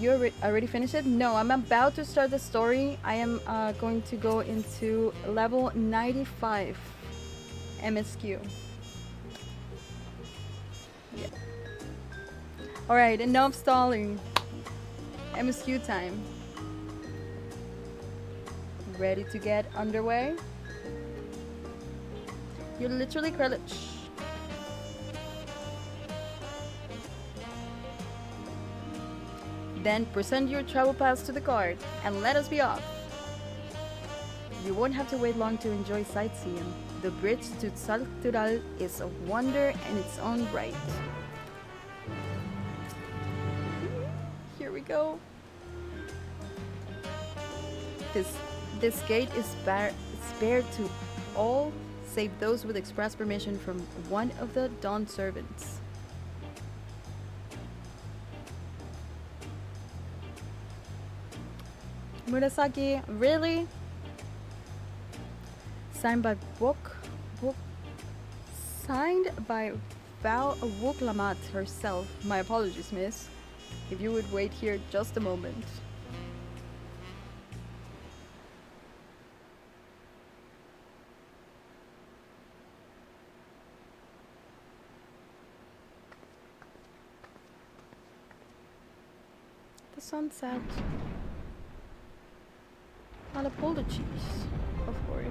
you already finished it? No, I'm about to start the story. I am going to go into level 95 MSQ. Yeah. Alright, enough stalling. MSQ time. Ready to get underway? You're literally Krellich. Then present your travel pass to the card and let us be off. You won't have to wait long to enjoy sightseeing. The bridge to Xak Tural is a wonder in its own right. Here we go. This gate is spared to all save those with express permission from one of the Dawn servants. Murasaki, really? Signed by signed by Val Wuklamat herself. My apologies, miss. If you would wait here just a moment. The sunset. All apologies, of course.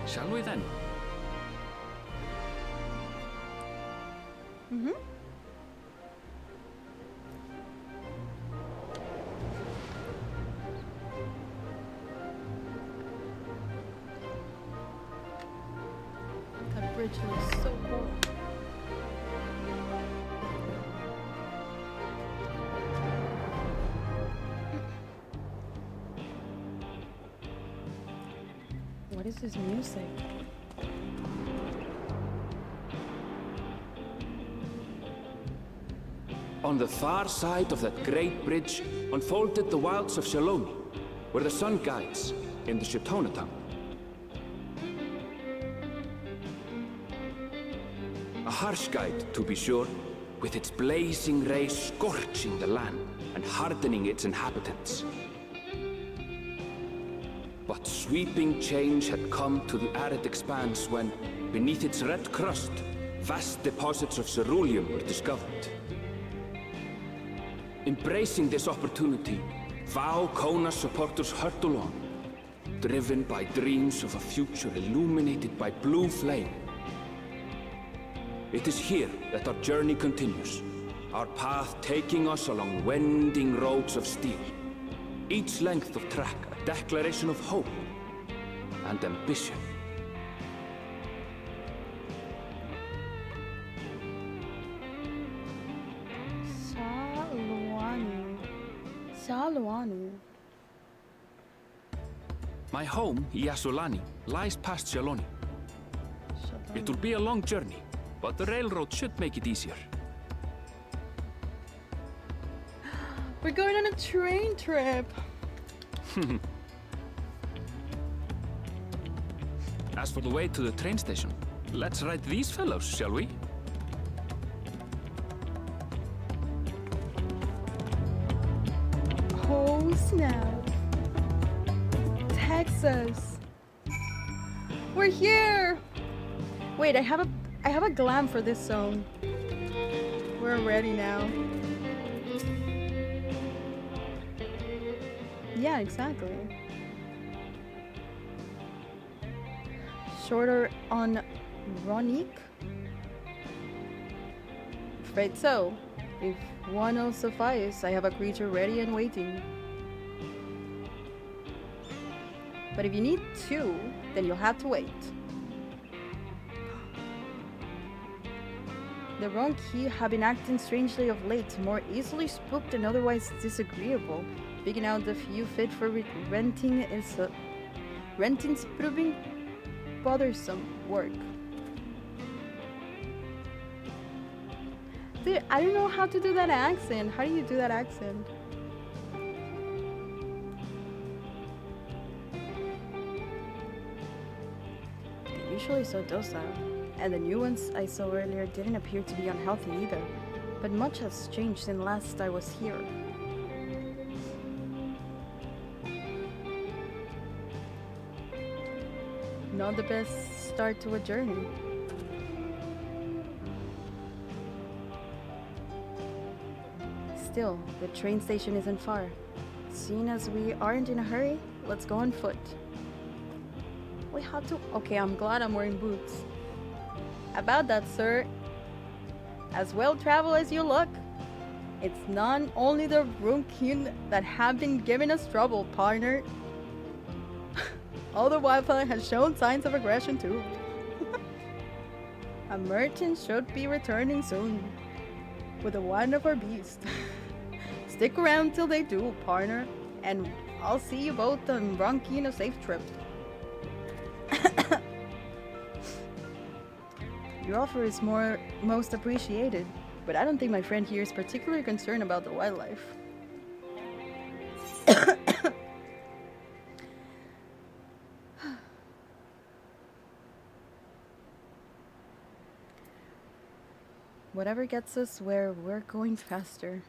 Shall we then? Mm-hmm. That bridge looks so cool. What is this music? On the far side of that great bridge unfolded the wilds of Shaloni, where the sun guides in the Shiptona town. A harsh guide, to be sure, with its blazing rays scorching the land and hardening its inhabitants. But sweeping change had come to the arid expanse when, beneath its red crust, vast deposits of ceruleum were discovered. Embracing this opportunity, Vau Kona supporters hurtle on, driven by dreams of a future illuminated by blue flame. It is here that our journey continues, our path taking us along winding roads of steel. Each length of track a declaration of hope and ambition. Shaloni. My home, Yasulani, lies past Shaloni. It will be a long journey, but the railroad should make it easier. We're going on a train trip. As for the way to the train station, let's ride these fellows, shall we? Oh snap. Texas. We're here. Wait, I have a glam for this zone. We're ready now. Yeah, exactly. Shorter on Ronique? Afraid so. If one will suffice, I have a creature ready and waiting. But if you need two, then you'll have to wait. The Ronki have been acting strangely of late, more easily spooked and otherwise disagreeable. Picking out the few fit for renting is renting's proving bothersome work. Dude, I don't know how to do that accent. How do you do that accent? They're usually so docile. And the new ones I saw earlier didn't appear to be unhealthy either. But much has changed since last I was here. Not the best start to a journey. Still, the train station isn't far. Seeing as we aren't in a hurry, let's go on foot. We have to... Okay, I'm glad I'm wearing boots. About that, sir. As well traveled as you look, it's not only the Runkin that have been giving us trouble, partner. All the wildfire has shown signs of aggression too. A merchant should be returning soon with a wonderful beast. Stick around till they do, partner, and I'll see you both on Runkin a safe trip. Your offer is most appreciated, but I don't think my friend here is particularly concerned about the wildlife. Whatever gets us where we're going faster.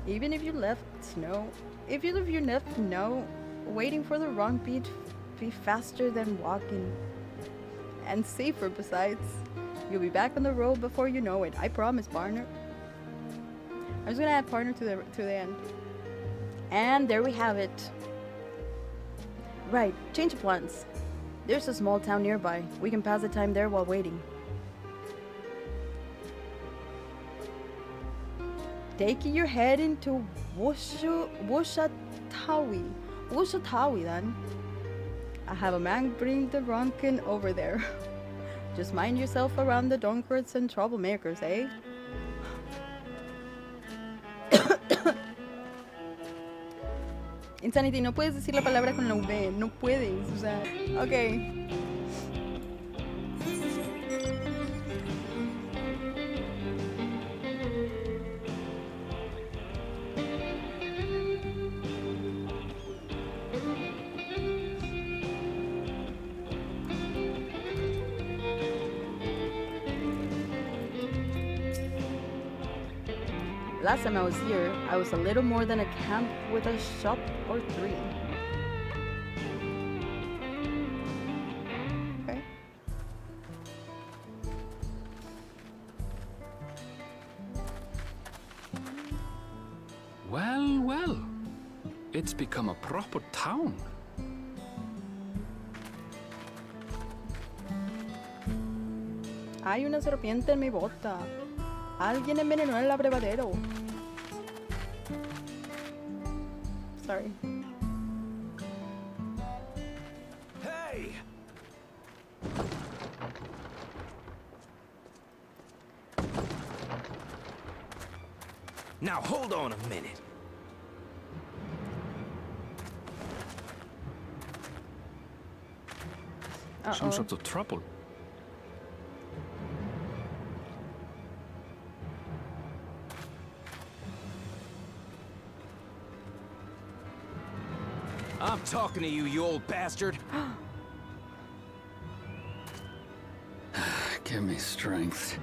Even if you left snow, waiting for the wrong beat be faster than walking. And safer besides. You'll be back on the road before you know it. I promise, partner. I'm just gonna add partner to the end. And there we have it. Right, change of plans. There's a small town nearby. We can pass the time there while waiting. Taking your head into Wushatawi then. I have a man bring the Runkin over there. Just mind yourself around the donkeys and troublemakers, eh? Insanity, no puedes decir la palabra con la V, no puedes, o sea, ok. Last time I was here, I was a little more than a camp with a shop or three. Okay. Well, well. It's become a proper town. Hay una serpiente en mi bota. Alguien envenenó el abrevadero. Sorry. Hey! Now hold on a minute. Some sort of trouble. I'm talking to you, you old bastard. Give me strength.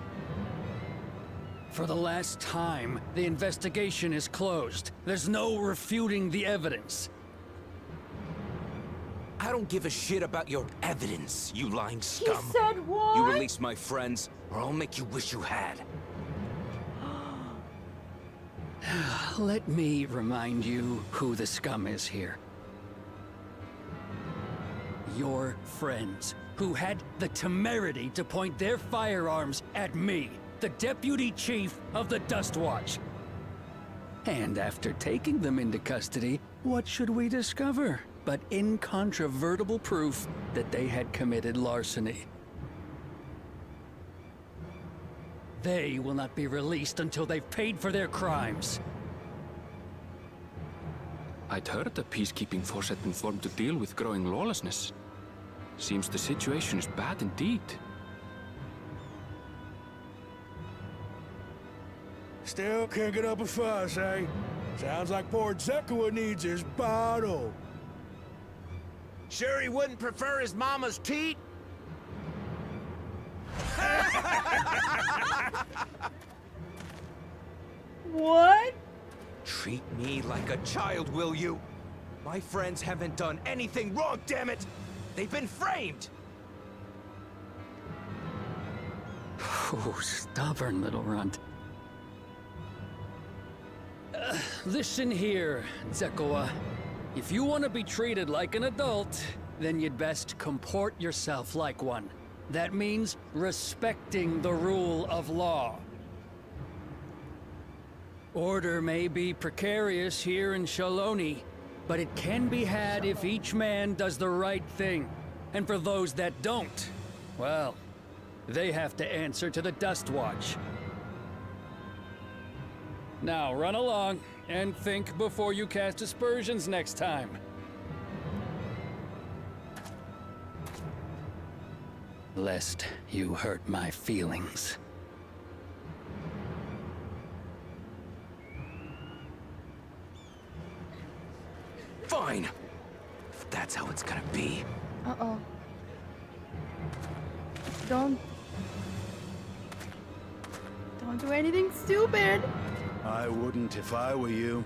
For the last time, the investigation is closed. There's no refuting the evidence. I don't give a shit about your evidence, you lying scum. He said what? You release my friends, or I'll make you wish you had. Let me remind you who the scum is here. Your friends, who had the temerity to point their firearms at me, the deputy chief of the Dust Watch. And after taking them into custody, what should we discover but incontrovertible proof that they had committed larceny? They will not be released until they've paid for their crimes. I'd heard the peacekeeping force had been formed to deal with growing lawlessness. Seems the situation is bad indeed. Still can't get up a fuss, eh? Sounds like poor Zekua needs his bottle. Sure he wouldn't prefer his mama's teat? What? Treat me like a child, will you? My friends haven't done anything wrong, damn it! They've been framed! Oh, stubborn little runt. Listen here, Zekua. If you want to be treated like an adult, then you'd best comport yourself like one. That means respecting the rule of law. Order may be precarious here in Shaloni, but it can be had if each man does the right thing. And for those that don't, well, they have to answer to the Dust Watch. Now run along, and think before you cast aspersions next time. Lest you hurt my feelings. Fine! If that's how it's gonna be. Uh-oh. Don't do anything stupid. I wouldn't if I were you.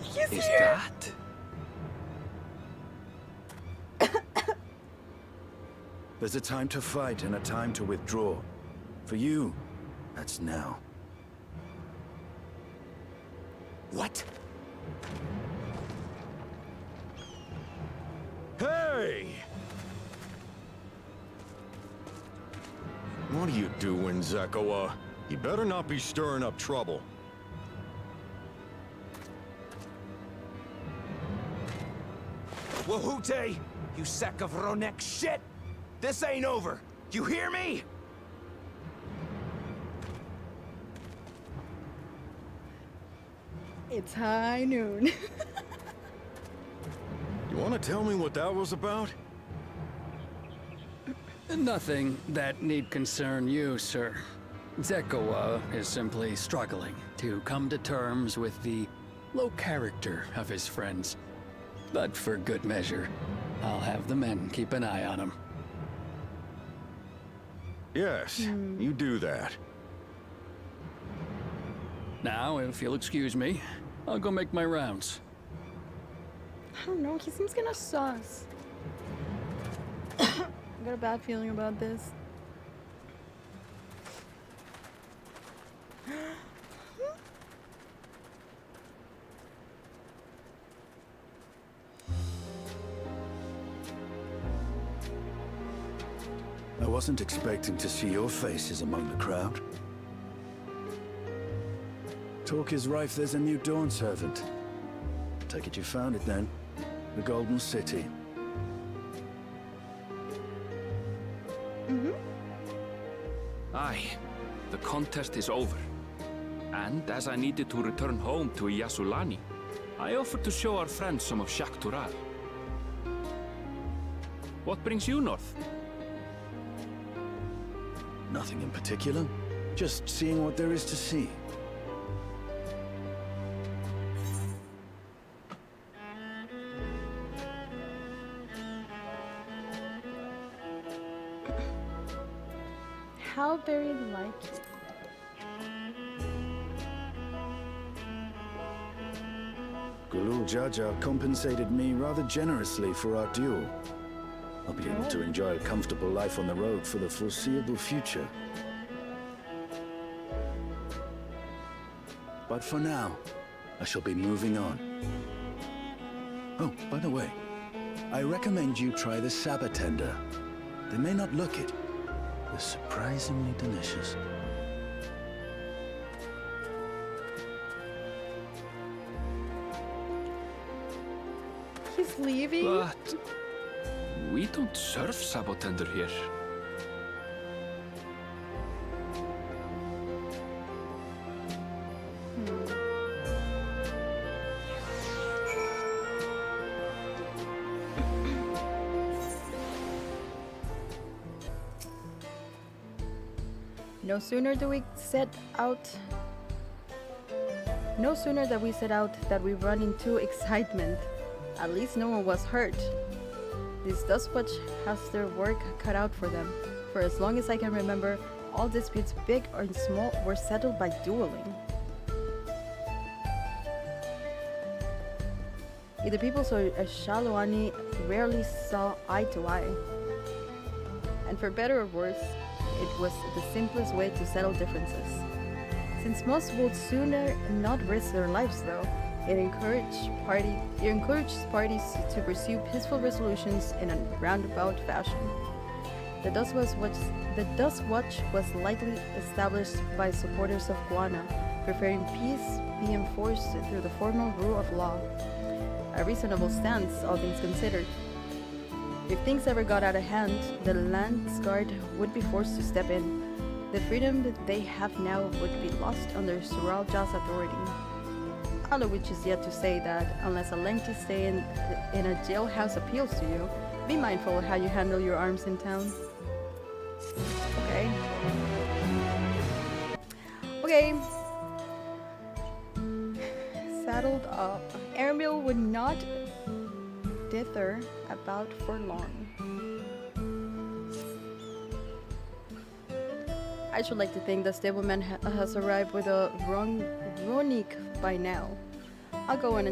He's Is here. that? There's a time to fight and a time to withdraw. For you, that's now. What? Hey! What are you doing, Zekua? You better not be stirring up trouble. Wahute! You sack of Ronek shit! This ain't over! You hear me? It's high noon. You want to tell me what that was about? Nothing that need concern you, sir. Zekua is simply struggling to come to terms with the low character of his friends. But for good measure, I'll have the men keep an eye on him. Yes, you do that. Now, if you'll excuse me, I'll go make my rounds. I don't know, he seems kinda sus. I got a bad feeling about this. I wasn't expecting to see your faces among the crowd. Talk is rife, there's a new Dawn servant. Take it you found it then. The Golden City. Aye, the contest is over. And as I needed to return home to Yasulani, I offered to show our friends some of Xak Tural. What brings you north? Nothing in particular. Just seeing what there is to see. How very like it. Gulul Jaja compensated me rather generously for our duel. I'll be able to enjoy a comfortable life on the road for the foreseeable future. But for now, I shall be moving on. Oh, by the way, I recommend you try the Sabatender. They may not look it. They're surprisingly delicious. He's leaving? But we don't serve Sabotender here. No sooner do we set out No sooner that we set out that we run into excitement. At least no one was hurt. This Dustwatch has their work cut out for them. For as long as I can remember, all disputes, big or small, were settled by dueling. The people of Shaloni rarely saw eye to eye. And for better or worse, it was the simplest way to settle differences. Since most would sooner not risk their lives though, it encourages parties to pursue peaceful resolutions in a roundabout fashion. The Dustwatch was likely established by supporters of Guana, preferring peace be enforced through the formal rule of law. A reasonable stance, all things considered. If things ever got out of hand, the Lands Guard would be forced to step in. The freedom that they have now would be lost under Suralja's authority. All of which is yet to say that, unless a lengthy stay in a jailhouse appeals to you, be mindful of how you handle your arms in town. Okay. Okay. Saddled up. Erenville would not dither about for long. I should like to think the stableman has arrived with a Ronik by now. I'll go in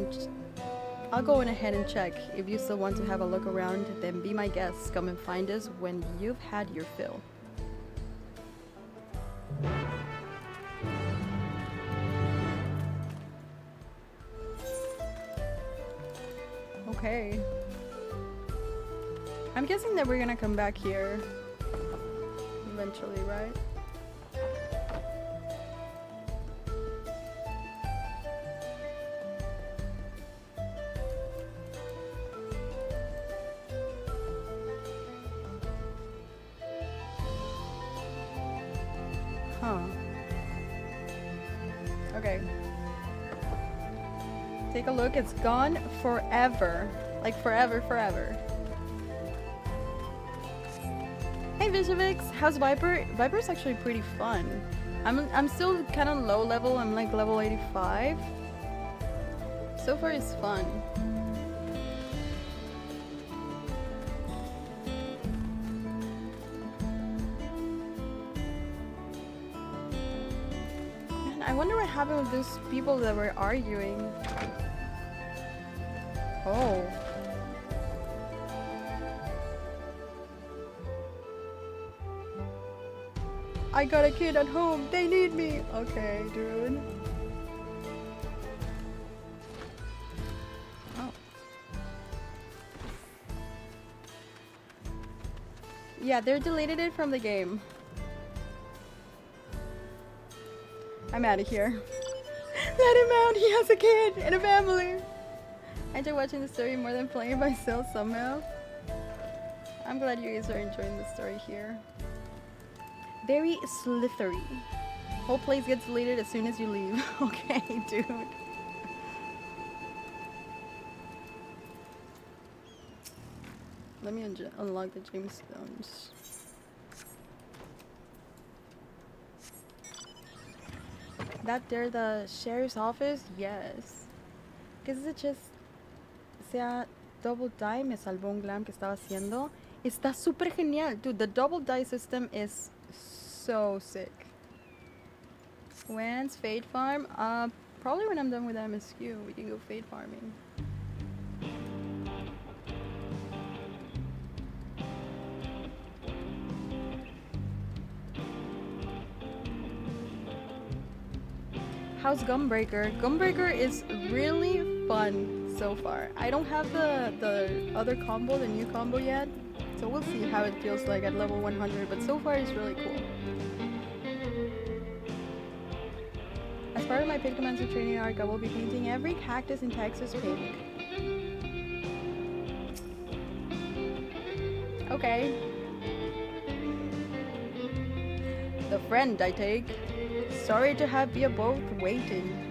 ahead and check. If you still want to have a look around, then be my guest. Come and find us when you've had your fill. Okay. I'm guessing that we're gonna come back here eventually, right? Okay. Take a look. It's gone forever. Like forever. Hey Visuavix, how's Viper? Viper's actually pretty fun. I'm still kind of low level. I'm like level 85. So far it's fun. I wonder what happened with those people that were arguing. Oh. I got a kid at home. They need me. Okay, dude. Oh. Yeah, they deleted it from the game. I'm out of here. Let him out. He has a kid and a family. I enjoy watching the story more than playing it myself somehow. I'm glad you guys are enjoying the story here. Very slithery. Whole place gets deleted as soon as you leave. Okay, dude. Let me unlock the gemstones. That there the sheriff's office? Yes. ¿Qué se just sea double die me salvó un glam que estaba haciendo? Está super genial. Dude, the double die system is so sick. When's Fade Farm? Probably when I'm done with MSQ, we can go Fade Farming. How's Gunbreaker? Gunbreaker is really fun so far. I don't have the other combo, the new combo yet, so we'll see how it feels like at level 100, but so far it's really cool. As part of my Pigmancer training arc, I will be painting every cactus in Texas pink. Okay. The friend I take. Sorry to have you both waiting.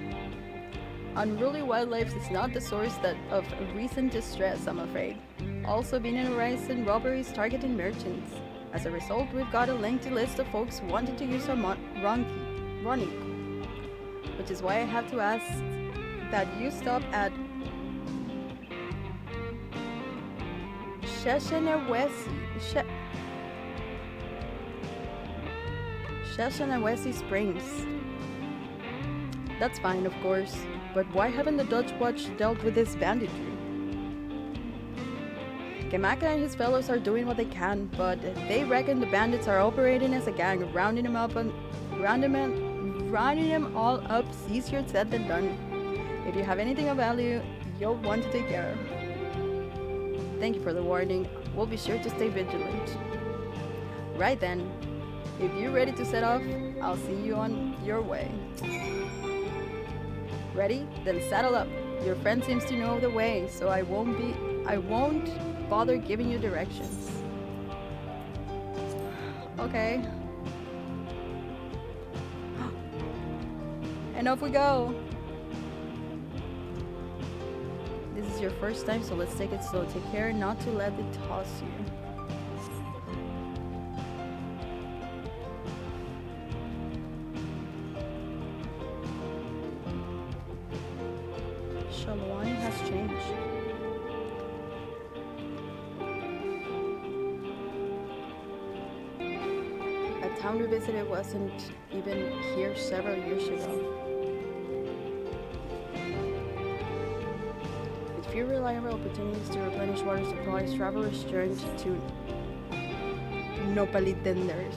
Unruly wildlife is not the source of recent distress, I'm afraid. Also been in Horizon robberies targeting merchants. As a result, we've got a lengthy list of folks wanting to use our running, which is why I have to ask that you stop at Shaloni Springs. That's fine, of course, but why haven't the Dutch Watch dealt with this banditry? Kamaka and his fellows are doing what they can, but they reckon the bandits are operating as a gang, rounding them all up is easier said than done. If you have anything of value, you'll want to take care of. Thank you for the warning. We'll be sure to stay vigilant. Right then. If you're ready to set off, I'll see you on your way. Ready? Then saddle up. Your friend seems to know the way, so I won't bother giving you directions. Okay. And off we go. This is your first time, so let's take it slow. Take care not to let it toss you. Shaloni has changed. A town we visited wasn't even here several years ago. With few reliable opportunities to replenish water supplies, travelers turned to nopali tenders.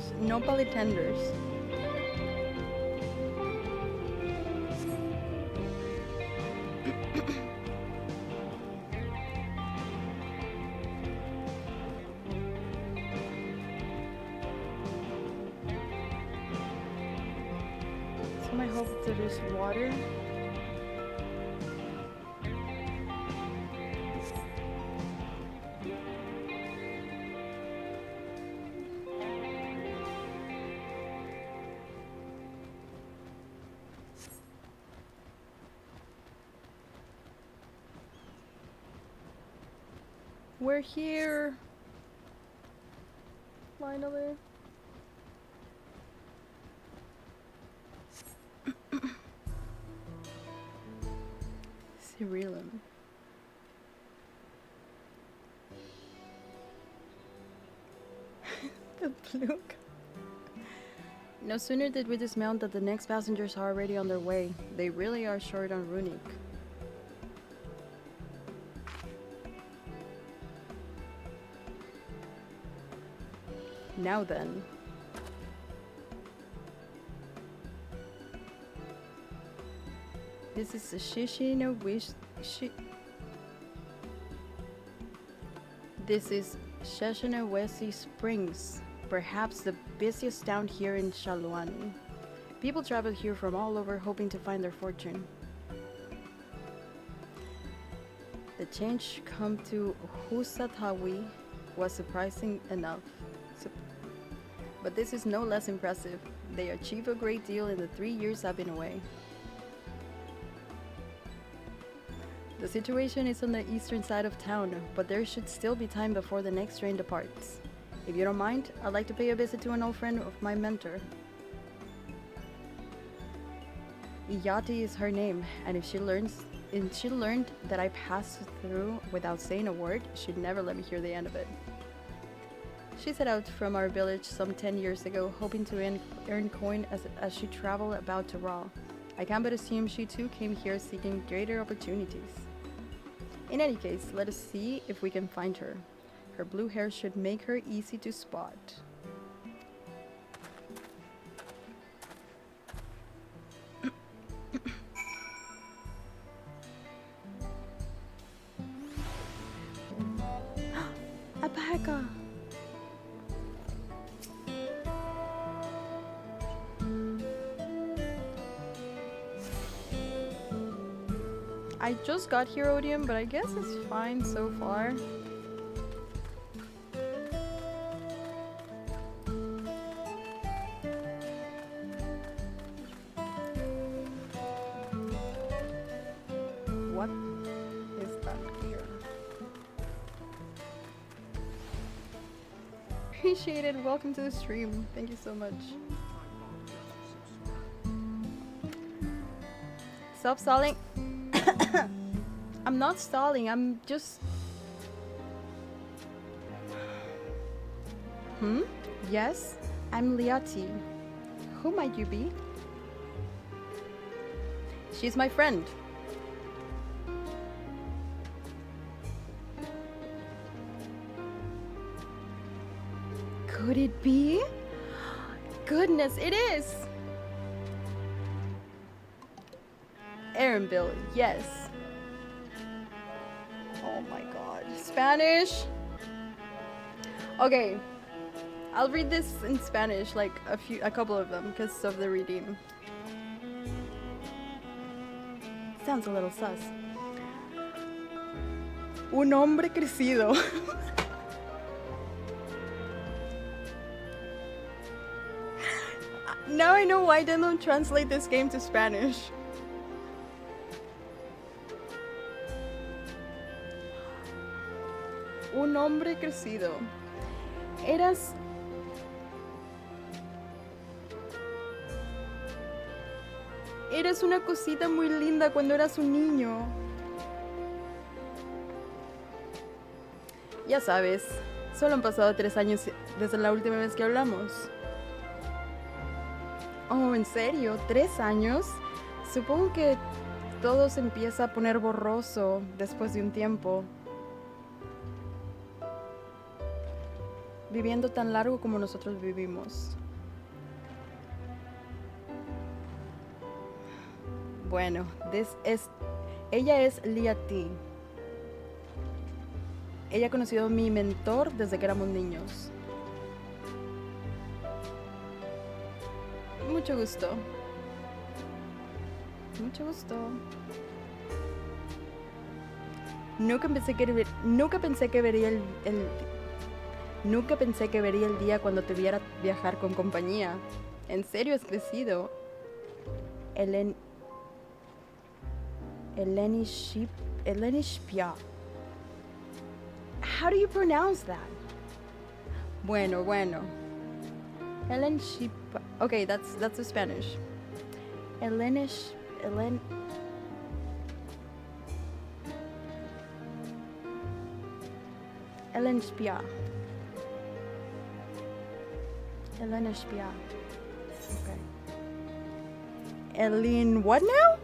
I hope there is water. We're here. Finally. Cerealum. The blue. No sooner did we dismount that the next passengers are already on their way. They really are short on runic. Now then. This is the This is Shaloni Springs, perhaps the busiest town here in Shaloni. People travel here from all over hoping to find their fortune. The change come to Husatawi was surprising enough. But this is no less impressive. They achieve a great deal in the 3 years I've been away. The situation is on the eastern side of town, but there should still be time before the next train departs. If you don't mind, I'd like to pay a visit to an old friend of my mentor. Iyati is her name, and if she learned that I passed through without saying a word, she'd never let me hear the end of it. She set out from our village some 10 years ago, hoping to earn coin as she traveled about Tural. I can but assume she too came here seeking greater opportunities. In any case, let us see if we can find her. Her blue hair should make her easy to spot. Alpaca! I just got here, Odium, but I guess it's fine so far. What is that here? appreciate it. Welcome to the stream. Thank you so much. Stop stalling. I'm not stalling. I'm just... Yes, I'm Liati. Who might you be? She's my friend. Could it be? Goodness, it is! Erenville, yes. Oh my god. Spanish? Okay. I'll read this in Spanish, like a couple of them, because of the reading. Sounds a little sus. Un hombre crecido. Now I know why they don't translate this game to Spanish. Un hombre crecido. Eras... Eras una cosita muy linda cuando eras un niño. Ya sabes, solo han pasado 3 años desde la última vez que hablamos. Oh, ¿en serio? ¿3 años? Supongo que todo se empieza a poner borroso después de un tiempo. Viviendo tan largo como nosotros vivimos. Bueno, ella es Liati. Ella ha conocido a mi mentor desde que éramos niños. Mucho gusto. Mucho gusto. Nunca pensé que vería el día cuando te viera viajar con compañía. En serio, has crecido. Elenishpia. How do you pronounce that? Bueno. Elenishpia. Okay, that's the Spanish. Elenishpia. Okay. Elin, what now?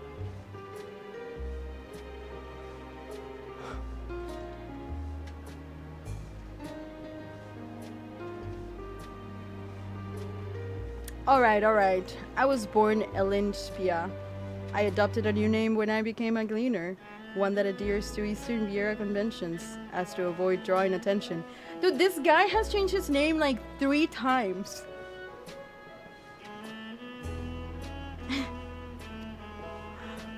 Alright. I was born Elenspia. I adopted a new name when I became a gleaner. One that adheres to Eastern Viera conventions, as to avoid drawing attention. Dude, this guy has changed his name like 3 times.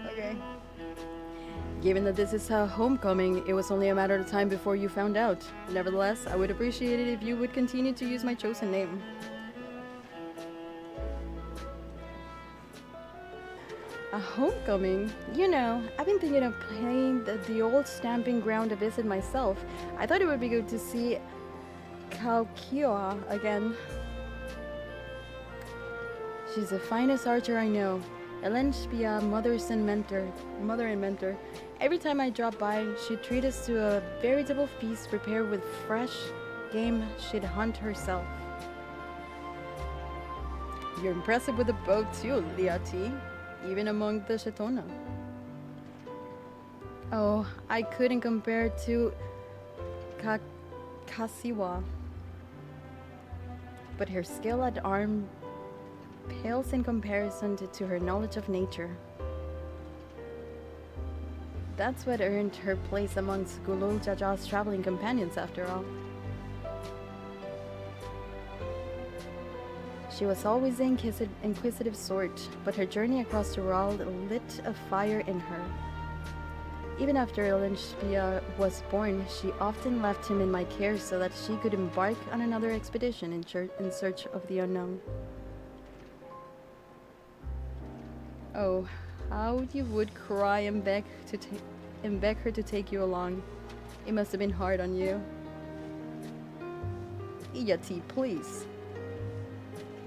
Okay. Given that this is a homecoming, it was only a matter of time before you found out. Nevertheless, I would appreciate it if you would continue to use my chosen name. A homecoming? You know, I've been thinking of playing the old stamping ground a visit myself. I thought it would be good to see Kaukioa again. She's the finest archer I know. Elenspia, mother and mentor. Every time I drop by, she'd treat us to a veritable feast prepared with fresh game she'd hunt herself. You're impressive with the bow too, Liati. Even among the Shatona. Oh, I couldn't compare to Kasiwa. But her skill at arm pales in comparison to her knowledge of nature. That's what earned her place amongst Gulul Jaja's traveling companions, after all. She was always the inquisitive sort, but her journey across the world lit a fire in her. Even after Elenspia was born, she often left him in my care so that she could embark on another expedition in search of the unknown. Oh, how you would cry and beg her to take you along. It must have been hard on you. Iyati, please.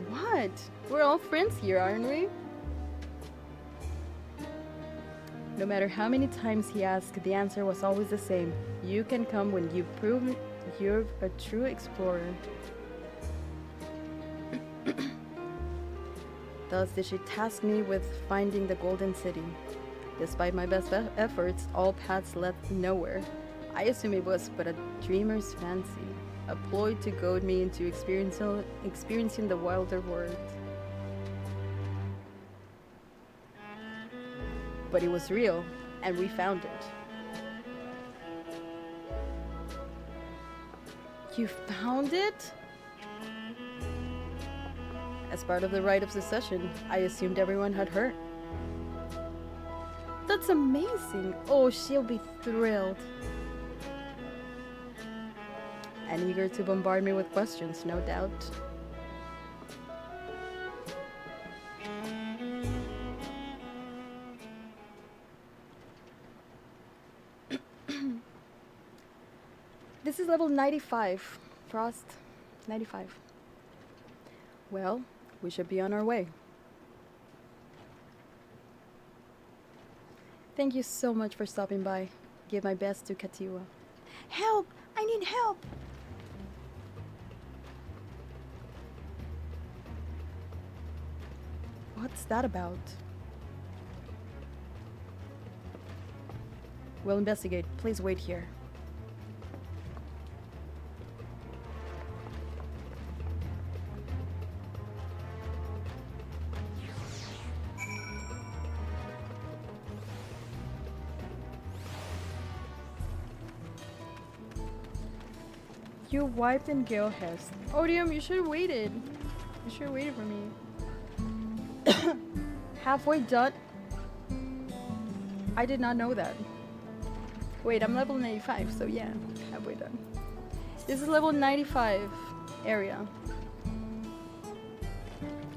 What? We're all friends here, aren't we? No matter how many times he asked, the answer was always the same. You can come when you prove you're a true explorer. Thus did she task me with finding the Golden City. Despite my best efforts, all paths led nowhere. I assume it was but a dreamer's fancy, a ploy to goad me into experiencing the wilder world. But it was real, and we found it. You found it? As part of the rite of succession, I assumed everyone had heard. That's amazing! Oh, she'll be thrilled. And eager to bombard me with questions, no doubt. This is level 95. Frost, 95. Well, we should be on our way. Thank you so much for stopping by. Give my best to Katiwa. Help! I need help! What's that about? We'll investigate. Please wait here. You wiped in Gale Hest. Odium, you should have waited. You should have waited for me. Halfway done? I did not know that. Wait, I'm level 95, so yeah, halfway done. This is level 95 area.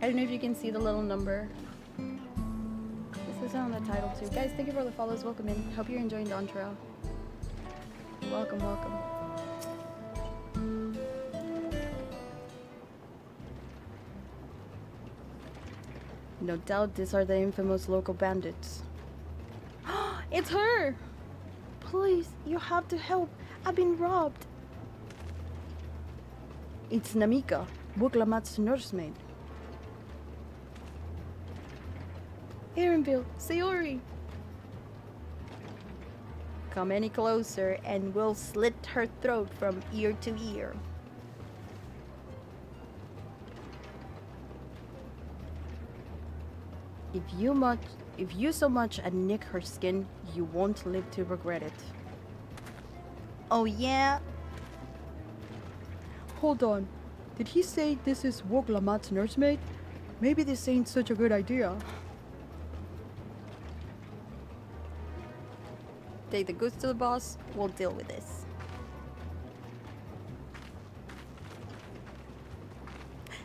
I don't know if you can see the little number. This is on the title too. Guys, thank you for the follows. Welcome in. Hope you're enjoying Dawntrail. Welcome, welcome. No doubt these are the infamous local bandits. It's her! Please, you have to help. I've been robbed. It's Namika, Buklamat's nursemaid. Erenville, Sayori! Come any closer and we'll slit her throat from ear to ear. If you so much as nick her skin, you won't live to regret it. Oh yeah? Hold on. Did he say this is Woglamat's nursemaid? Maybe this ain't such a good idea. Take the goods to the boss, we'll deal with this.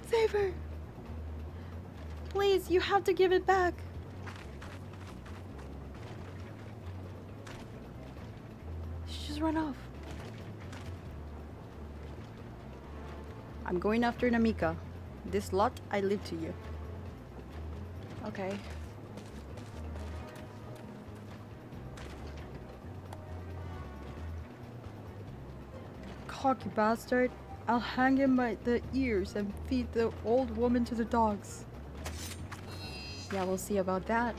Save her! Please, you have to give it back. She just run off. I'm going after Namika. This lot, I leave to you. Okay. Cocky bastard. I'll hang him by the ears and feed the old woman to the dogs. Yeah, we'll see about that.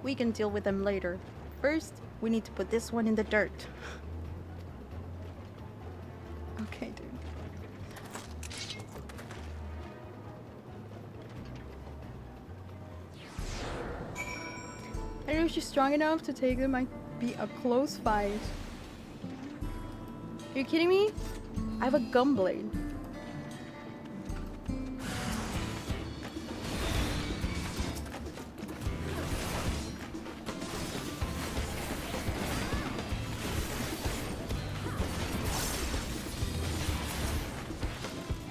We can deal with them later. First, we need to put this one in the dirt. Okay, dude. I don't know if she's strong enough to take them. Might be a close fight. Are you kidding me? I have a gunblade.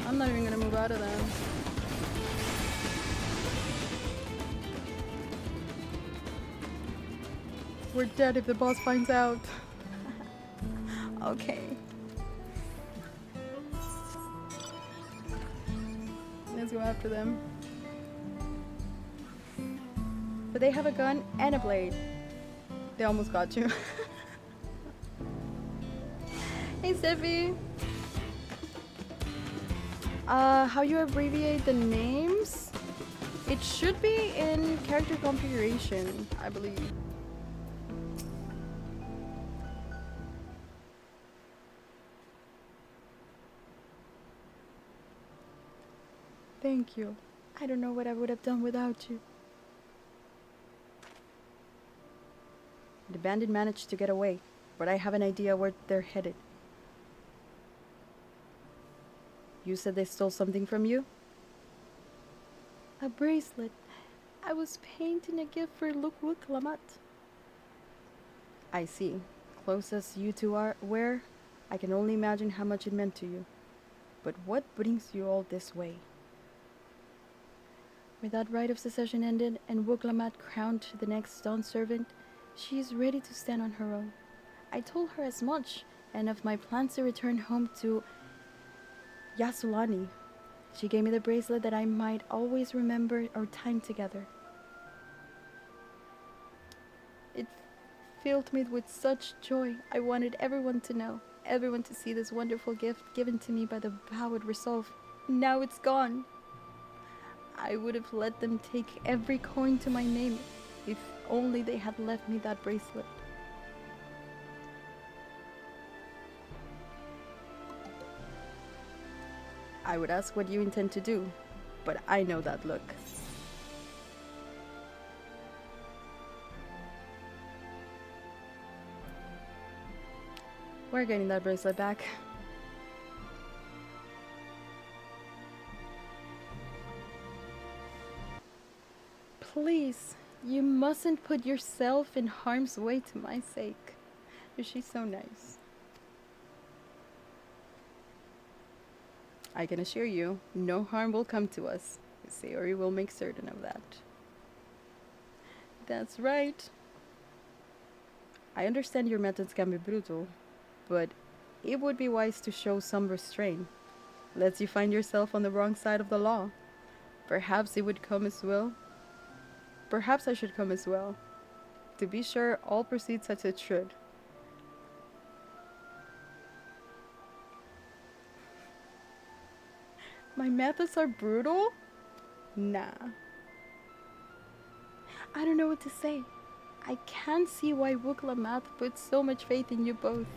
I'm not even gonna move out of them. We're dead if the boss finds out. Okay. Let's go after them. But they have a gun and a blade. They almost got you. Hey, Sippy. How you abbreviate the names? It should be in character configuration, I believe. Thank you. I don't know what I would have done without you. The bandit managed to get away, but I have an idea where they're headed. You said they stole something from you? A bracelet. I was painting a gift for Wuklamat. I see. Close as you two are aware, I can only imagine how much it meant to you. But what brings you all this way? With that rite of secession ended and Wuklamat crowned the next Dawn servant, she is ready to stand on her own. I told her as much, and of my plans to return home to Shaloni. She gave me the bracelet that I might always remember our time together. It filled me with such joy. I wanted everyone to know, everyone to see this wonderful gift given to me by the vowed resolve. Now it's gone. I would have let them take every coin to my name if only they had left me that bracelet. I would ask what you intend to do, but I know that look. We're getting that bracelet back. Please, you mustn't put yourself in harm's way to my sake. She's so nice. I can assure you, no harm will come to us. Sayori will make certain of that. That's right. I understand your methods can be brutal, but it would be wise to show some restraint, lest you find yourself on the wrong side of the law. Perhaps it would come as well. Perhaps I should come as well. To be sure, all proceeds as it should. My methods are brutal? Nah. I don't know what to say. I can't see why Wuklamat put so much faith in you both.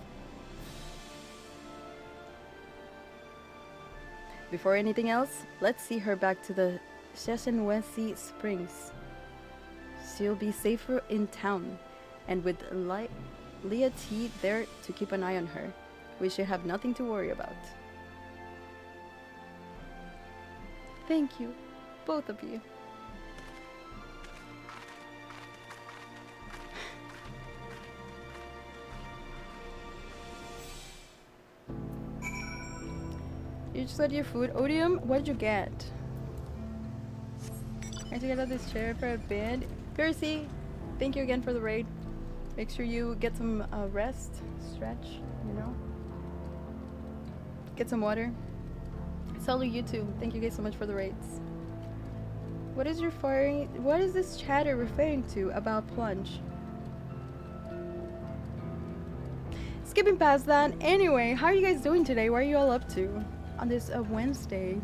Before anything else, let's see her back to the Sheshenwesi Springs. She'll be safer in town, and with Leah T there to keep an eye on her, we should have nothing to worry about. Thank you, both of you. You just got your food. Odium, what did you get? I took out this chair for a bit. Percy, thank you again for the raid. Make sure you get some rest, stretch, you know. Get some water. Salute you too. Thank you guys so much for the raids. What is this chatter referring to about plunge? Skipping past that. Anyway, how are you guys doing today? What are you all up to on this Wednesday?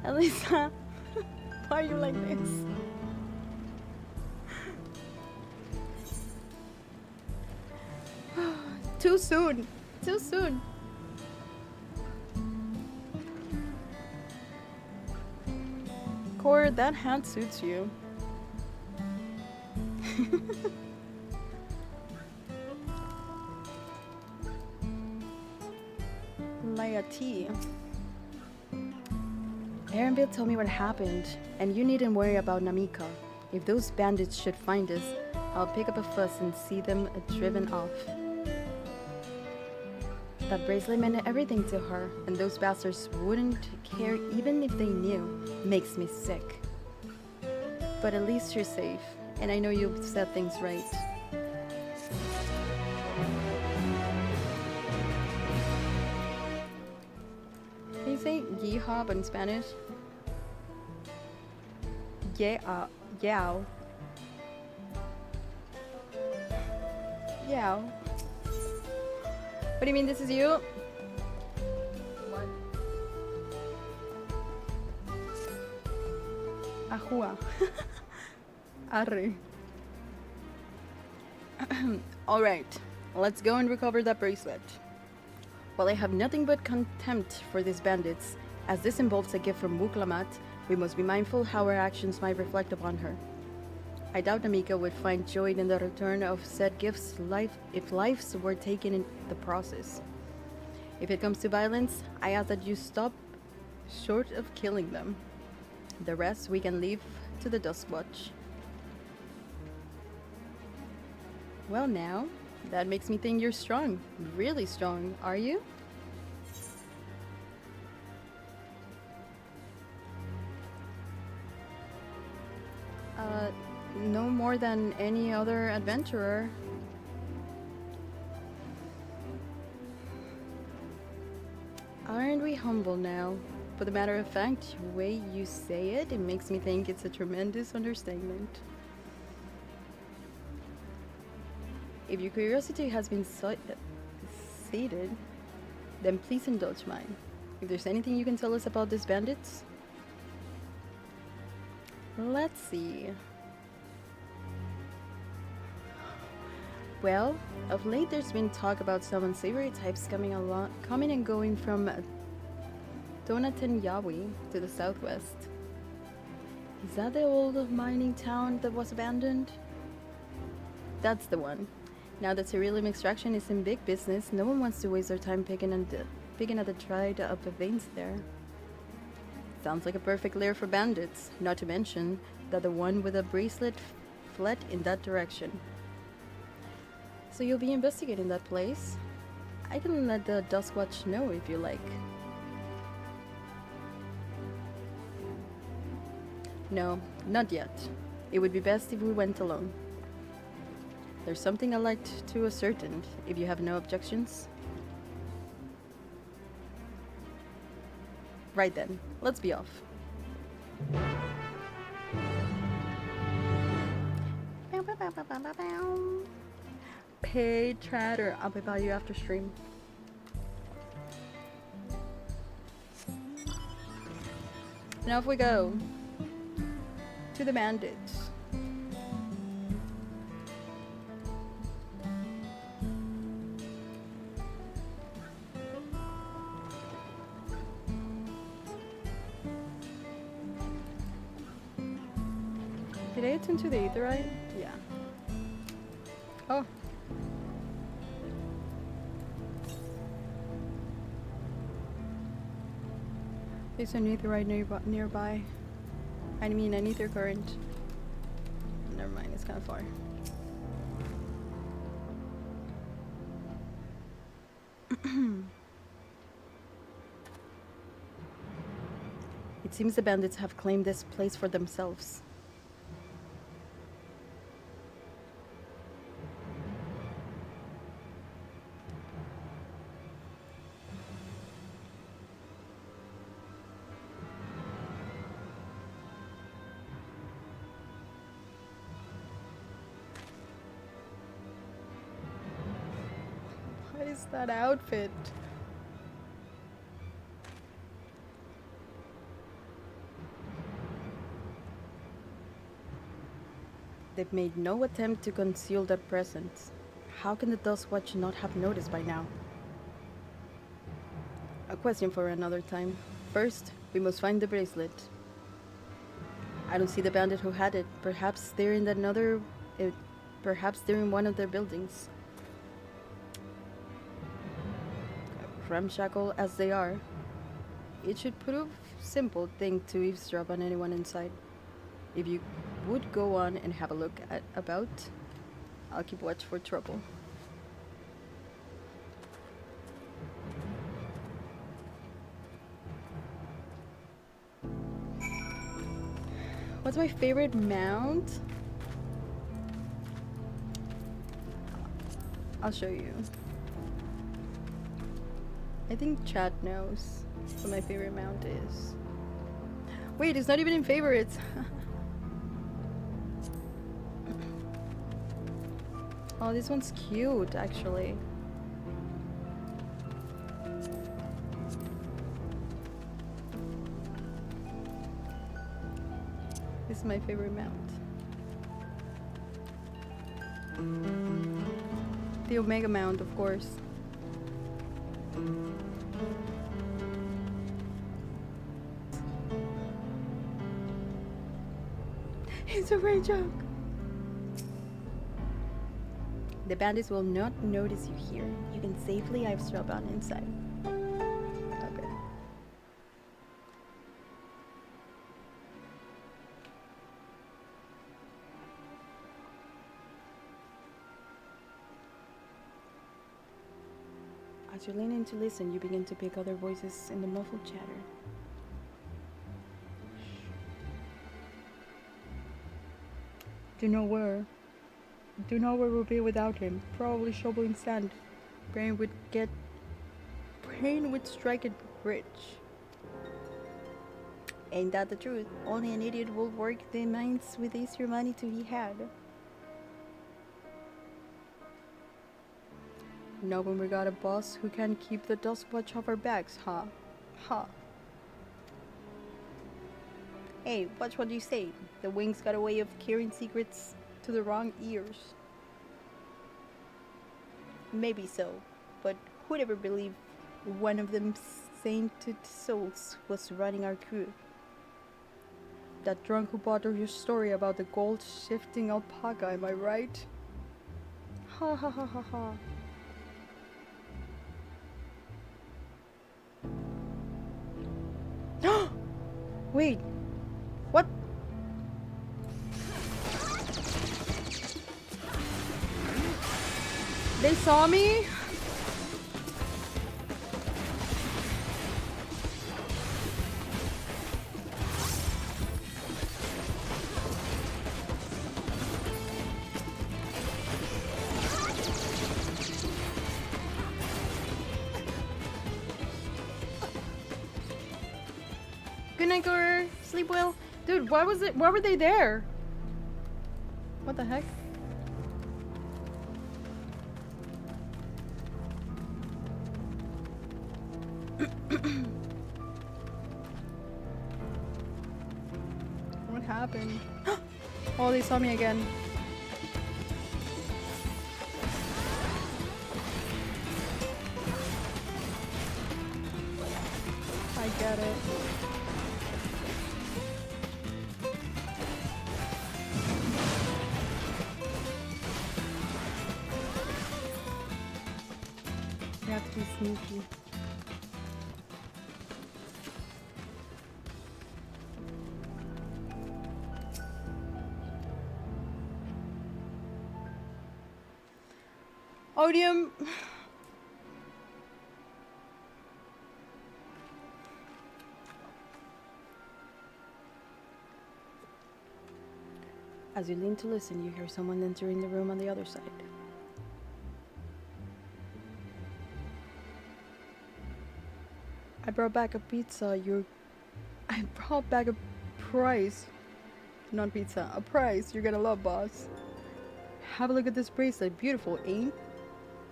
Elisa, why are you like this? Too soon. Too soon. Core, that hat suits you. Layati. Erenville told me what happened, and you needn't worry about Namika. If those bandits should find us, I'll pick up a fuss and see them driven off. That bracelet meant everything to her, and those bastards wouldn't care even if they knew. Makes me sick. But at least you're safe, and I know you'll set things right. say yeehaw, but in Spanish? Yeah, yow. Yow. What do you mean this is you? What? Ajua. Arre. Alright, let's go and recover that bracelet. While I have nothing but contempt for these bandits, as this involves a gift from Wuklamat, we must be mindful how our actions might reflect upon her. I doubt Namika would find joy in the return of said gifts if lives were taken in the process. If it comes to violence, I ask that you stop short of killing them. The rest we can leave to the Duskwatch. Well now, that makes me think you're strong. Really strong, are you? No more than any other adventurer. Aren't we humble now? For the matter of fact, the way you say it, it makes me think it's a tremendous understatement. If your curiosity has been sated, then please indulge mine. If there's anything you can tell us about these bandits? Let's see. Well, of late there's been talk about some unsavory types coming and going from Donatenyawi to the southwest. Is that the old mining town that was abandoned? That's the one. Now that ceruleum extraction is in big business, no one wants to waste their time picking at the dried up veins there. Sounds like a perfect lair for bandits, not to mention that the one with a bracelet fled in that direction. So you'll be investigating that place? I can let the Duskwatch know if you like. No, not yet. It would be best if we went alone. There's something I'd like to ascertain, if you have no objections. Right then, let's be off. Paid chatter. I'll pay by you after stream. Now off we go to the bandits. Did I attend to the aetherite? Yeah. Oh. There's an aetherite nearby. I mean, an ether current. Never mind, it's kind of far. It seems the bandits have claimed this place for themselves. What is that outfit? They've made no attempt to conceal their presence. How can the Duskwatch not have noticed by now? A question for another time. First, we must find the bracelet. I don't see the bandit who had it. Perhaps they're in perhaps they're in one of their buildings. Ramshackle as they are, it should prove simple thing to eavesdrop on anyone inside. If you would go on and have a look about, I'll keep watch for trouble. What's my favorite mount? I'll show you. I think chat knows what my favorite mount is. Wait, it's not even in favorites. Oh, this one's cute, actually. This is my favorite mount. The Omega mount, of course. It's a great joke. The bandits will not notice you here. You can safely eavesdrop on inside. Okay. As you lean in to listen, you begin to pick other voices in the muffled chatter. Do you know where? Do you know where we'll be without him? Probably shoveling sand. Brain would strike it rich. Ain't that the truth? Only an idiot will work the mines with easier money to be had. Know when we got a boss who can keep the dust watch off our backs, huh? Ha. Hey, watch what you say. The wings got a way of carrying secrets to the wrong ears. Maybe so, but who'd ever believe one of them sainted souls was running our crew? That drunk who bought your story about the gold-shifting alpaca, am I right? Ha ha ha ha ha. Wait, what? They saw me? Good night, Gore. Sleep well. Dude, why were they there? What the heck? What happened? Oh, they saw me again. I get it. You have to be sneaky. Odium. As you lean to listen, you hear someone entering the room on the other side. I brought back a pizza. I brought back a prize. Not pizza, a prize you're gonna love, boss. Have a look at this bracelet. Beautiful, ain't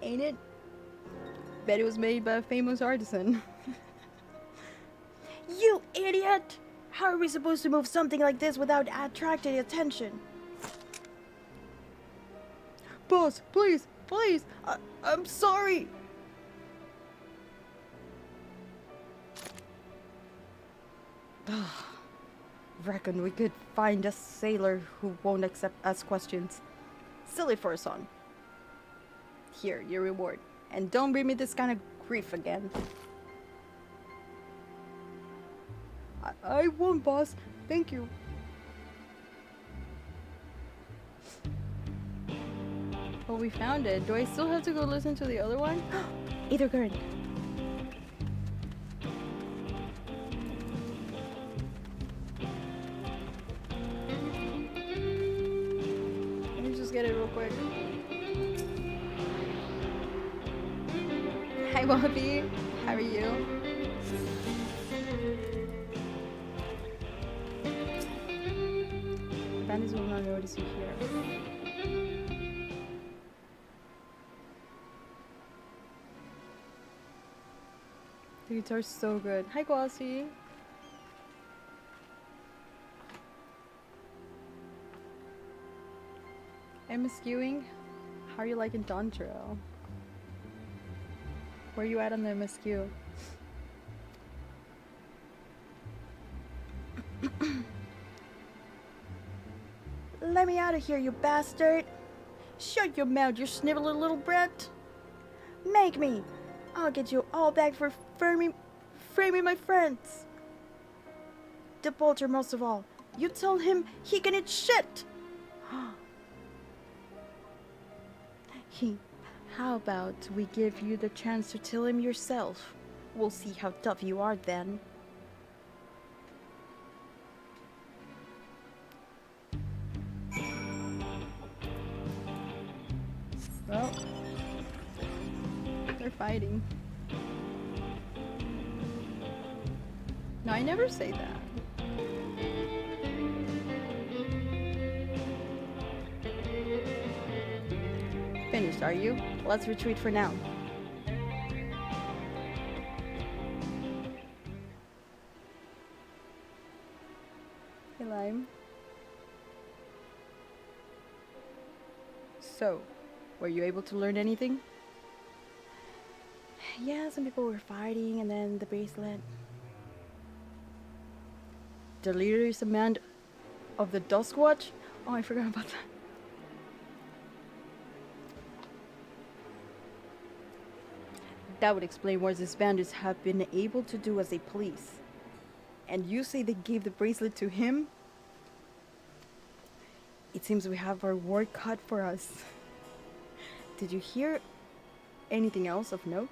it? Bet it was made by a famous artisan. You idiot! How are we supposed to move something like this without attracting attention? Boss, please, please! I'm sorry! Reckon we could find a sailor who won't ask questions. Silly for a song. Here, your reward. And don't bring me this kind of grief again. I won't, boss. Thank you. Well, we found it. Do I still have to go listen to the other one? Either current. Let me just get it real quick. Hi, Bobby. How are you? Bandits will not notice you here. The guitar's so good. Hi, Kwasi. MSQing? How are you liking Dawntrail? Where are you at on the MSQ? Let me out of here, you bastard! Shut your mouth, you sniveling little brat! Make me! I'll get you all back for framing my friends! The Bolter most of all. You tell him he can eat shit! How about we give you the chance to tell him yourself? We'll see how tough you are then. Well, they're fighting. No, I never say that. Finished, are you? Let's retreat for now. Hey, Lime. So, were you able to learn anything? Yeah, some people were fighting, and then the bracelet. The leader is a man of the Duskwatch? Oh, I forgot about that. That would explain what these bandits have been able to do as they please. And you say they gave the bracelet to him? It seems we have our work cut for us. Did you hear anything else of note?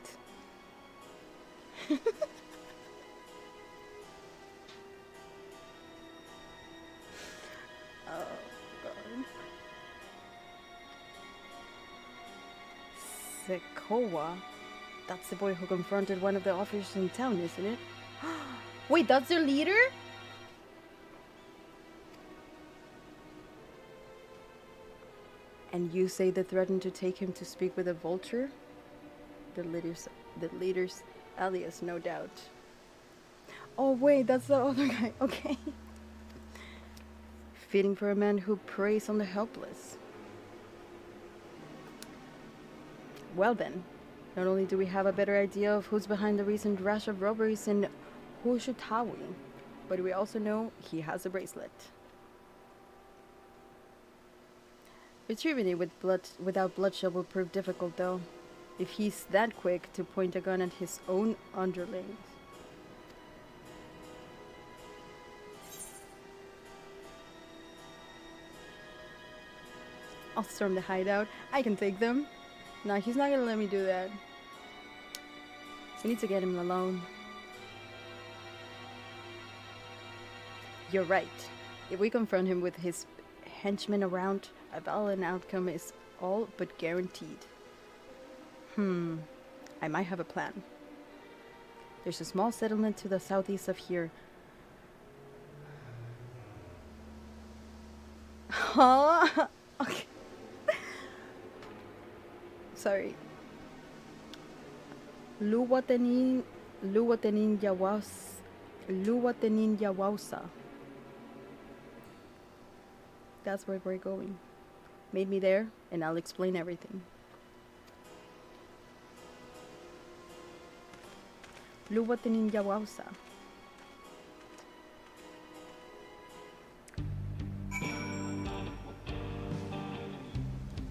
Oh, God. Sekowa? That's the boy who confronted one of the officers in town, isn't it? Wait, that's their leader? And you say they threatened to take him to speak with a vulture? The leader's alias, no doubt. Oh wait, that's the other guy. Okay. Fitting for a man who preys on the helpless. Well then. Not only do we have a better idea of who's behind the recent rash of robberies in Hushutawi, but we also know he has a bracelet. Retrieving it without bloodshed will prove difficult, though, if he's that quick to point a gun at his own underlings. I'll storm the hideout. I can take them. No, he's not gonna let me do that. We need to get him alone. You're right. If we confront him with his henchmen around, a violent outcome is all but guaranteed. I might have a plan. There's a small settlement to the southeast of here. Huh? Okay. Sorry. Luwatenin Yawausa. That's where we're going. Meet me there, and I'll explain everything. Luwatenin Yawausa.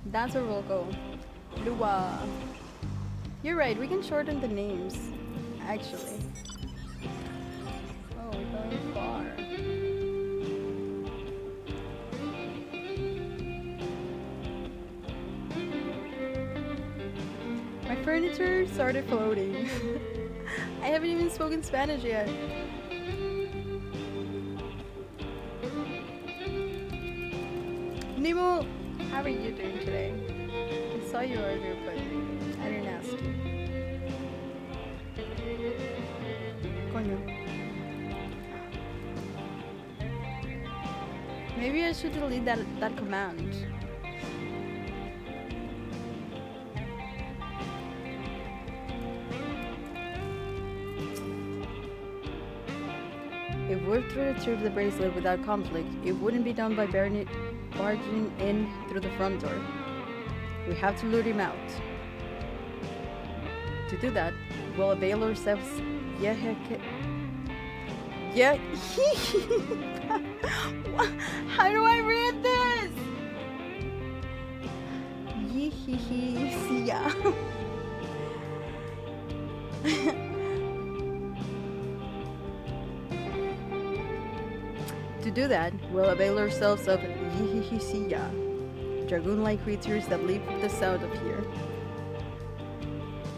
That's where we'll go. Lua. You're right, we can shorten the names, actually. Oh, we're going far. My furniture started floating. I haven't even spoken Spanish yet. Nemo, how are you doing today? I saw you earlier, but I didn't ask you. coño. Maybe I should delete that command. If we're to retrieve the bracelet without conflict, it wouldn't be done by barging in through the front door. We have to lure him out. To do that, we'll avail ourselves. How do I read this? Yeah. To do that, we'll avail ourselves of Yihihisiya, dragoon-like creatures that leap the south of here.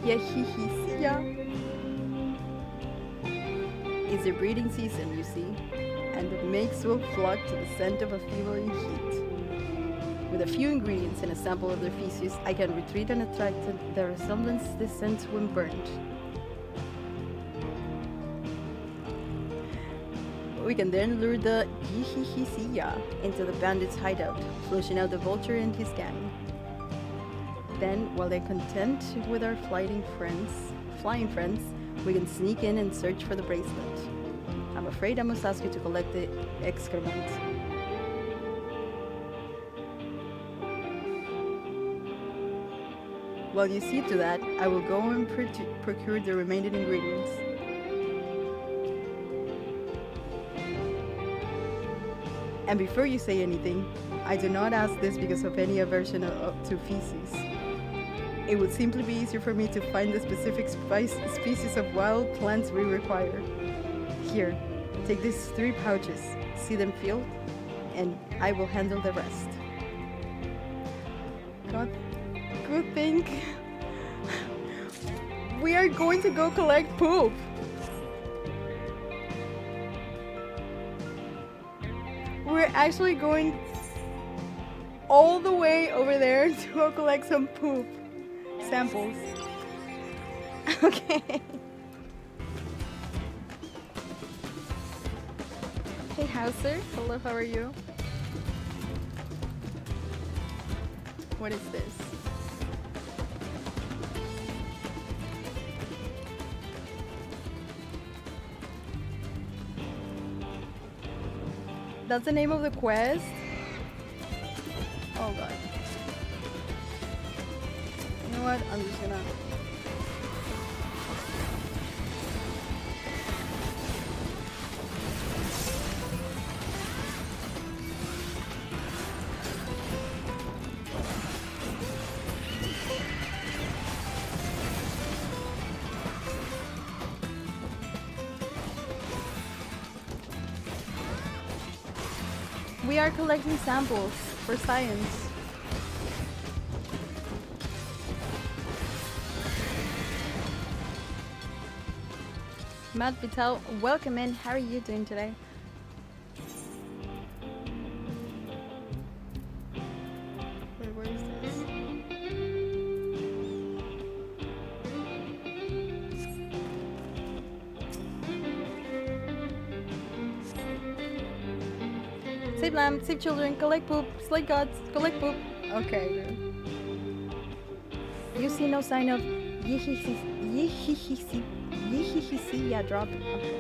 Yihihisiya is the breeding season, you see, and the makes will flock to the scent of a feveling heat. With a few ingredients and a sample of their feces, I can retreat and attract the resemblance they scent when burned. We can then lure the Yihihisiya into the bandit's hideout, flushing out the vulture and his gang. Then, while they're content with our flying friends, we can sneak in and search for the bracelet. I'm afraid I must ask you to collect the excrement. While you see to that, I will go and procure the remaining ingredients. And before you say anything, I do not ask this because of any aversion to feces. It would simply be easier for me to find the specific species of wild plants we require. Here, take these 3 pouches, see them filled, and I will handle the rest. God, good thing. We are going to go collect poop. We're actually going all the way over there to go collect some poop samples. Okay. Hey Hauser, hello, how are you? What is this? That's the name of the quest? Oh god. You know what? I'm just gonna... We are collecting samples for science. Matt Vital, welcome in. How are you doing today? Wait, where is this? Save lamb, save children, collect poop, slay gods, collect poop. Okay, dude. You see no sign of yeah, drop. Okay.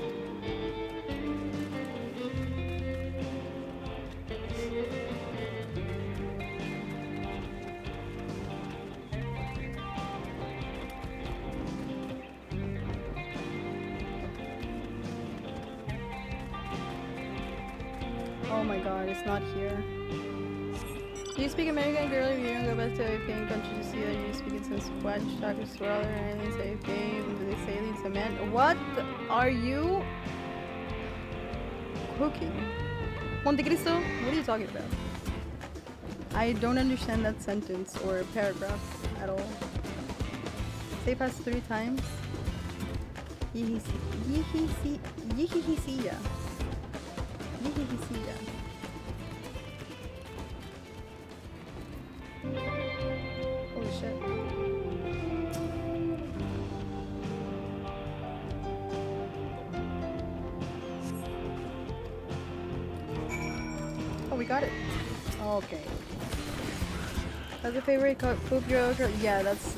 Oh my god, it's not here. Do you speak American, girl? If you don't go back to AFK country to see that you speak in some Spanish, Xak Tural, or anything, say AFK, they say it's a man. What are you cooking? Monte Cristo? What are you talking about? I don't understand that sentence or paragraph at all. Say pass 3 times. Yihihisiya. Yihihisiya. Holy shit. we got it. Okay. That's a favorite poop joke. Yeah, that's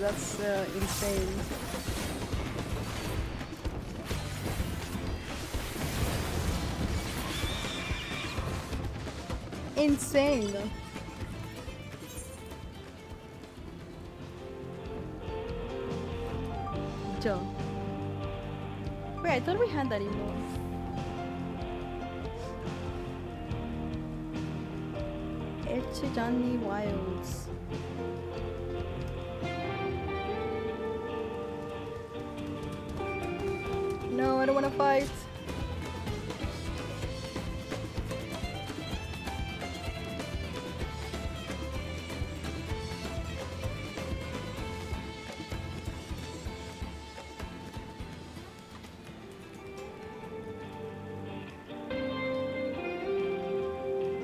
insane. Insane. Joe. Wait, I thought we had that email. It's Johnny Wilds. No, I don't want to fight.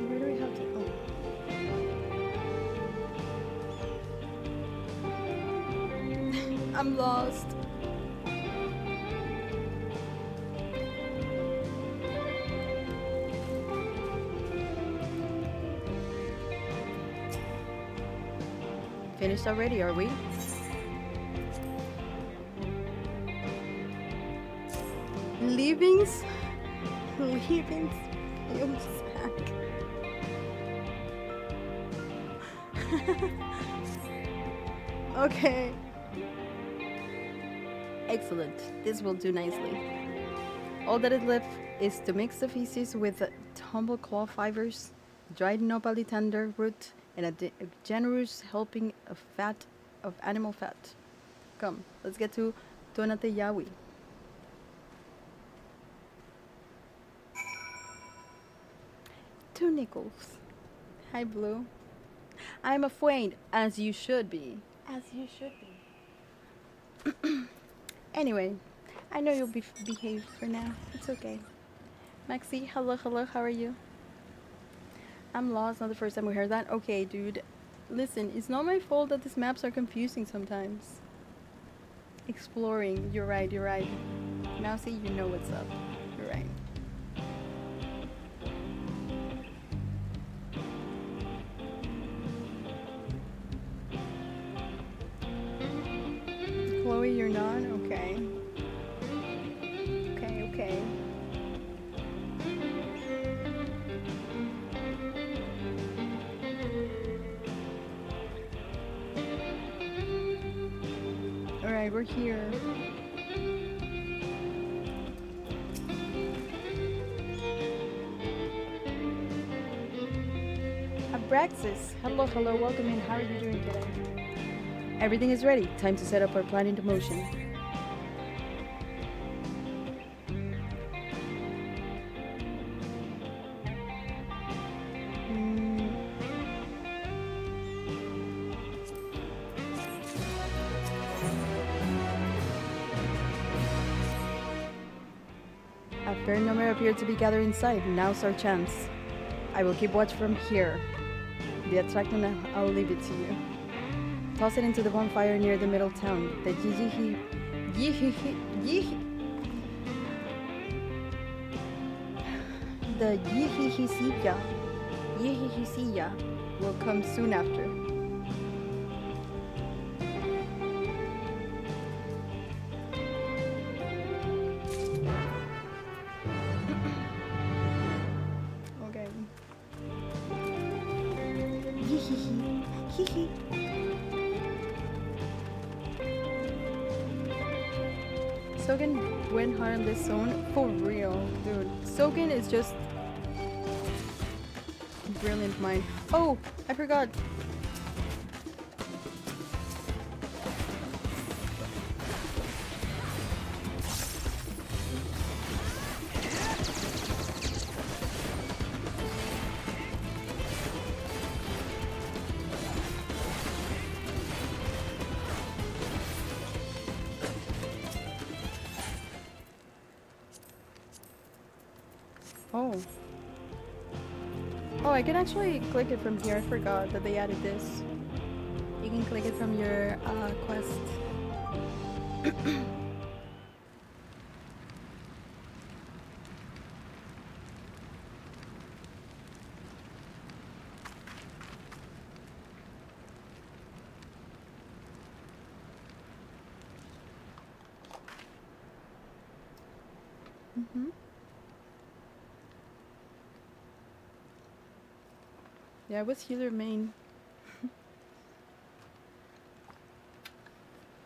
Where do we have to go? I'm lost. Finished already, are we? Leavings? Leavings? Fumes back. Okay. Excellent. This will do nicely. All that is left is to mix the feces with tumble claw fibers, dried nopali tender root, and a generous helping of animal fat. Come, let's get to Donate Yawi. $2 nickels. Hi, Blue. I'm afraid, as you should be. As you should be. Anyway, I know you'll behave for now. It's okay. Maxi, hello, how are you? I'm lost, not the first time we heard that. Okay, dude. Listen, it's not my fault that these maps are confusing sometimes. Exploring, you're right. Now see, you know what's up. You're right. Chloe, you're not? Okay. Okay. Alright, we're here. Abraxas, hello, welcome in. How are you doing today? Everything is ready. Time to set up our plan into motion. A fair number appear to be gathered inside. Now's our chance. I will keep watch from here. The attraction, I'll leave it to you. Toss it into the bonfire near the middle town. The Yihihisiya will come soon after. Okay. Hihi. Sogen went hard in this zone for real, dude. Sogen is just brilliant mind. Oh, I forgot. Oh, I can actually click it from here. I forgot that they added this. You can click it from your quest. Yeah, what's healer main?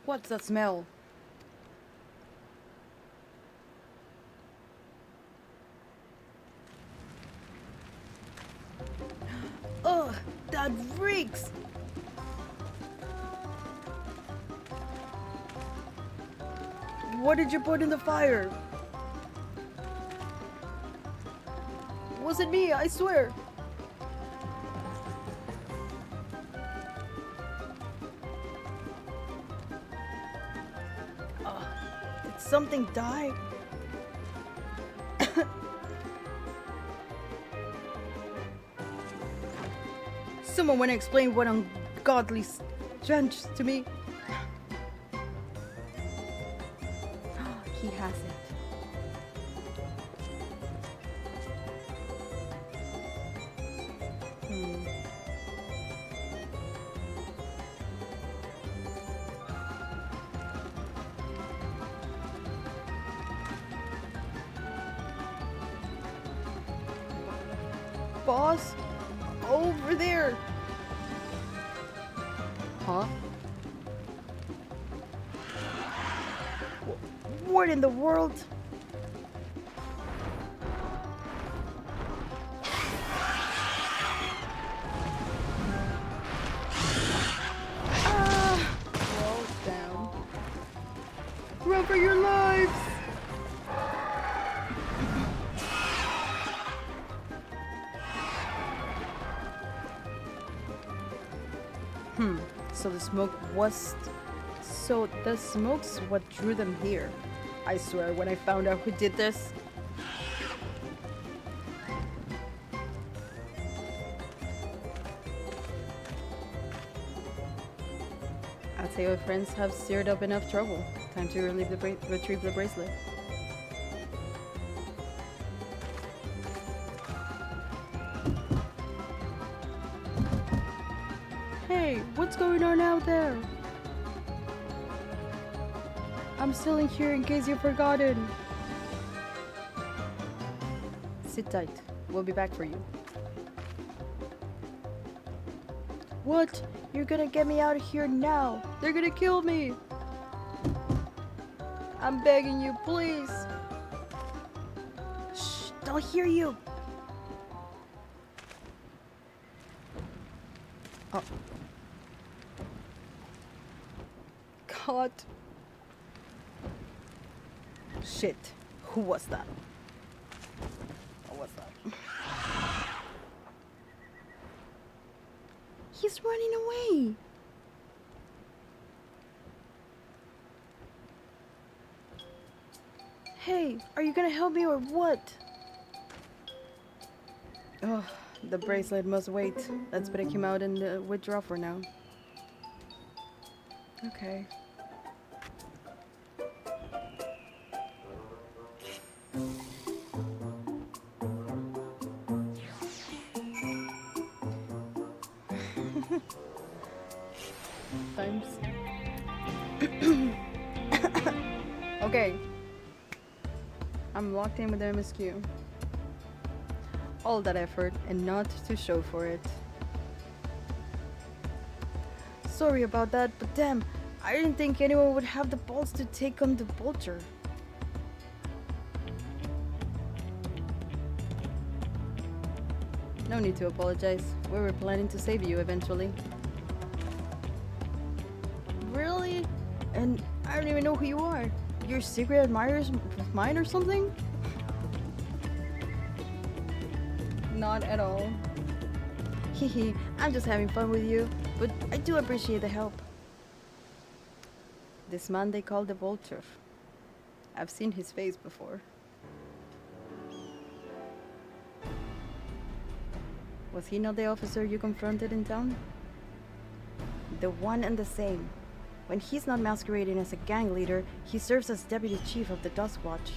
What's that smell? Ugh, that reeks! What did you put in the fire? Wasn't me, I swear. Did something die? Someone want to explain what ungodly stench to me? He has it. Boss? Over there! Huh? What in the world? Well, down. Run for your lives! So the smoke's what drew them here. I swear, when I found out who did this. I'd say our friends have stirred up enough trouble. Time to retrieve the bracelet. Hey, what's going on out there? I'm still in here in case you've forgotten. Sit tight. We'll be back for you. What? You're gonna get me out of here now. They're gonna kill me. I'm begging you, please. Shh, they'll hear you. Oh. God. Shit. Who was that? What was that? He's running away. Hey, are you gonna help me or what? Oh, the bracelet must wait. Let's put him out and withdraw for now. Okay. Times. Okay. I'm locked in with the MSQ. All that effort and not to show for it. Sorry about that, but damn, I didn't think anyone would have the balls to take on the vulture. No need to apologize. We were planning to save you eventually. Really? And I don't even know who you are. You're secret admirers of mine or something? Not at all. Hehe, I'm just having fun with you, but I do appreciate the help. This man they call the Vulture. I've seen his face before. Was he not the officer you confronted in town? The one and the same. When he's not masquerading as a gang leader, he serves as deputy chief of the Dust Watch.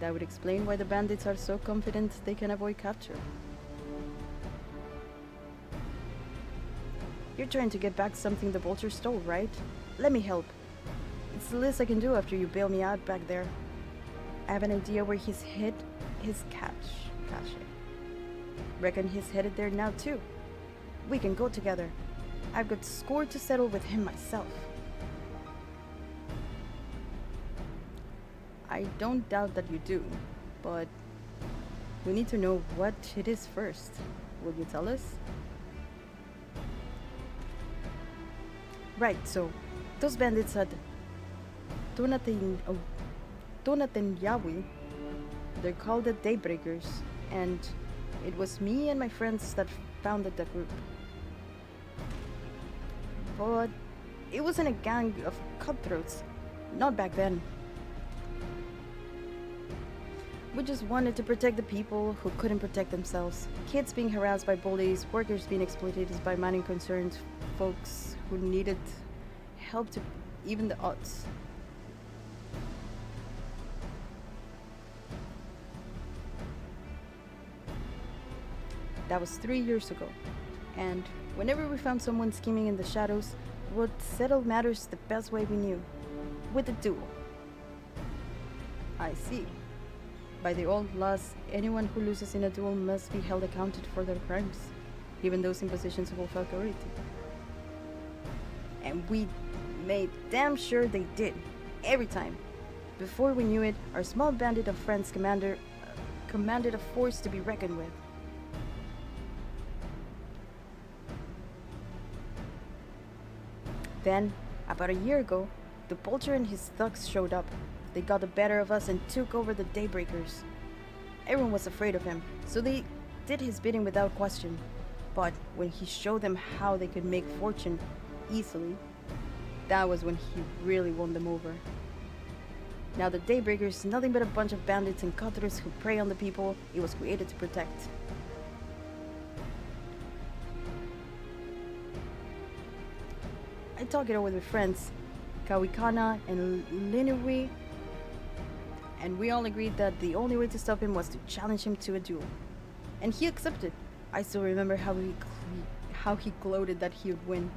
That would explain why the bandits are so confident they can avoid capture. You're trying to get back something the Vulture stole, right? Let me help. It's the least I can do after you bail me out back there. I have an idea where he's hid his cache. Reckon he's headed there now too. We can go together. I've got score to settle with him myself. I don't doubt that you do, but we need to know what it is first. Will you tell us? Right, so those bandits at Yawi, they're called the Daybreakers, and it was me and my friends that founded the group. But it wasn't a gang of cutthroats, not back then. We just wanted to protect the people who couldn't protect themselves. Kids being harassed by bullies, workers being exploited by mining concerns, folks who needed help to even the odds. That was 3 years ago, and whenever we found someone scheming in the shadows, we would settle matters the best way we knew, with a duel. I see. By the old laws, anyone who loses in a duel must be held accountable for their crimes, even those in positions of authority. And we made damn sure they did, every time. Before we knew it, our small bandit of friends commanded a force to be reckoned with. Then, about a year ago, the Vulture and his thugs showed up. They got the better of us and took over the Daybreakers. Everyone was afraid of him, so they did his bidding without question. But when he showed them how they could make fortune easily, that was when he really won them over. Now the Daybreakers is nothing but a bunch of bandits and cutthroats who prey on the people it was created to protect. I talked it over with friends, Kawikana and Linui, and we all agreed that the only way to stop him was to challenge him to a duel. And he accepted. I still remember how he gloated that he would win.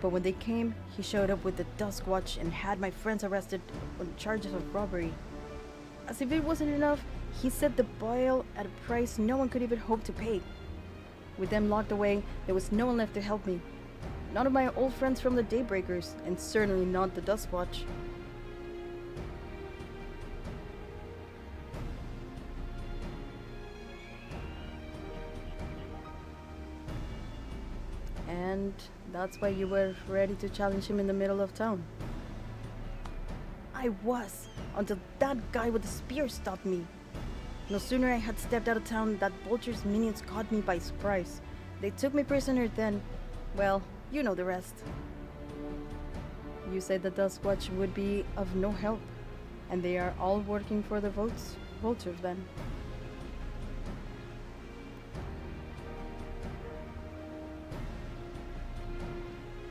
But when they came, he showed up with the Dusk Watch and had my friends arrested on charges of robbery. As if it wasn't enough, he set the boil at a price no one could even hope to pay. With them locked away, there was no one left to help me. None of my old friends from the Daybreakers, and certainly not the Dusk Watch. And that's why you were ready to challenge him in the middle of town. I was, until that guy with the spear stopped me. No sooner I had stepped out of town that Vulture's minions caught me by surprise. They took me prisoner then. Well, you know the rest. You said the Dusk Watch would be of no help, and they are all working for the Vulture then.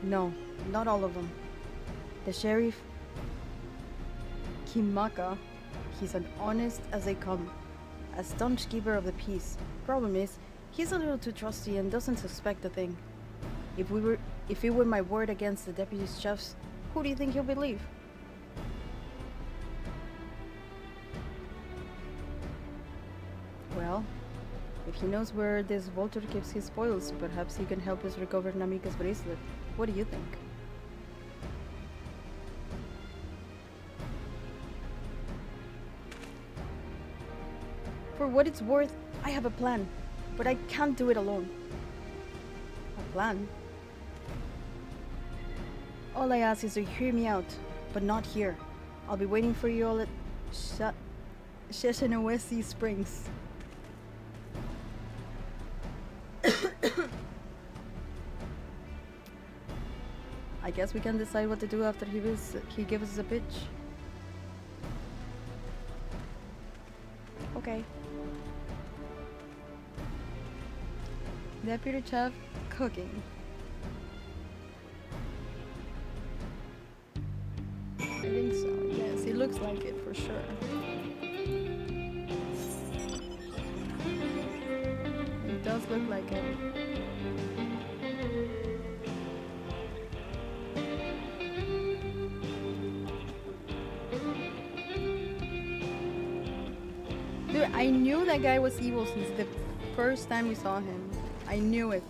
No, not all of them. The sheriff, Kimaka, he's as honest as they come. A staunch keeper of the peace. Problem is, he's a little too trusty and doesn't suspect a thing. If it were my word against the deputy chefs, who do you think he'll believe? Well, if he knows where this Vulture keeps his spoils, perhaps he can help us recover Namika's bracelet. What do you think? For what it's worth, I have a plan, but I can't do it alone. A plan? All I ask is to hear me out, but not here. I'll be waiting for you all at Sheshenowesi Springs. I guess we can decide what to do after he gives us a pitch. Okay. Deputy Chef cooking. I think so. Yes, it looks like it for sure. It does look like it. Dude, I knew that guy was evil since the first time we saw him. I knew it.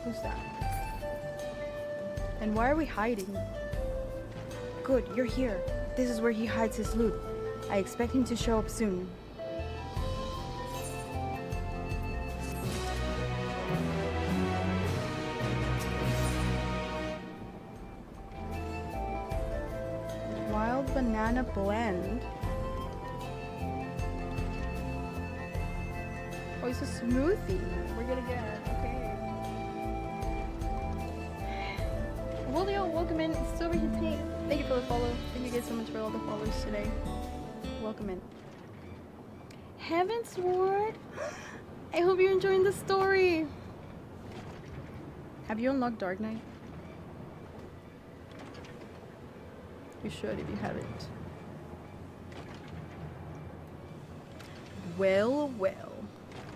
Who's that? And why are we hiding? Good, you're here. This is where he hides his loot. I expect him to show up soon. Wild banana blend. Oh, it's a smoothie. We're gonna get it. Okay. Julio, welcome in. It's over here. Thank you for the follow. Thank you guys so much for all the followers today. Welcome in. Heaven's Ward. I hope you're enjoying the story. Have you unlocked Dark Knight? You should if you haven't. Well, well.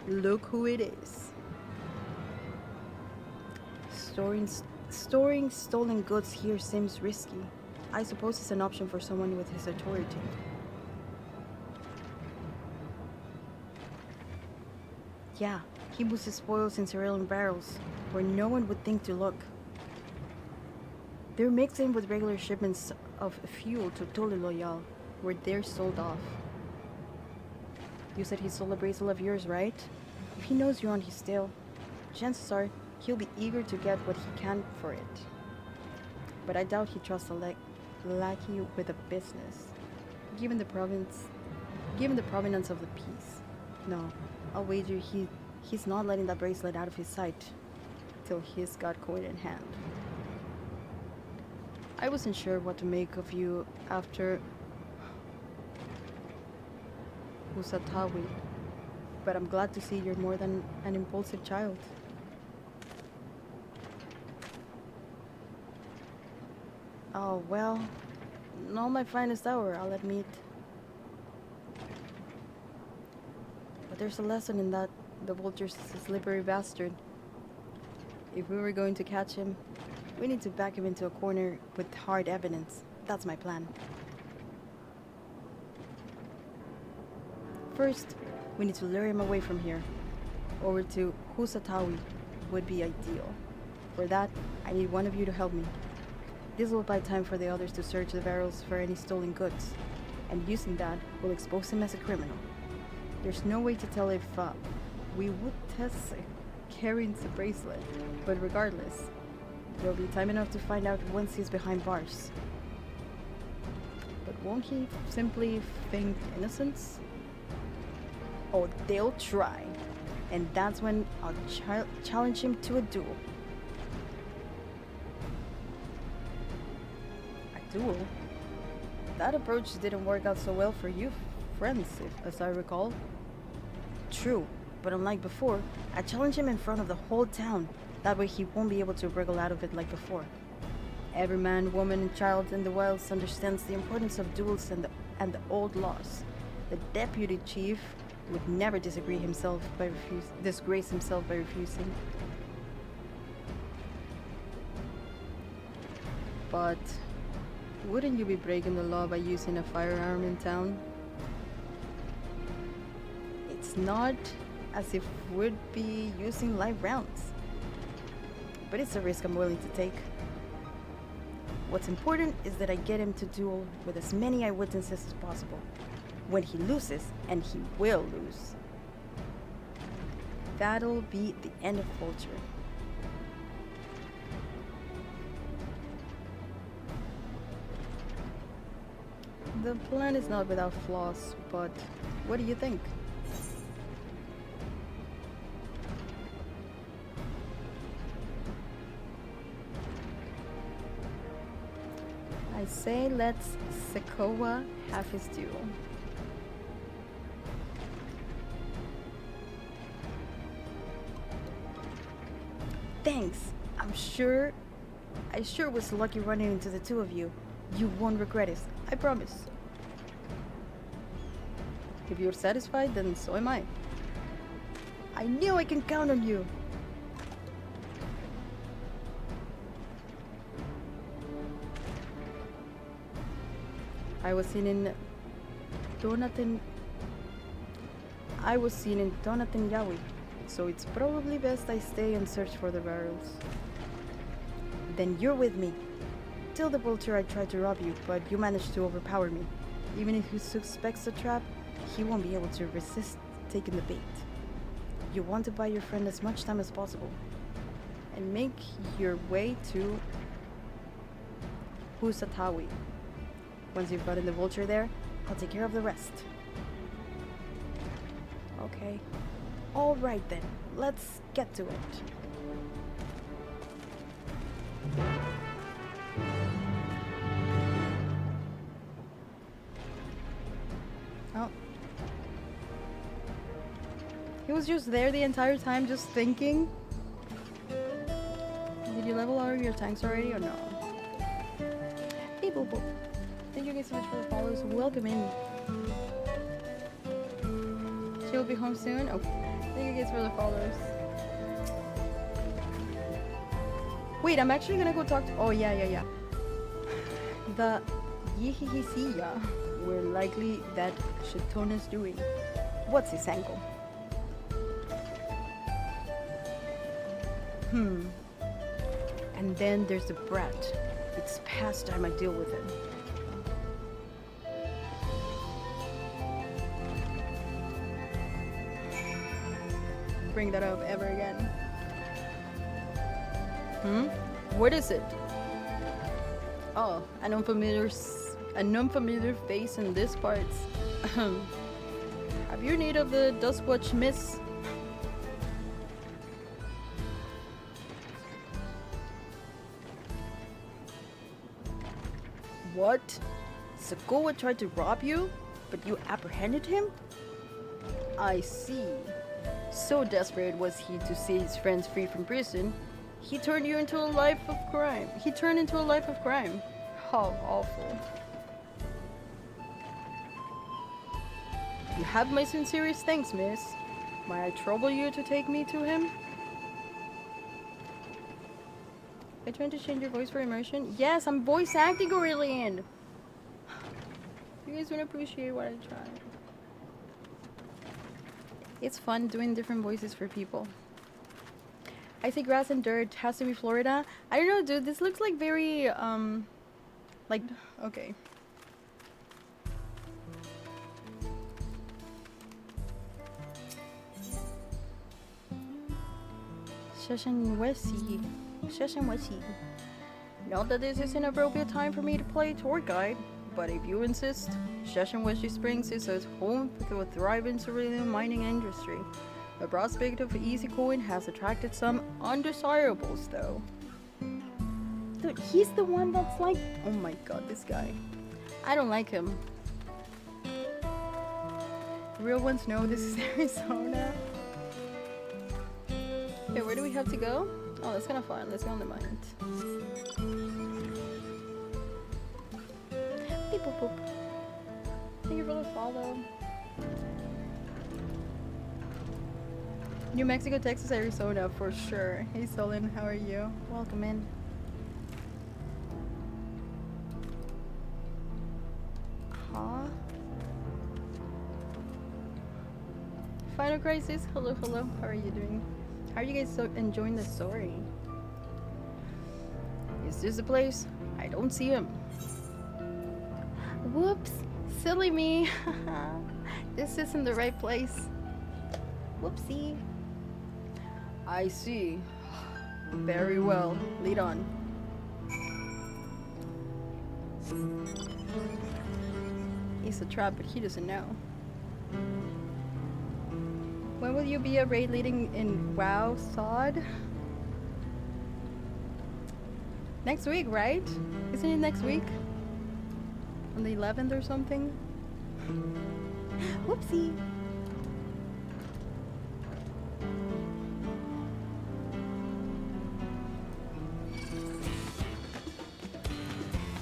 Look who it is. Storing stolen goods here seems risky. I suppose it's an option for someone with his authority. Yeah, he puts his spoils in cereal barrels, where no one would think to look. They're mixed in with regular shipments of fuel to Tuliyollal, where they're sold off. You said he stole a bracelet of yours, right? If he knows you're on his tail, chances are he'll be eager to get what he can for it. But I doubt he trusts a lackey with a business, given the provenance of the piece. No, I'll wager he's not letting that bracelet out of his sight till he's got coin in hand. I wasn't sure what to make of you after Usatawi, but I'm glad to see you're more than an impulsive child. Oh, well, not my finest hour, I'll admit. But there's a lesson in that. The vulture's a slippery bastard. If we were going to catch him, we need to back him into a corner with hard evidence. That's my plan. First, we need to lure him away from here. Over to Husatawi would be ideal. For that, I need one of you to help me. This will buy time for the others to search the barrels for any stolen goods, and using that will expose him as a criminal. There's no way to tell if we would test carrying the bracelet, but regardless, there'll be time enough to find out once he's behind bars. But won't he simply feign innocence? Oh, they'll try, and that's when I'll challenge him to a duel. Duel? That approach didn't work out so well for you, friends, as I recall. True, but unlike before, I challenge him in front of the whole town. That way he won't be able to wriggle out of it like before. Every man, woman, and child in the wilds understands the importance of duels and the old laws. The deputy chief would never disgrace himself by refusing. But wouldn't you be breaking the law by using a firearm in town? It's not as if we'd be using live rounds. But it's a risk I'm willing to take. What's important is that I get him to duel with as many eyewitnesses as possible. When he loses, and he will lose, that'll be the end of Vulture. The plan is not without flaws, but what do you think? I say let's Sekowa have his duel. Thanks. I sure was lucky running into the two of you. You won't regret it, I promise. If you're satisfied, then so am I. I knew I can count on you. I was in Donatin. I was seen in Donatinyawi, so it's probably best I stay and search for the barrels. Then you're with me. Tell the vulture I tried to rob you, but you managed to overpower me. Even if he suspects a trap, he won't be able to resist taking the bait. You want to buy your friend as much time as possible, and make your way to Husatawi. Once you've gotten the vulture there, I'll take care of the rest. Okay. Alright then, let's get to it. Oh. He was just there the entire time, just thinking. Did you level out your tanks already or no? Hey, Boo Boo. Thank you guys so much for the follows. Welcome in. She'll be home soon. Oh, thank you guys for the followers. Wait, I'm actually gonna go talk to. Oh, yeah. The Yihihisiya were likely that Shitona's doing. What's his ankle? And then there's the brat. It's past time I deal with him. Bring that up ever again. What is it? Oh, an unfamiliar face in this parts. Have you need of the Dustwatch, miss? What? Sakoa tried to rob you, but you apprehended him? I see. So desperate was he to see his friends free from prison, he turned into a life of crime. How awful. You have my sincerest thanks, miss. May I trouble you to take me to him? Are you trying to change your voice for immersion? Yes, I'm voice acting Aurelian. You guys don't appreciate what I try. It's fun doing different voices for people. I see grass and dirt. Has to be Florida. I don't know, dude. This looks like very, like, okay. Shashanwesi. Not that this is an appropriate time for me to play tour guide, but if you insist, Shashanwesi Springs is a home to a thriving cerulean mining industry. The prospect of easy coin has attracted some undesirables, though. Dude, he's the one that's like... Oh my god, this guy. I don't like him. Real ones know this is Arizona. Okay, where do we have to go? Oh, that's kind of fun. Let's go on the mine. Beep boop boop. Thank you for the follow. New Mexico, Texas, Arizona, for sure. Hey Solon, how are you? Welcome in. Huh? Final Crisis, hello. How are you doing? How are you guys enjoying the story? Is this the place? I don't see him. Whoops, silly me. This isn't the right place. Whoopsie. I see. Very well. Lead on. It's a trap, but he doesn't know. When will you be a raid leading in WoW Sod? Next week, right? Isn't it next week? On the 11th or something? Whoopsie.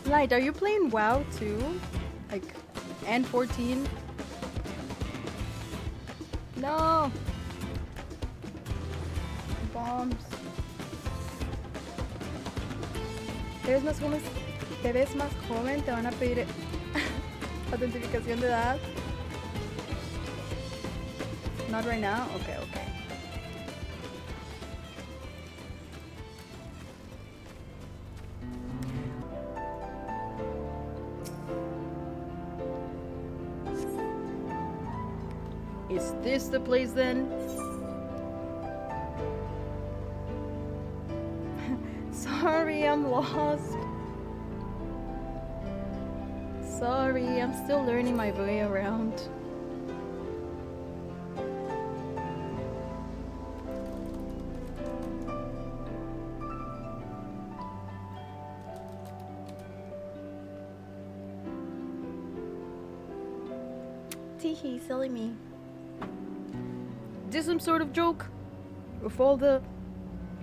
Light, are you playing WoW too? Like, and 14? No! Bombs. Te ves más joven, te van a pedir autentificación de edad. Not right now? Okay, okay. Is this the place then? Sorry, I'm lost. Sorry, I'm still learning my way around. Teehee, silly me. This some sort of joke? With all the...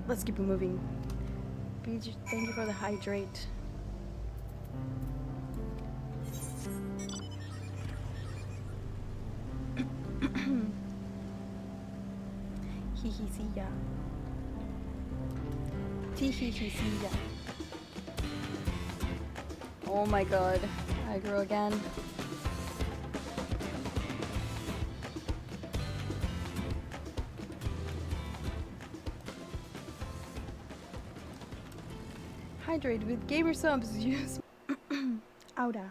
Let's keep it moving. Thank you for the hydrate. Hee see ya. Teehee see ya. Oh my god, I grew again. Hydrate with gamer subs. Use Ouda.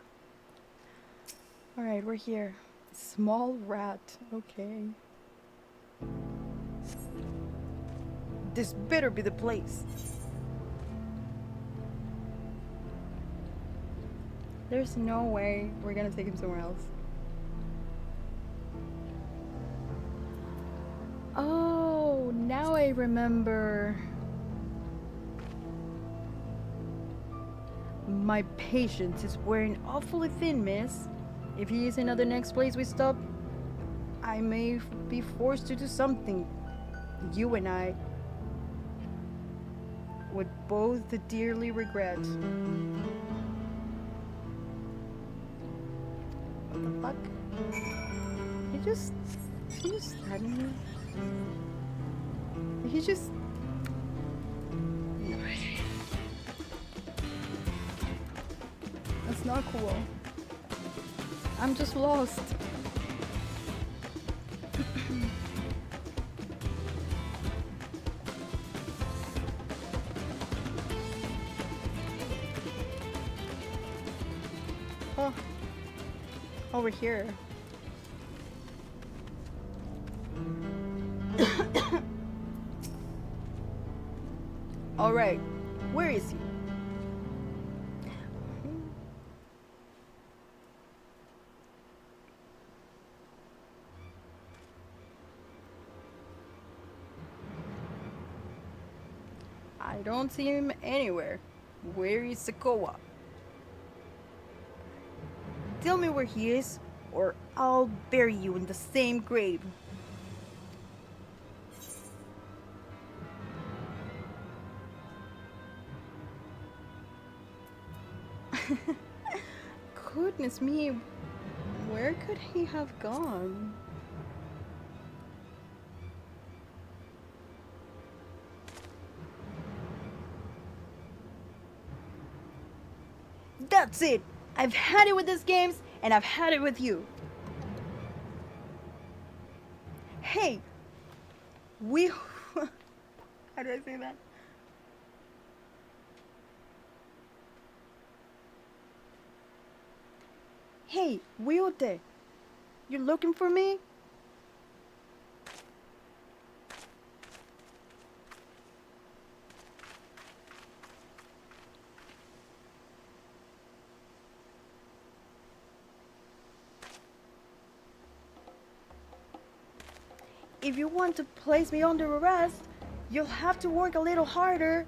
Alright, we're here. Small rat. Okay. This better be the place. There's no way we're gonna take him somewhere else. Oh, now I remember. My patience is wearing awfully thin, miss. If he is in the next place we stop, I may be forced to do something you and I would both dearly regret. What the fuck? He just threatened me? He just... That's not cool. I'm just lost. Oh, over here. All right, where is he? I don't see him anywhere. Where is Sakoa? Tell me where he is, or I'll bury you in the same grave. Goodness me, where could he have gone? That's it! I've had it with these games, and I've had it with you. Hey! How do I say that? Hey, Wilde! You looking for me? If you want to place me under arrest, you'll have to work a little harder.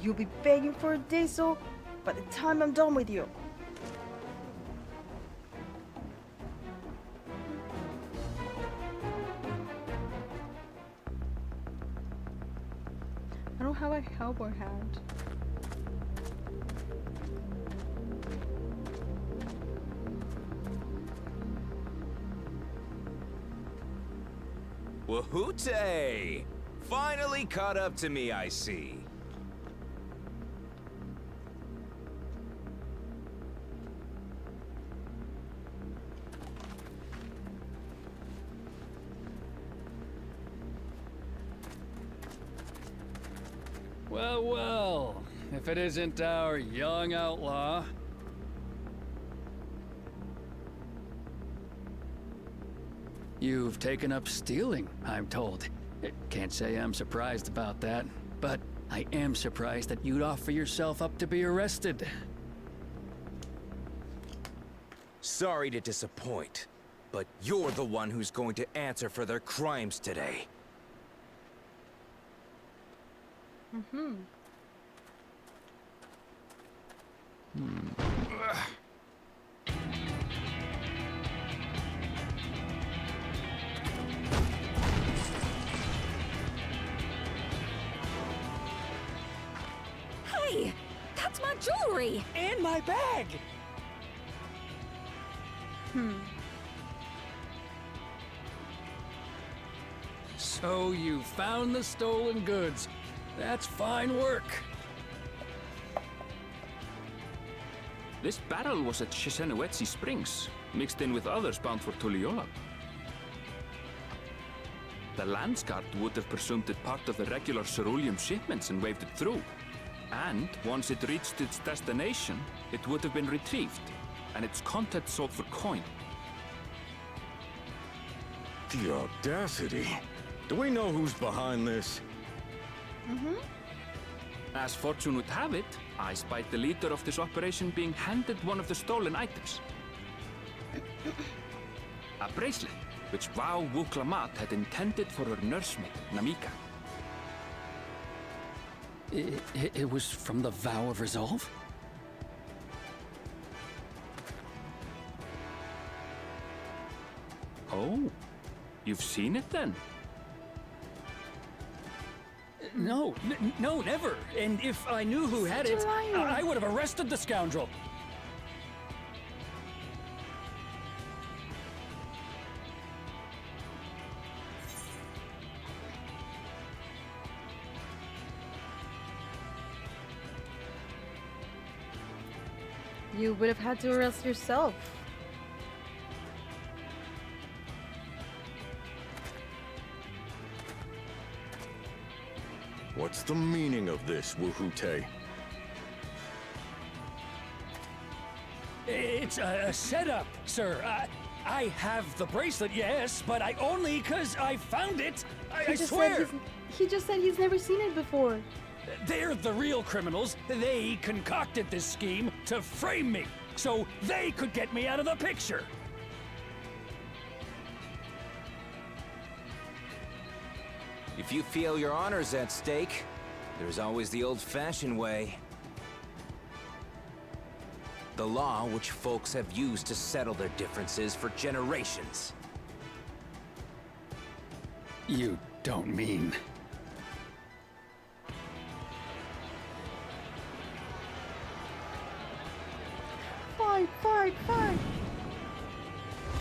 You'll be begging for a diesel by the time I'm done with you. I don't have a cowboy hat. Wahoote! Finally caught up to me, I see. Well, well. If it isn't our young outlaw. You've taken up stealing, I'm told. Can't say I'm surprised about that, but I am surprised that you'd offer yourself up to be arrested. Sorry to disappoint, but you're the one who's going to answer for their crimes today. Hey! That's my jewelry! And my bag! So you found the stolen goods. That's fine work. This barrel was at Shishenowetsi Springs, mixed in with others bound for Tuliyollal. The Landsguard would have presumed it part of the regular ceruleum shipments and waved it through. And once it reached its destination, it would have been retrieved, and its contents sold for coin. The audacity. Do we know who's behind this? As fortune would have it, I spied the leader of this operation being handed one of the stolen items. A bracelet, which Vau Wuklamat had intended for her nursemaid, Namika. It was from the Vow of Resolve? Oh, you've seen it then? No, no, never. And if I knew who had it, I would have arrested the scoundrel. You would have had to arrest yourself. What's the meaning of this, Wuhute? It's a setup, sir. I have the bracelet, yes, but I only 'cause I found it. I swear. He just said he's never seen it before. They're the real criminals. They concocted this scheme to frame me, so they could get me out of the picture. If you feel your honor's at stake, there's always the old-fashioned way. The law which folks have used to settle their differences for generations. You don't mean... Fight!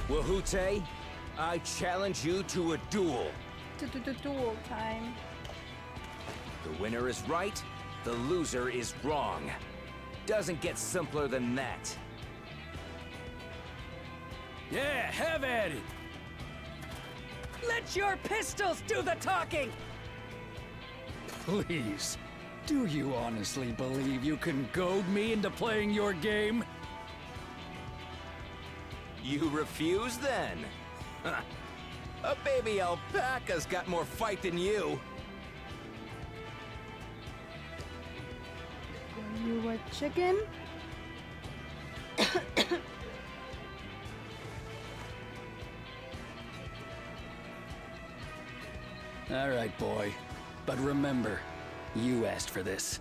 Wuhute, I challenge you to a duel. Duel time. The winner is right, the loser is wrong. Doesn't get simpler than that. Yeah, have at it! Let your pistols do the talking! Please, do you honestly believe you can goad me into playing your game? You refuse then? Huh. A baby alpaca's got more fight than you. Are you a chicken? All right, boy. But remember, you asked for this.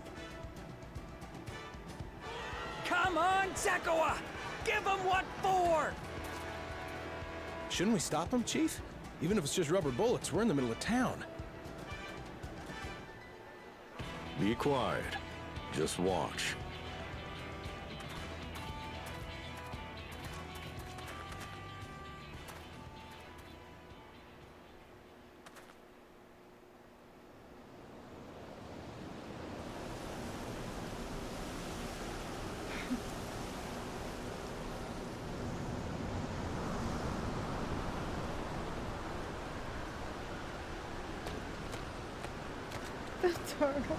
Come on, Zakawa! Give him what for! Shouldn't we stop him, Chief? Even if it's just rubber bullets, we're in the middle of town. Be quiet. Just watch. The turtle.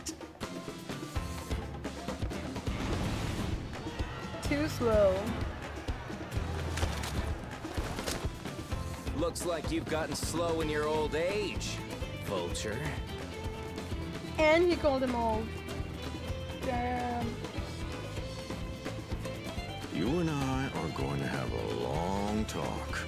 that. Too slow. Looks like you've gotten slow in your old age, Vulture. And he called him old. Damn. You and I are going to have a long talk.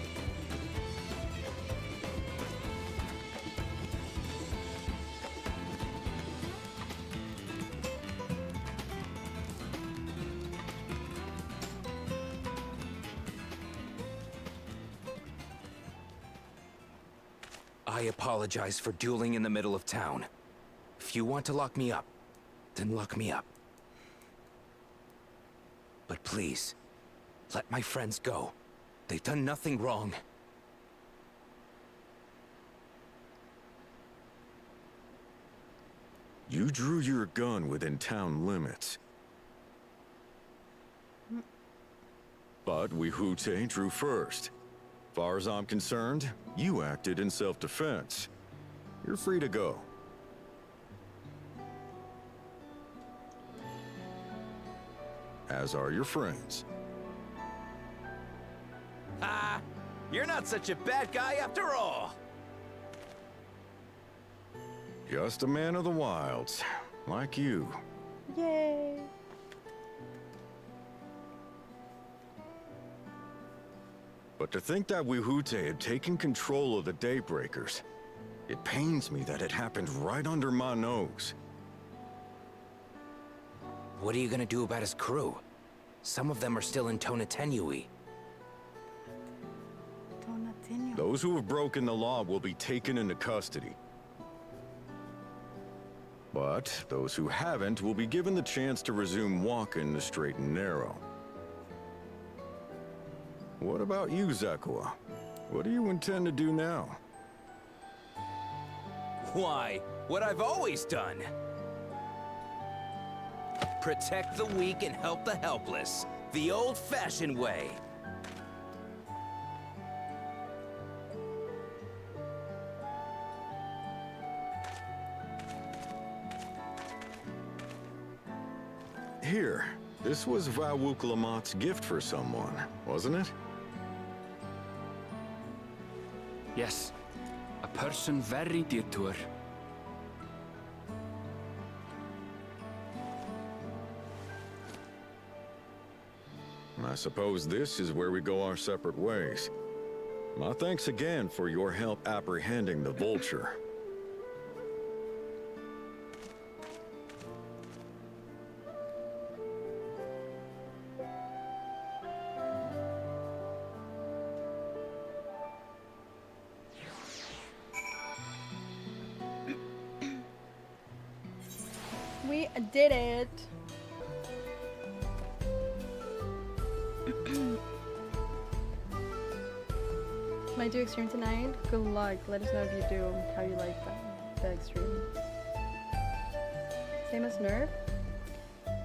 I apologize for dueling in the middle of town. If you want to lock me up, then lock me up. But please, let my friends go. They've done nothing wrong. You drew your gun within town limits. But Wihute drew first. Far as I'm concerned, you acted in self-defense. You're free to go. As are your friends. Ha! You're not such a bad guy after all! Just a man of the wilds, like you. Yay. But to think that Wihute had taken control of the Daybreakers, it pains me that it happened right under my nose. What are you gonna do about his crew? Some of them are still in Tonatenui. Those who have broken the law will be taken into custody. But those who haven't will be given the chance to resume walking the straight and narrow. What about you, Zakua? What do you intend to do now? Why, what I've always done. Protect the weak and help the helpless. The old-fashioned way. Here, this was Vawuklamat's gift for someone, wasn't it? Yes, a person very dear to her. I suppose this is where we go our separate ways. My thanks again for your help apprehending the Vulture. We did it. Might do extreme tonight. Good luck. Let us know if you do. How you like the extreme. Same as Nerf.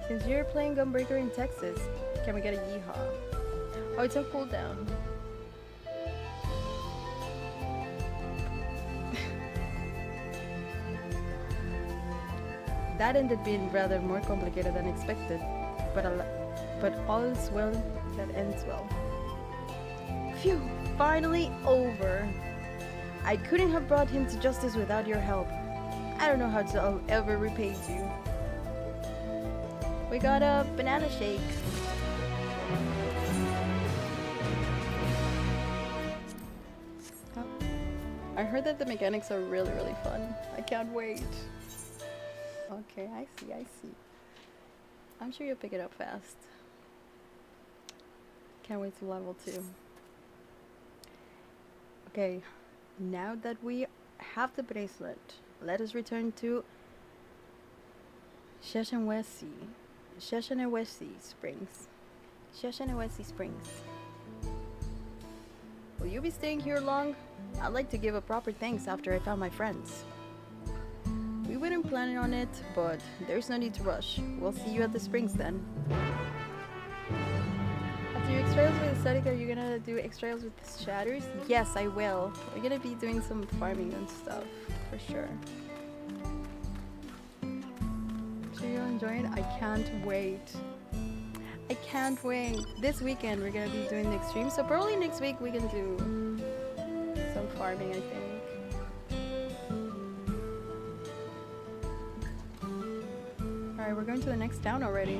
Since you're playing Gunbreaker in Texas, can we get a yeehaw? Oh, it's on cooldown. That ended being rather more complicated than expected, but all is well that ends well. Phew, finally over. I couldn't have brought him to justice without your help. I don't know how I'll ever repay you. We got a banana shake. Oh. I heard that the mechanics are really, really fun. I can't wait. Okay, I see. I'm sure you'll pick it up fast. Can't wait to level 2. Okay, now that we have the bracelet, let us return to Sheshenwesi Springs. Sheshenwesi Springs. Will you be staying here long? I'd like to give a proper thanks after I found my friends. We weren't planning on it, but there's no need to rush. We'll see you at the springs then. After your extrails with Aesthetic, are you gonna do extrails with the Shatters? Yes, I will. We're gonna be doing some farming and stuff, for sure. Do you enjoy it? I can't wait. I can't wait. This weekend we're gonna be doing the extreme, so probably next week we can do some farming, I think. Alright, we're going to the next town already.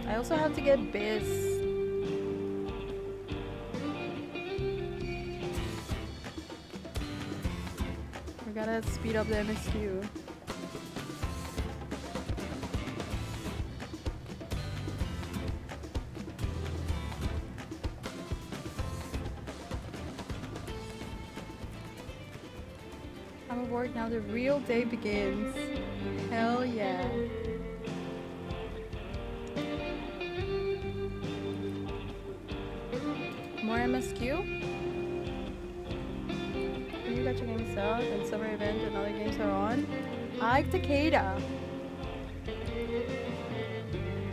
I also have to get Biz. We gotta speed up the MSQ. I'm aboard now, the real day begins. Hell yeah. More MSQ? You got your games out and summer event and other games are on. Ike Takeda.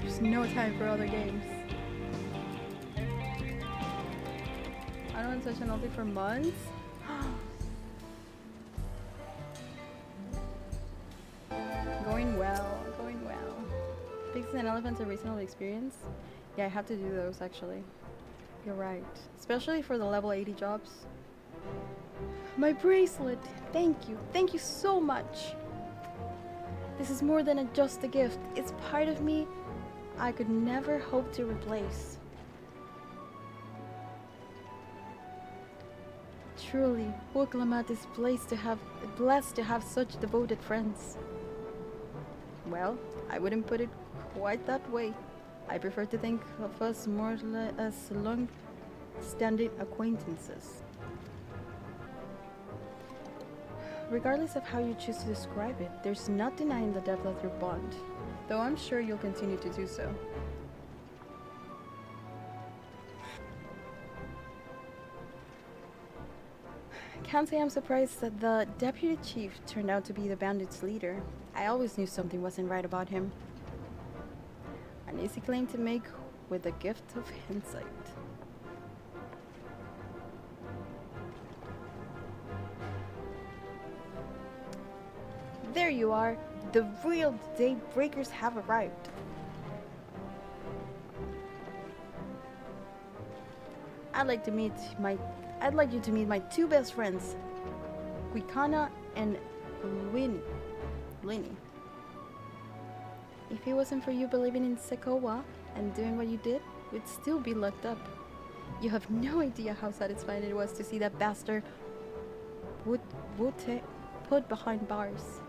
There's no time for other games. I don't want to touch an ulti for months. Going well, going well. Pigs and elephants are reasonable experience. Yeah, I have to do those actually. You're right. Especially for the level 80 jobs. My bracelet! Thank you. Thank you so much. This is more than just a gift. It's part of me I could never hope to replace. Truly, Wuklamat is blessed to have such devoted friends. Well, I wouldn't put it quite that way. I prefer to think of us more as long-standing acquaintances. Regardless of how you choose to describe it, there's not denying the depth of your bond, though I'm sure you'll continue to do so. Can't say I'm surprised that the deputy chief turned out to be the bandits' leader. I always knew something wasn't right about him. An easy claim to make with the gift of hindsight. There you are. The real Daybreakers have arrived. I'd like you to meet my two best friends, Quikana and Linny. If it wasn't for you believing in Sekowa and doing what you did, we'd still be locked up. You have no idea how satisfying it was to see that bastard Wote put behind bars.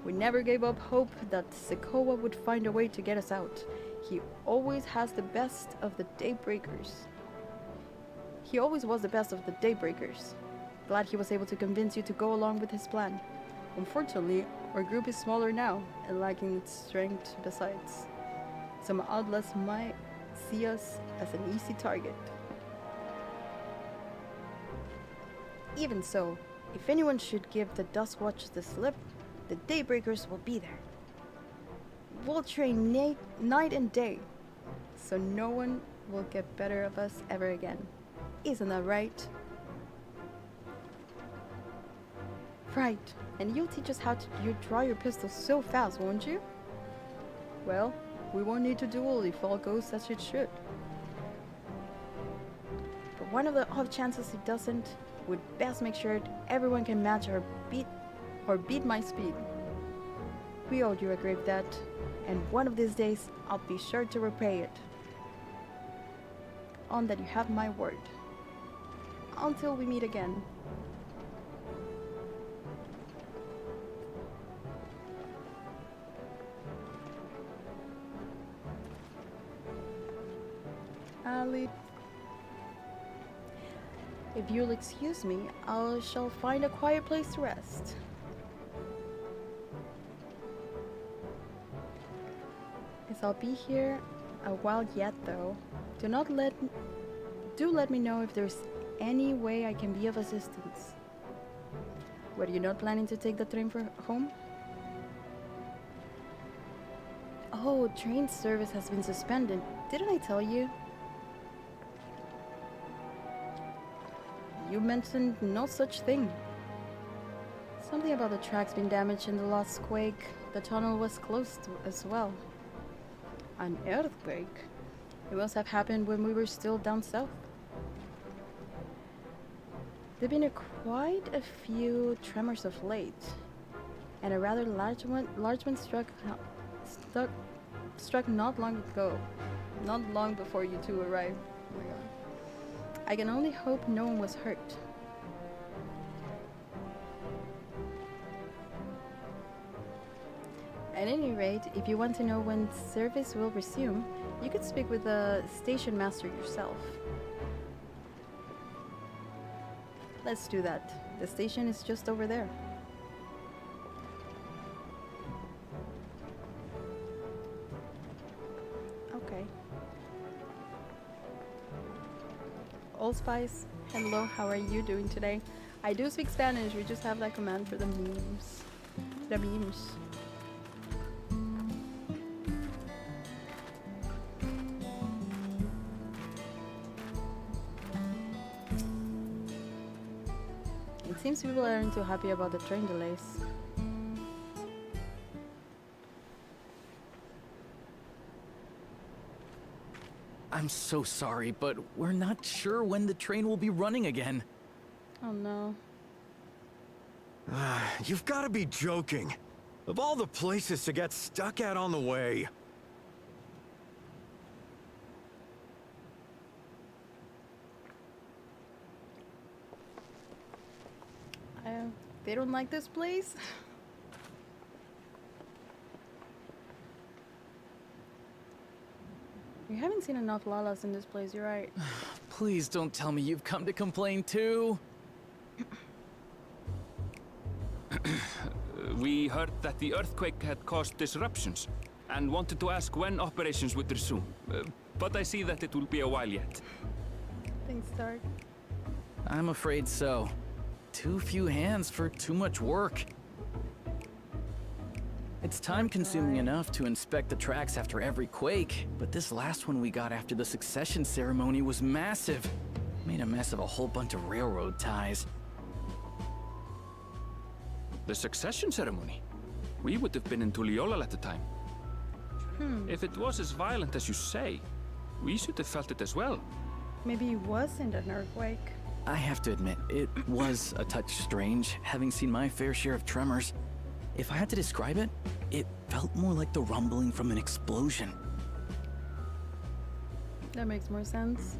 We never gave up hope that Sekowa would find a way to get us out. He always has the best of the Daybreakers. He always was the best of the Daybreakers. Glad he was able to convince you to go along with his plan. Unfortunately, our group is smaller now, and lacking its strength besides. Some outlaws might see us as an easy target. Even so, if anyone should give the Dustwatch the slip, the Daybreakers will be there. We'll train night and day, so no one will get better of us ever again. Isn't that right? Right, and you'll teach us how to draw your pistols so fast, won't you? Well, we won't need to duel if all goes as it should. But one of the odd chances it doesn't, we'd best make sure everyone can match or beat my speed. We owed you a grave debt, and one of these days I'll be sure to repay it. On that you have my word. Until we meet again. Ali. If you'll excuse me, I shall find a quiet place to rest. Yes, I'll be here a while yet, though. Do let me know if there's any way I can be of assistance. Were you not planning to take the train for home? Oh, train service has been suspended. Didn't I tell you? You mentioned no such thing. Something about the tracks being damaged in the last quake. The tunnel was closed as well. An earthquake? It must have happened when we were still down south. There've been quite a few tremors of late, and a rather large one struck not long ago, not long before you two arrived. Oh my god. I can only hope no one was hurt. At any rate, if you want to know when service will resume, you could speak with the station master yourself. Let's do that. The station is just over there. Okay. Old Spice, hello, how are you doing today? I do speak Spanish, we just have that command for the memes. The memes. It seems people aren't too happy about the train delays. I'm so sorry, but we're not sure when the train will be running again. Oh no. You've got to be joking. Of all the places to get stuck at on the way. They don't like this place? We haven't seen enough Lalas in this place, you're right. Please don't tell me you've come to complain too. We heard that the earthquake had caused disruptions and wanted to ask when operations would resume. But I see that it will be a while yet. Thanks, Stark. I'm afraid so. Too few hands for too much work. It's time-consuming enough to inspect the tracks after every quake, but this last one we got after the succession ceremony was massive. Made a mess of a whole bunch of railroad ties. The succession ceremony? We would have been in Tuliyollal at the time. If it was as violent as you say, we should have felt it as well. Maybe it wasn't an earthquake. I have to admit, it was a touch strange, having seen my fair share of tremors. If I had to describe it, it felt more like the rumbling from an explosion. That makes more sense.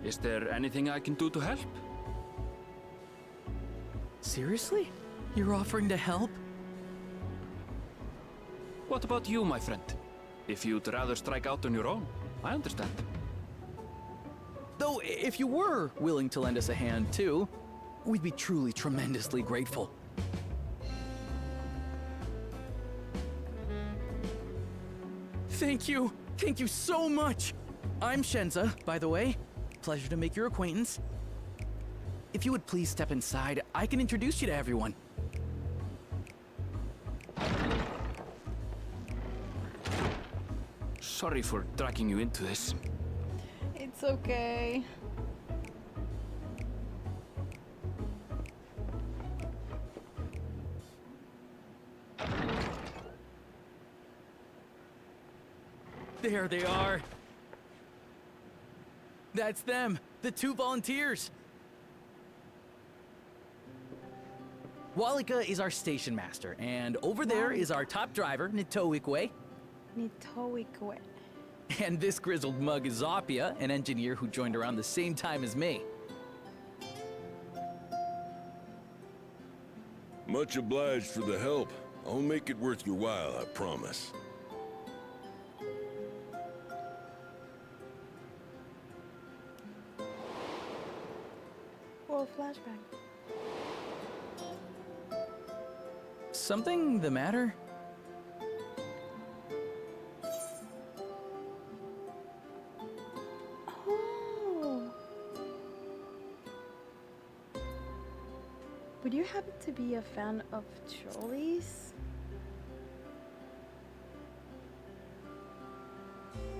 Is there anything I can do to help? Seriously? You're offering to help? What about you, my friend? If you'd rather strike out on your own, I understand. Though, if you were willing to lend us a hand, too, we'd be truly tremendously grateful. Thank you! Thank you so much! I'm Shenza, by the way. Pleasure to make your acquaintance. If you would please step inside, I can introduce you to everyone. Sorry for dragging you into this. It's okay. There they are. That's them, the two volunteers. Walika is our station master, and over there is our top driver, Nitoikwe. Nitoikwe. And this grizzled mug is Zopia, an engineer who joined around the same time as me. Much obliged for the help. I'll make it worth your while, I promise. Whoa, flashback. Something the matter? Oh. Would you happen to be a fan of trolleys?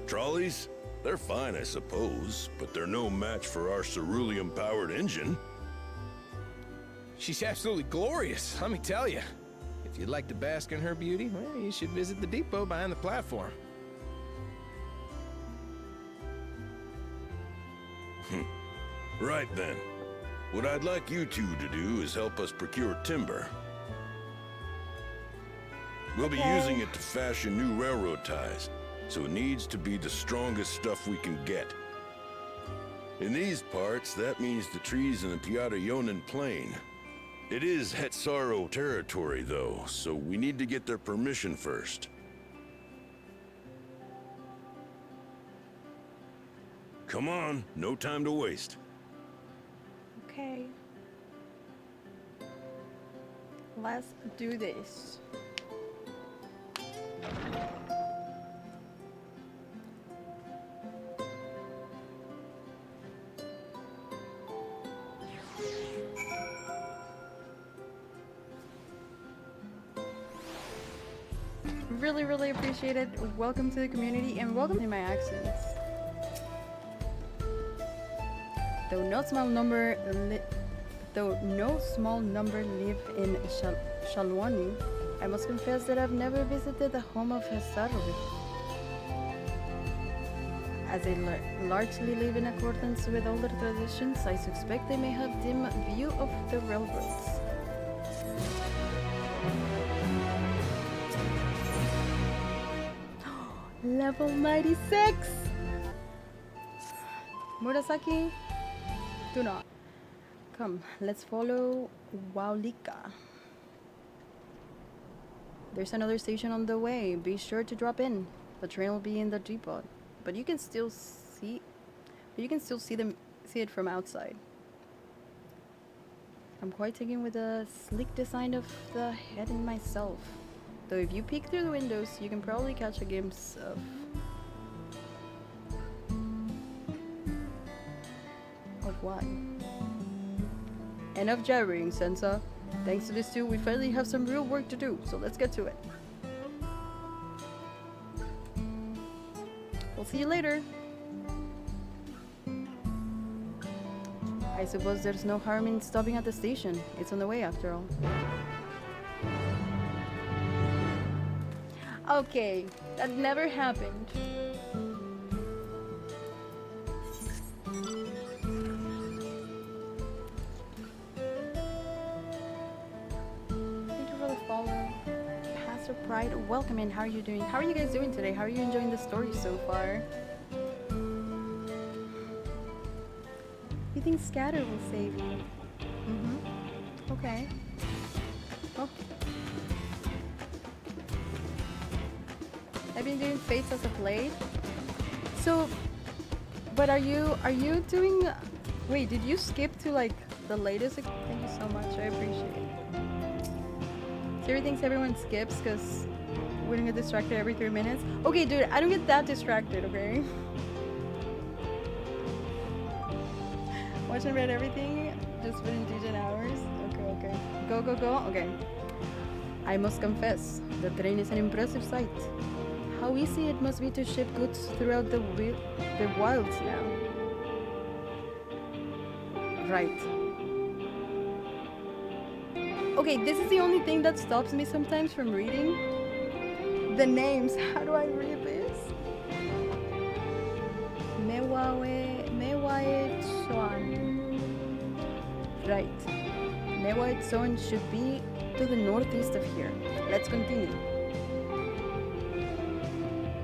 Trolleys? They're fine, I suppose, but they're no match for our cerulean-powered engine. She's absolutely glorious, let me tell you. If you'd like to bask in her beauty, well, you should visit the depot behind the platform. Right then. What I'd like you two to do is help us procure timber. We'll be using it to fashion new railroad ties, so it needs to be the strongest stuff we can get. In these parts, that means the trees in the Tuliyollal plain. It is Hetsaro territory, though, so we need to get their permission first. Come on, no time to waste. Okay. Let's do this. Really appreciate it. Welcome to the community and welcome to my accents. Though no small number live in Shaloni, I must confess that I've never visited the home of Hetsaro. As they largely live in accordance with older traditions, I suspect they may have dim view of the railroads. Level 96! Murasaki, do not. Come, let's follow Waulika. There's another station on the way. Be sure to drop in. The train will be in the depot, but you can still see it from outside. I'm quite taken with the sleek design of the head in myself. Though if you peek through the windows, you can probably catch a glimpse of what? Enough jabbering, Sensa. Thanks to this too, we finally have some real work to do, so let's get to it. We'll see you later. I suppose there's no harm in stopping at the station. It's on the way after all. Okay, that never happened. Thank you for the follow. Pastor Pride, welcome in. How are you doing? How are you guys doing today? How are you enjoying the story so far? You think Scatter will save you? Okay. Oh. I've been doing fates as of late. So, but are you doing? Wait, did you skip to like the latest? Thank you so much. I appreciate it. Siri thinks everyone skips because we don't get distracted every 3 minutes. Okay, dude, I don't get that distracted. Okay. Watch and read everything. Just put in decent hours. Okay. Go. Okay. I must confess, the train is an impressive sight. How easy it must be to ship goods throughout the wilds now. Right. Okay, this is the only thing that stops me sometimes from reading. The names. How do I read this? Mewaetsoan. Right. Mewaetsoan should be to the northeast of here. Let's continue.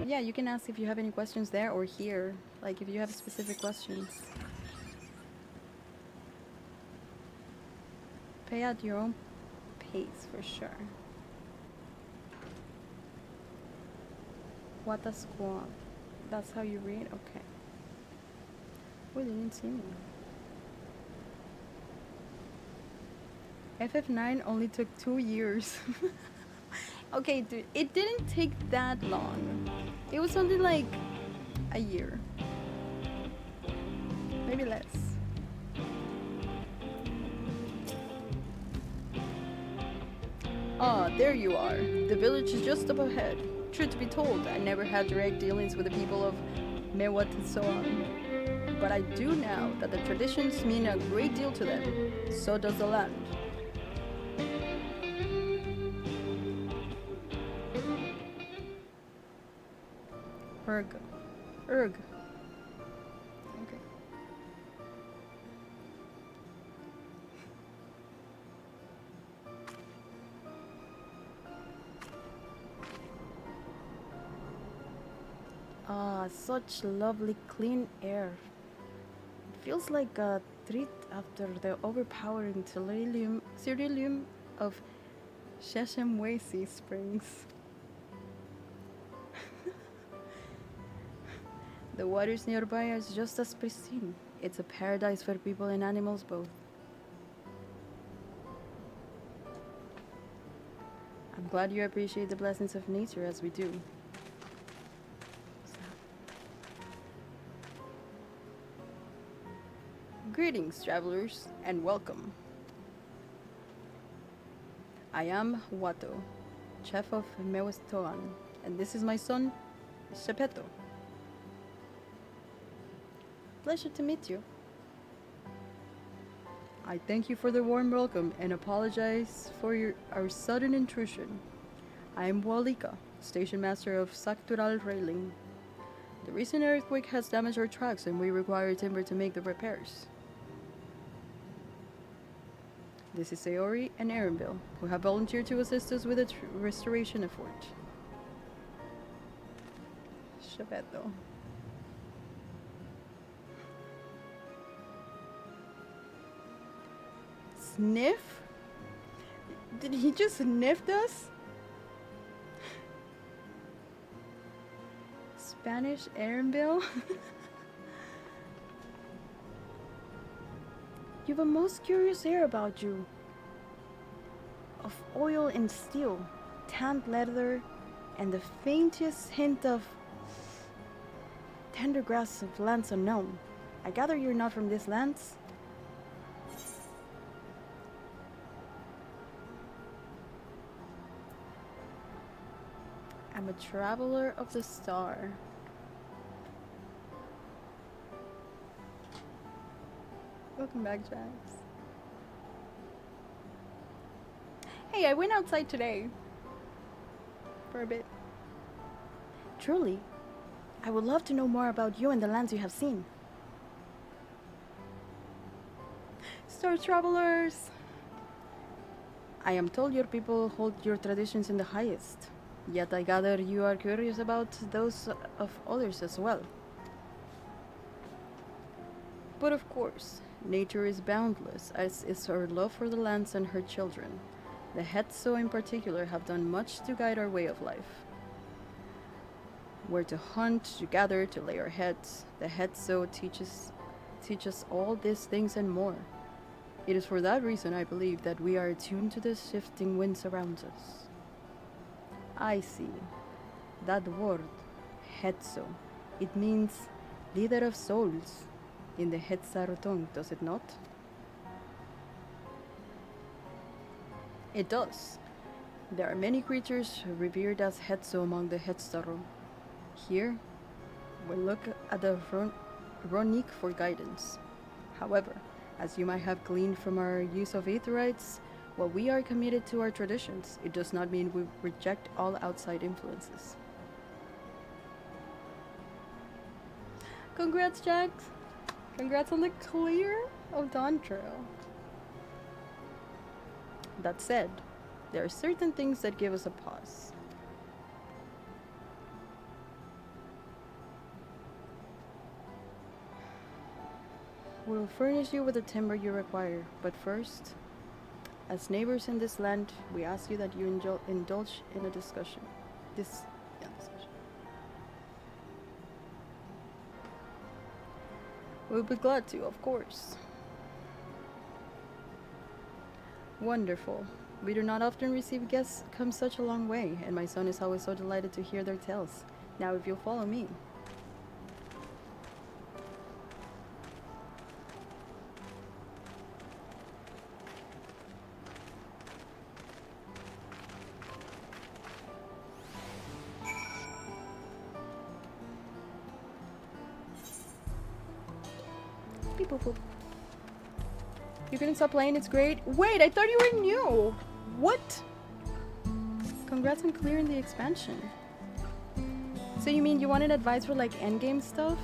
Yeah, you can ask if you have any questions there or here, like if you have specific questions. Pay at your own pace for sure. What a squad. That's how you read? Okay. Wait, they didn't see me. FF9 only took 2 years. Okay, dude, it didn't take that long. It was only like a year. Maybe less. Ah, there you are. The village is just up ahead. Truth to be told, I never had direct dealings with the people of me what so on. But I do know that the traditions mean a great deal to them. So does the land. Erg. Erg. Okay. Ah, such lovely clean air. It feels like a treat after the overpowering ceruleum of Sheshemwesi Springs. The waters nearby are just as pristine. It's a paradise for people and animals both. I'm glad you appreciate the blessings of nature as we do. Greetings, travelers, and welcome. I am Wato, chef of Mewestoan, and this is my son, Shepeto. Pleasure to meet you. I thank you for the warm welcome and apologize for our sudden intrusion. I am Walika, station master of Xak Tural railing. The recent earthquake has damaged our tracks and we require timber to make the repairs. This is Sayori and Erenville, who have volunteered to assist us with the restoration effort. Shepeto. Sniff? Did he just sniff us? Spanish Erenville? You have a most curious air about you. Of oil and steel, tanned leather, and the faintest hint of tender grass of lands unknown. I gather you're not from these lands? I'm a traveler of the star. Welcome back, Jax. Hey, I went outside today. For a bit. Truly, I would love to know more about you and the lands you have seen. Star travelers! I am told your people hold your traditions in the highest. Yet I gather you are curious about those of others as well. But of course, nature is boundless, as is her love for the lands and her children. The Hetso in particular have done much to guide our way of life. Where to hunt, to gather, to lay our heads. The Hetso teach us all these things and more. It is for that reason I believe that we are attuned to the shifting winds around us. I see. That word, Hetso, it means leader of souls in the Hetzarotung, does it not? It does. There are many creatures revered as Hetso among the Hetzaro. Here, we look at the Ronique for guidance. However, as you might have gleaned from our use of aetherites, while we are committed to our traditions, it does not mean we reject all outside influences. Congrats, Jax! Congrats on the clear of Dawntrail. That said, there are certain things that give us a pause. We will furnish you with the timber you require, but first, as neighbors in this land, we ask you that you indulge in a discussion. Discussion. We'll be glad to, of course. Wonderful. We do not often receive guests come such a long way, and my son is always so delighted to hear their tales. Now, if you'll follow me. Hey, boop boop. You couldn't stop playing, it's great. Wait, I thought you were new! What? Congrats on clearing the expansion. So you mean you wanted advice for like endgame stuff?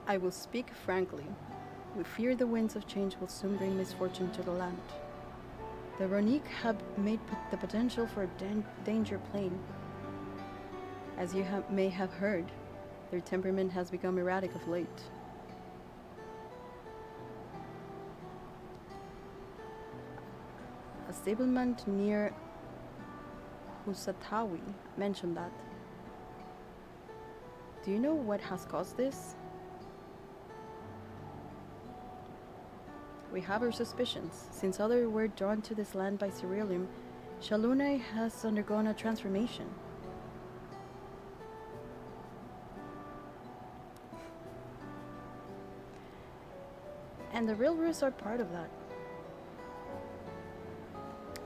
I will speak frankly. We fear the winds of change will soon bring misfortune to the land. The Ronique have made the potential for a danger plain. As you may have heard, their temperament has become erratic of late. A stableman near Husatawi mentioned that. Do you know what has caused this? We have our suspicions. Since others were drawn to this land by Cerealium, Shaloni has undergone a transformation. And the railroads are part of that.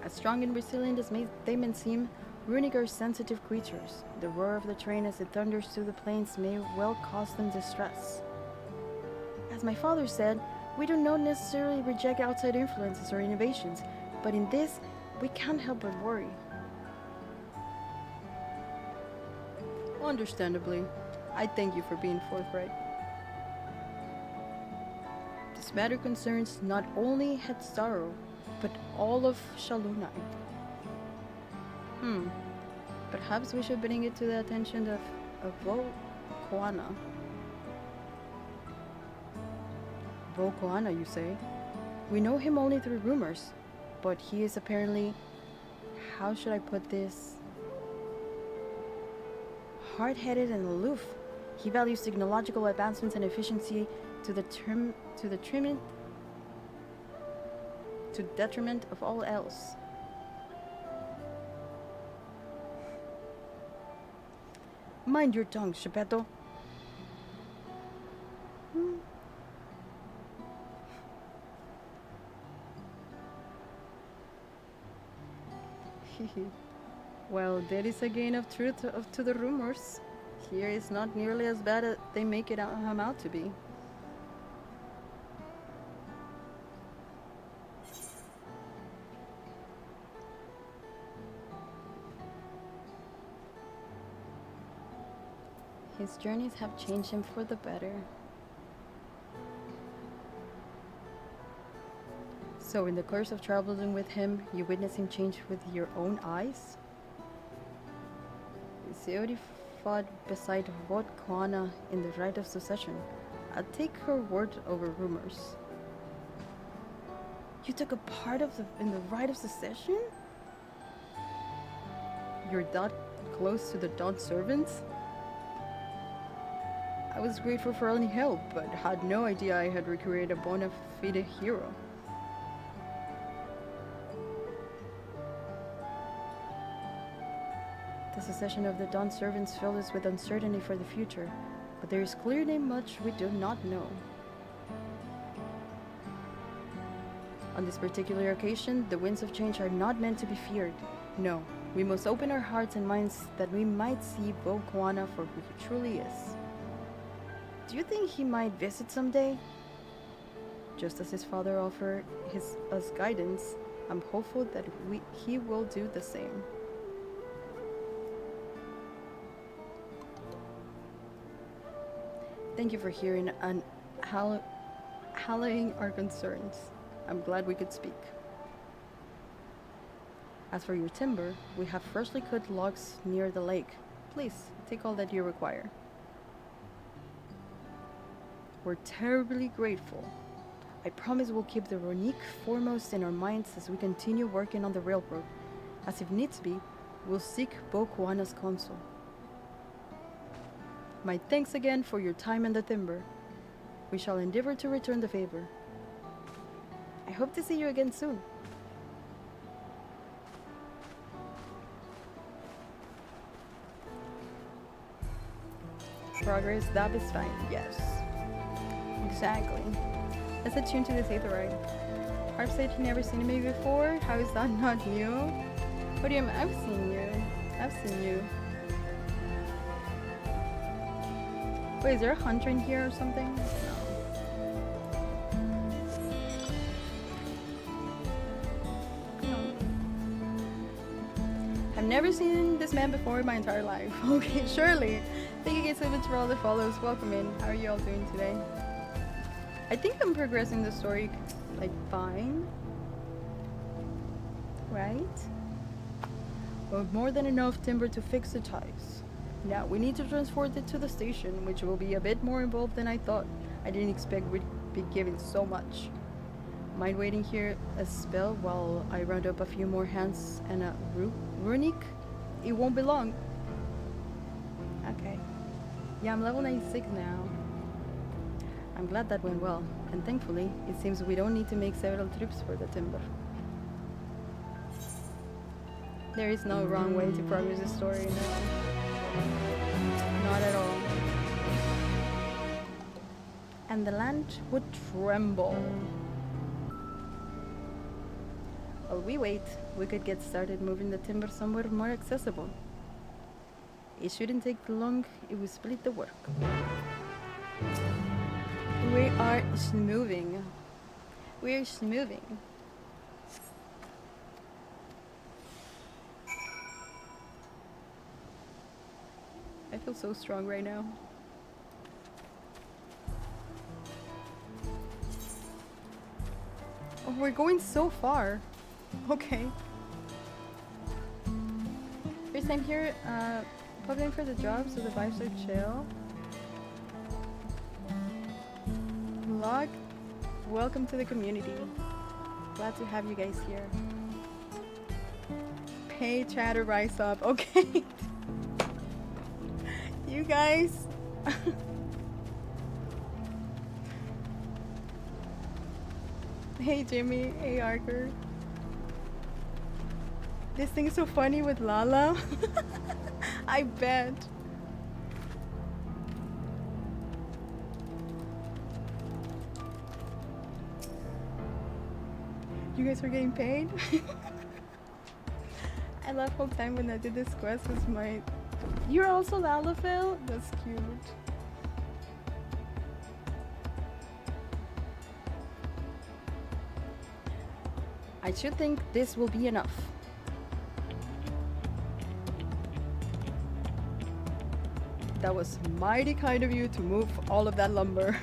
As strong and resilient as they may seem, Runic are sensitive creatures. The roar of the train as it thunders through the plains may well cause them distress. As my father said, we do not necessarily reject outside influences or innovations, but in this, we can't help but worry. Understandably, I thank you for being forthright. This matter concerns not only Hetzaro, but all of Shaloni. Perhaps we should bring it to the attention of Vokoana. Vokoana, you say? We know him only through rumors, but he is apparently, how should I put this? Hard-headed and aloof. He values technological advancements and efficiency to the detriment of all else. Mind your tongue, Shepeto. Well, there is a gain of truth to the rumors. Here is not nearly as bad as they make it out to be. His journeys have changed him for the better. So in the course of traveling with him, you witness him change with your own eyes? Seori fought beside Vokoana in the rite of succession. I'll take her word over rumors. You took a part in the rite of succession? You're that close to the Dawn servants? I was grateful for any help, but had no idea I had recreated a bona fide hero. The succession of the Dawn servants filled us with uncertainty for the future, but there is clearly much we do not know. On this particular occasion, the winds of change are not meant to be feared. No, we must open our hearts and minds that we might see Vokoana for who he truly is. Do you think he might visit someday? Just as his father offered us guidance, I'm hopeful that he will do the same. Thank you for hearing and allaying our concerns. I'm glad we could speak. As for your timber, we have freshly cut logs near the lake. Please, take all that you require. We're terribly grateful. I promise we'll keep the Ronique foremost in our minds as we continue working on the railroad. As if needs be, we'll seek Vokoana's counsel. My thanks again for your time and the timber. We shall endeavor to return the favor. I hope to see you again soon. Progress, that is fine, yes. Exactly. Let's attune to this aetherite. Harp said he never seen me before. How is that not new? What do you mean? I've seen you. I've seen you. Wait, is there a hunter in here or something? No. I've never seen this man before in my entire life. Okay, surely. Thank you guys so much for all the follows. Welcome in. How are you all doing today? I think I'm progressing the story like fine. Right? But more than enough timber to fix the ties. Now we need to transport it to the station, which will be a bit more involved than I thought. I didn't expect we'd be given so much. Mind waiting here a spell while I round up a few more hands and a runic? It won't be long. Okay. Yeah, I'm level 96 now. I'm glad that went well, and thankfully, it seems we don't need to make several trips for the timber. There is no wrong way to progress the story, no. Not at all. And the land would tremble. While we wait, we could get started moving the timber somewhere more accessible. It shouldn't take long if we split the work. We are smoothing. We're smoothing. I feel so strong right now. Oh, we're going so far. Okay. First time here, popping for the job, so the vibes are chill. Vlog, welcome to the community. Glad to have you guys here. Pay chatter, rise up. Okay. You guys. Hey Jimmy, hey Arker. This thing is so funny with Lala. I bet. You guys are getting paid? I love whole time when I did this quest was my... You're also Lalafell? That's cute. I should think this will be enough. That was mighty kind of you to move all of that lumber.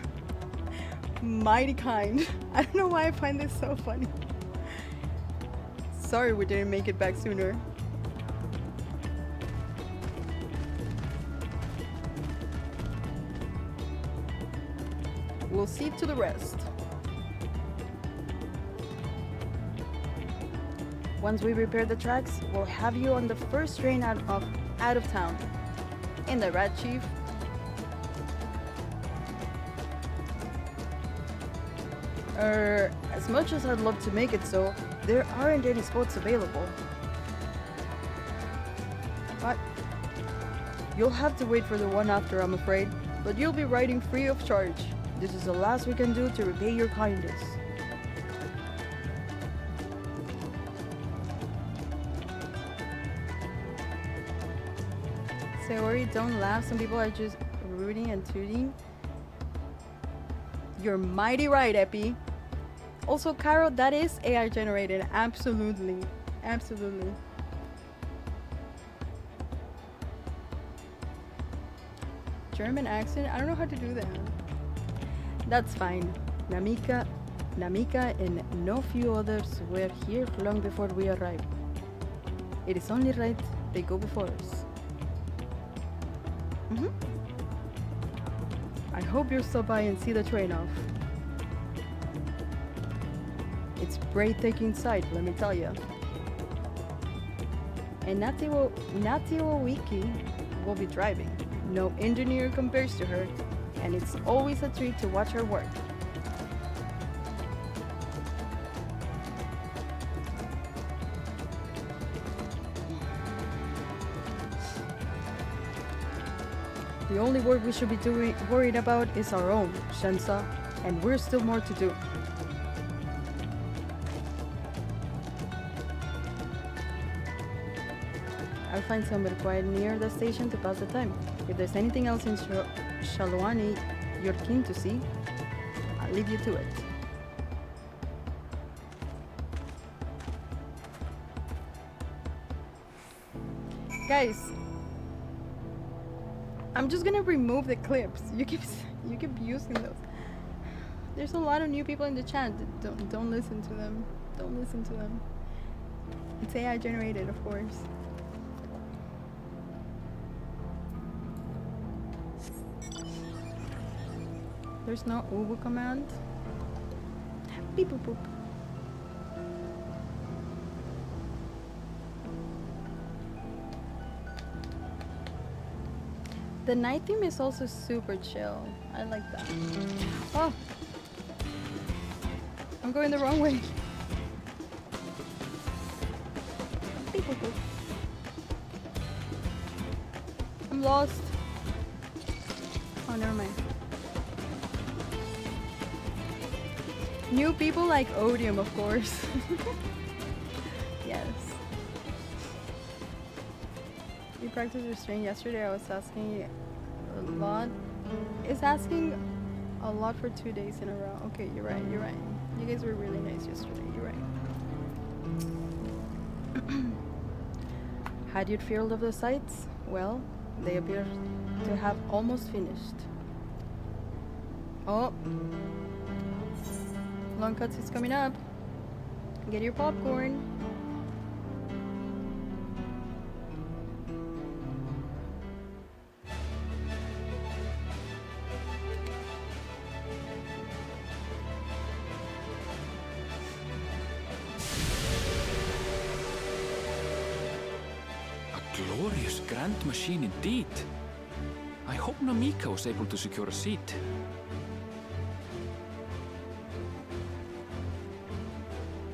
Mighty kind. I don't know why I find this so funny. Sorry we didn't make it back sooner. We'll see to the rest. Once we repair the tracks, we'll have you on the first train out of town. In the rat, Chief. As much as I'd love to make it so, there aren't any spots available. But you'll have to wait for the one after, I'm afraid. But you'll be riding free of charge. This is the last we can do to repay your kindness. Sorry, don't laugh. Some people are just rooting and tooting. You're mighty right, Epi. Also, Caro, that is AI generated. Absolutely. Absolutely. German accent? I don't know how to do that. That's fine. Namika and no few others were here long before we arrived. It is only right they go before us. I hope you'll stop by and see the train off. It's breathtaking sight, let me tell you. And Natio Wiki will be driving. No engineer compares to her, and it's always a treat to watch her work. The only work we should be worried about is our own, Shensa. And we're still more to do. I'll find somewhere quiet near the station to pass the time. If there's anything else in Shaloni you're keen to see, I'll leave you to it. Guys, I'm just gonna remove the clips. You keep using those. There's a lot of new people in the chat. Don't listen to them. Don't listen to them. It's AI generated, of course. There's no ubu command. Beep boop boop. The night theme is also super chill. I like that. Oh! I'm going the wrong way. Beep boop boop. I'm lost. Oh, never mind. New people like Odium, of course. Yes. You practiced restraint yesterday. I was asking a lot. It's asking a lot for 2 days in a row. Okay, you're right. You're right. You guys were really nice yesterday. You're right. Had you field of the sites? Well, they appear to have almost finished. Oh. Long cuts is coming up. Get your popcorn. A glorious grand machine indeed. I hope Namika was able to secure a seat.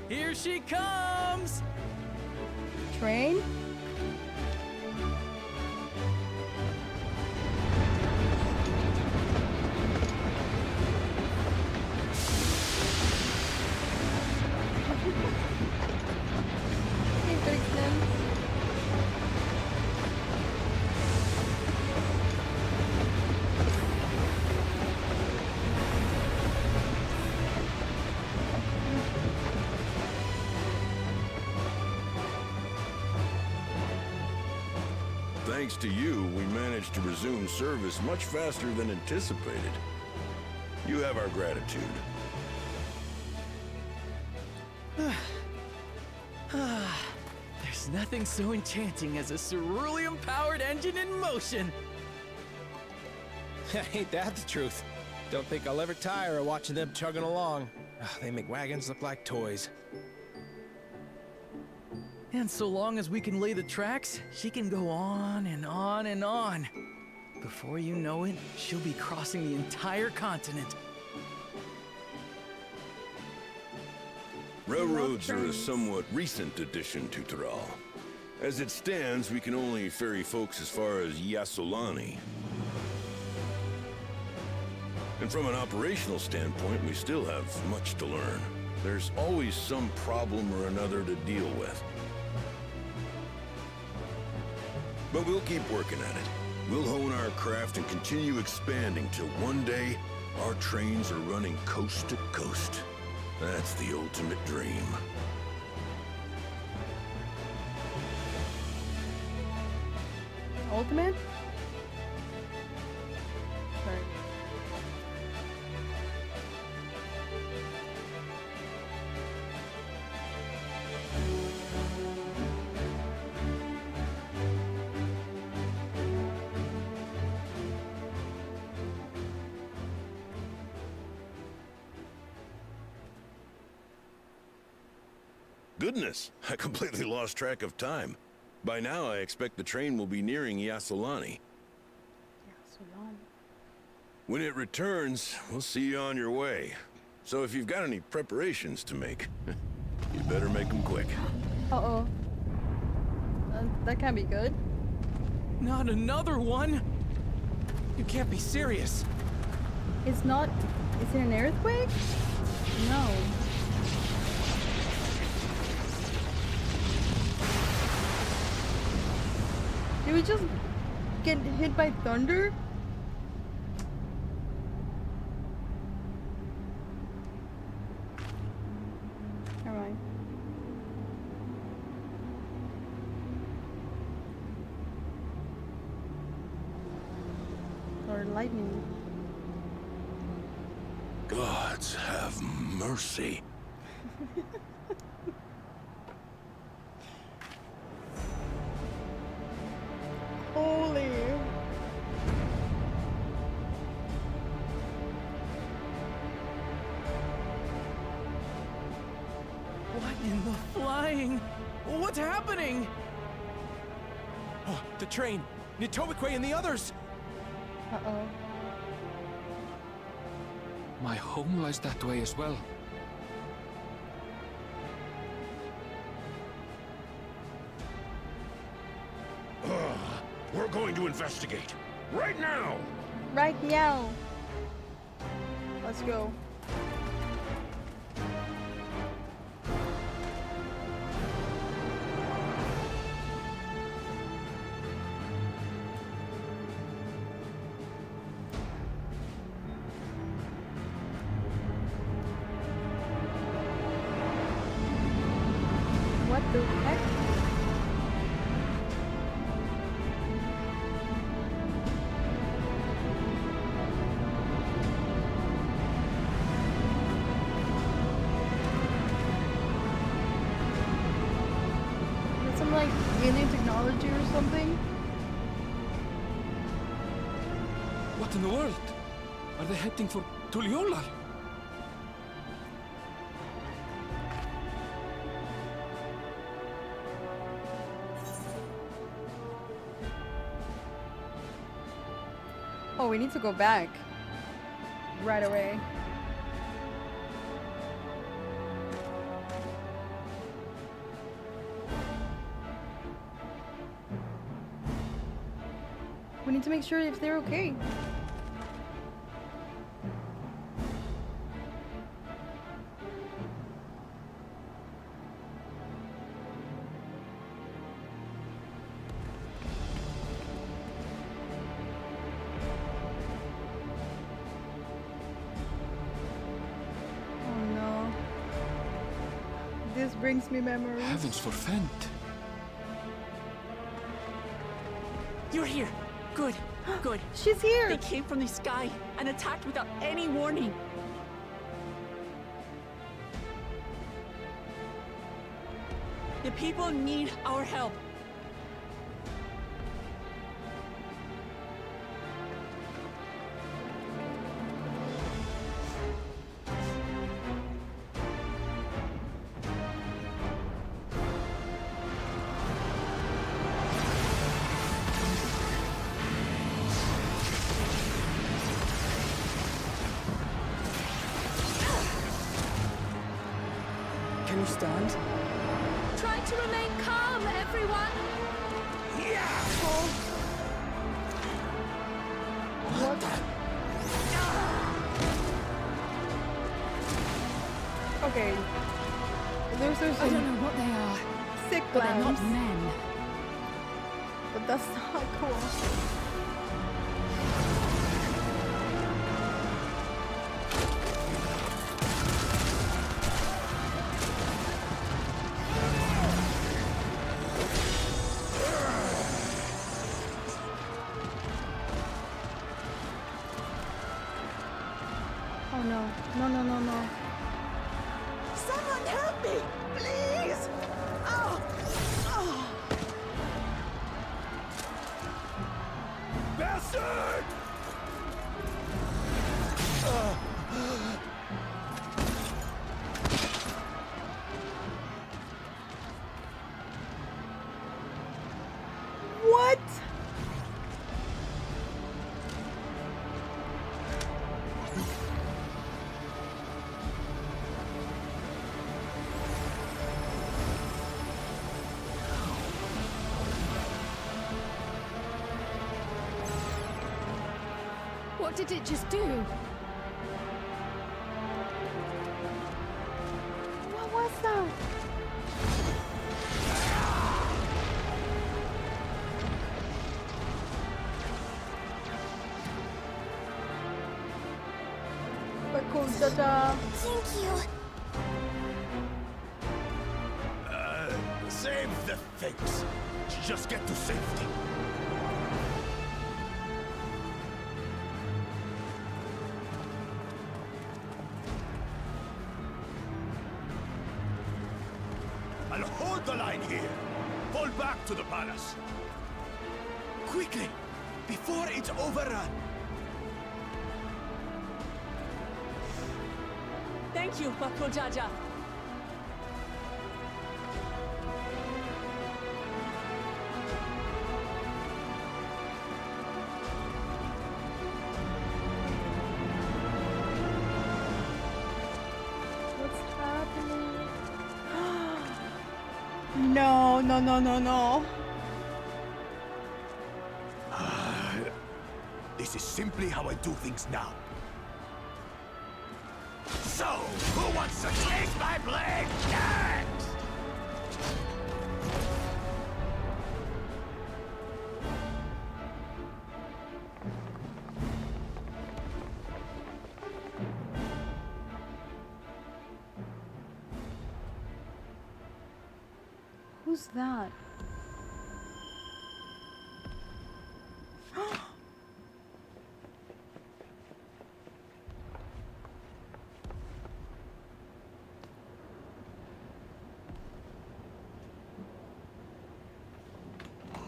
Here she comes! Train? Hey, Brixton. Thanks to you, we managed to resume service much faster than anticipated. You have our gratitude. There's nothing so enchanting as a cerulean-powered engine in motion. Ain't that the truth? Don't think I'll ever tire of watching them chugging along. They make wagons look like toys. And so long as we can lay the tracks, she can go on and on and on. Before you know it, she'll be crossing the entire continent. Railroads are a somewhat recent addition to Tural. As it stands, we can only ferry folks as far as Yassolani. And from an operational standpoint, we still have much to learn. There's always some problem or another to deal with. But we'll keep working at it. We'll hone our craft and continue expanding till one day, our trains are running coast to coast. That's the ultimate dream. Ultimate? Sorry. Goodness, I completely lost track of time. By now, I expect the train will be nearing Yassolani. When it returns, we'll see you on your way. So if you've got any preparations to make, you better make them quick. Uh-oh. That can't be good. Not another one! You can't be serious. It's not Is it an earthquake? No. Did we just get hit by thunder? Never mind. Or lightning. Gods have mercy. Holy. What in the flying? What's happening? Oh, the train! Nitobekwe and the others! Uh-oh. My home lies that way as well. We're going to investigate. Right now! Right now. Let's go. What the heck? Is it some like alien technology or something? What in the world? Are they heading for Tuliyollal? Oh, we need to go back. Right away. We need to make sure if they're okay. This brings me memories. Heavens forfend. You're here. Good. Good. She's here. They came from the sky and attacked without any warning. The people need our help. Can you stand? Try to remain calm, everyone. Okay. There's I don't know what they are, sick but they're not plans. men. But that's not cool. Oh no. No, no, no, no. Someone help me, please! Oh! Oh! Bastard! What? What did it just do? Ta-da! Thank you. Save the things. Just get to safety. I'll hold the line here. Fall back to the palace. Quickly! Before it's overrun! Thank you, Bakojaja. What's happening? No, no, no, no, no. This is simply how I do things now. So, who wants to take my blade next? Who's that?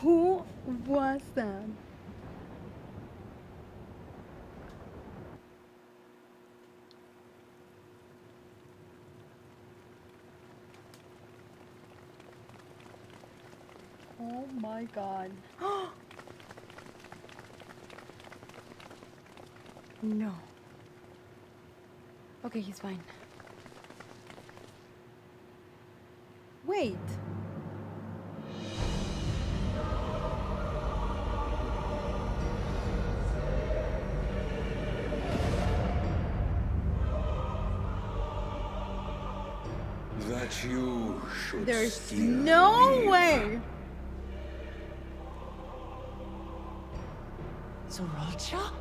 Who was that? Oh my god. No. Okay, he's fine. Wait. That you should There's still no live. way. Sorolcha?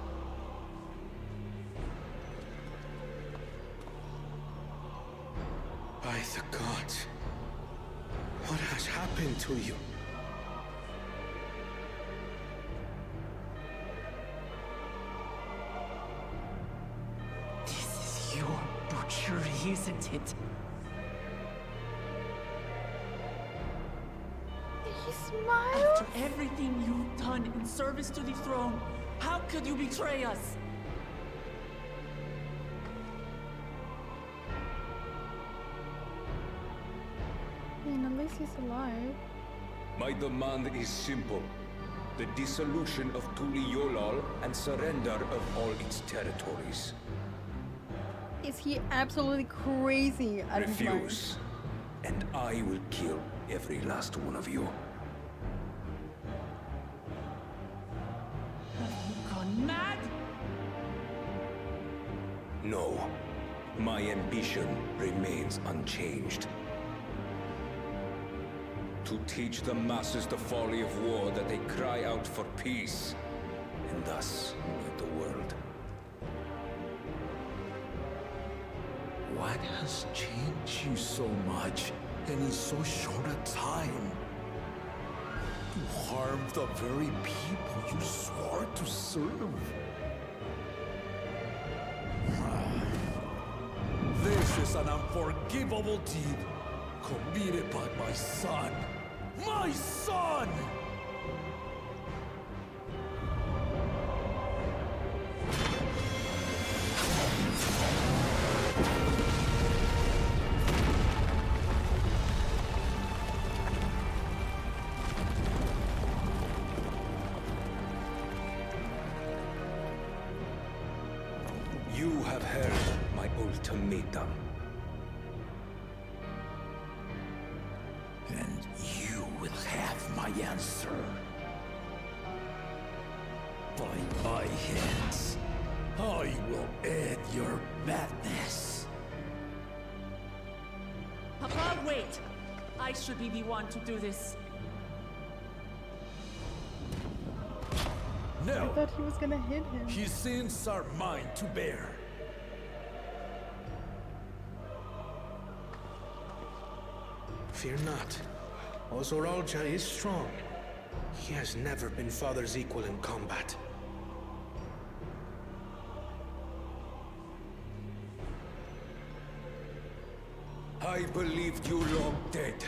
By the gods. What has happened to you? This is your butchery, isn't it? He smiled. After everything you've done in service to the throne, how could you betray us? I mean, at least he's alive. My demand is simple. The dissolution of Tuliyollal and surrender of all its territories. Is he absolutely crazy out of his mind? Refuse, and I will kill every last one of you. Have you gone mad? No, my ambition remains unchanged. To teach the masses the folly of war, that they cry out for peace, and thus unite the world. What has changed you so much, and in so short a time? You harmed the very people you swore to serve. This is an unforgivable deed committed by my son. My son! You have heard my ultimatum. And you will have my answer. By my hands, I will end your madness. Papa, wait! I should be the one to do this. I No, thought he was gonna hit him. his sins are mine to bear. Fear not. Ozoralja is strong. He has never been Father's equal in combat. I believed you long dead.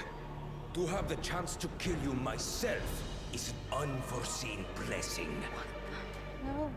To have the chance to kill you myself is an unforeseen blessing. No.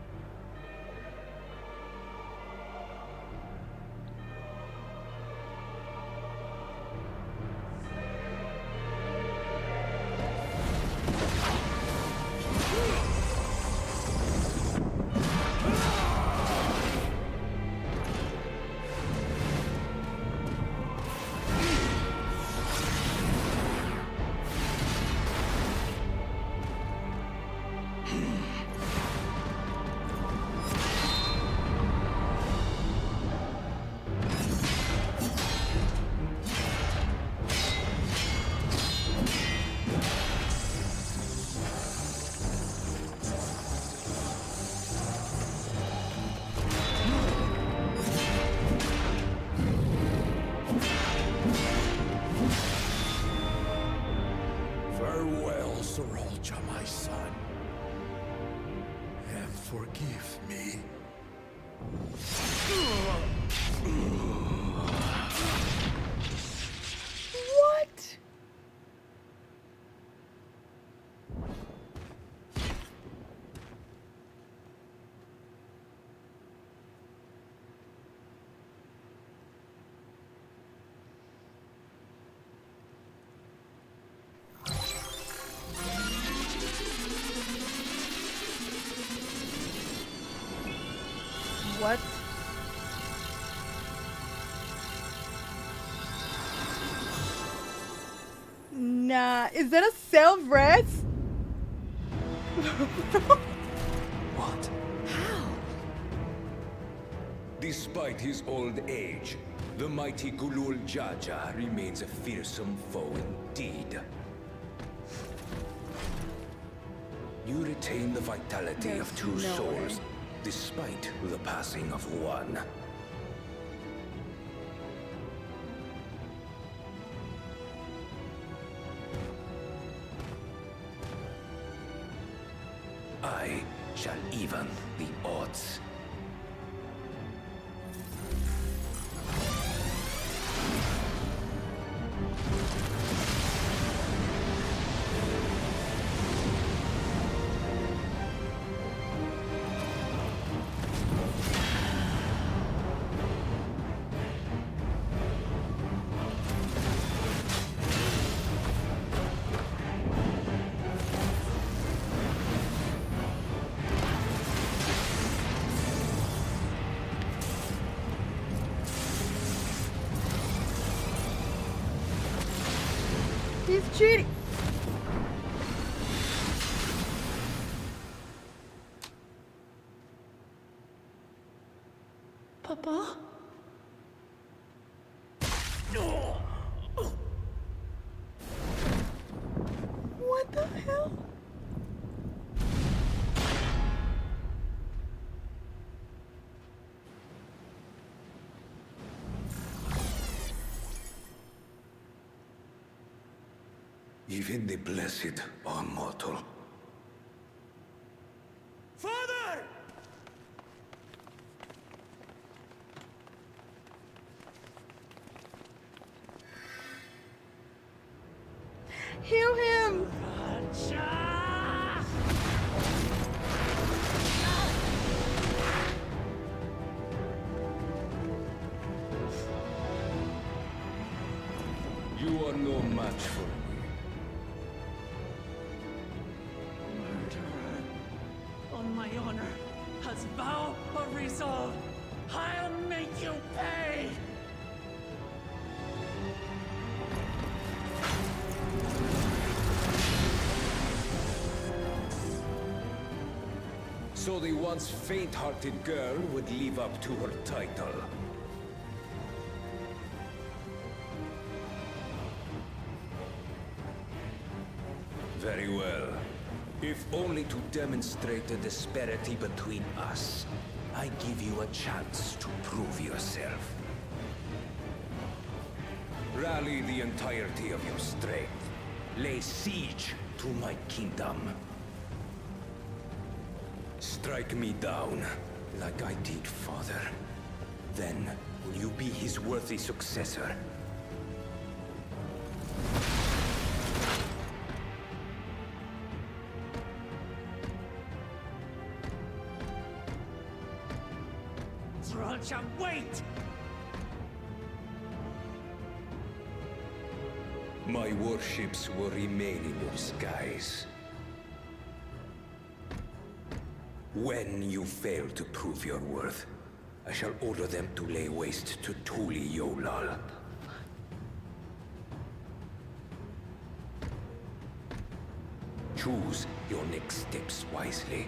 My son, and forgive me. What? What? Nah, is that a self-res? What? How? Despite his old age, the mighty Gulul Jaja remains a fearsome foe indeed. You retain the vitality of two souls, despite the passing of one. I shall even the odds. He's cheating. Papa? No. What the hell? Even the blessed are mortal. Father! Heal him! You are no match for me. On my honor, as vow of resolve, I'll make you pay! So the once faint-hearted girl would live up to her title. Very well. If only to demonstrate the disparity between us, I give you a chance to prove yourself. Rally the entirety of your strength. Lay siege to my kingdom. Strike me down, like I did father. Then, will you be his worthy successor? Trolcha, wait! My warships will remain in your skies. When you fail to prove your worth, I shall order them to lay waste to Tuliyollal. Choose your next steps wisely.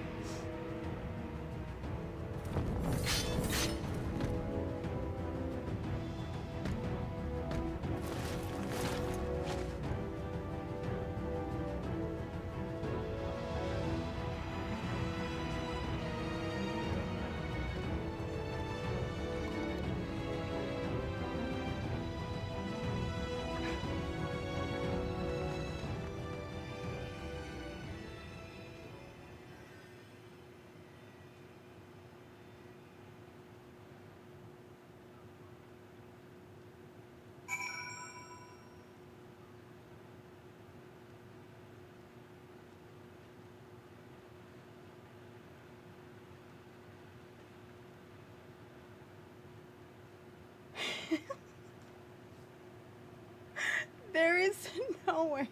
There is no way.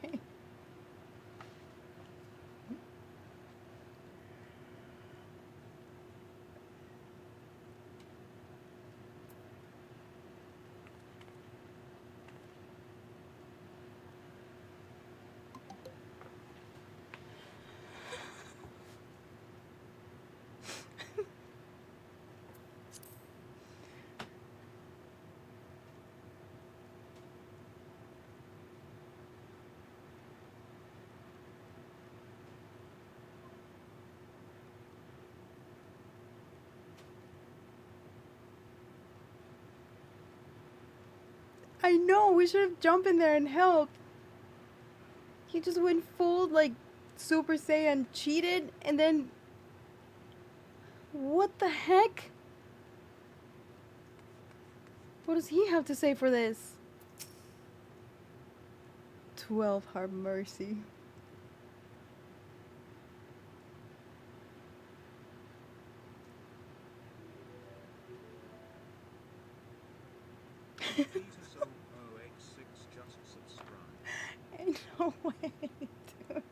I know, we should have jumped in there and helped. He just went full, like, Super Saiyan, cheated, and then... What the heck? What does he have to say for this? 12 have mercy. Ain't no way, dude.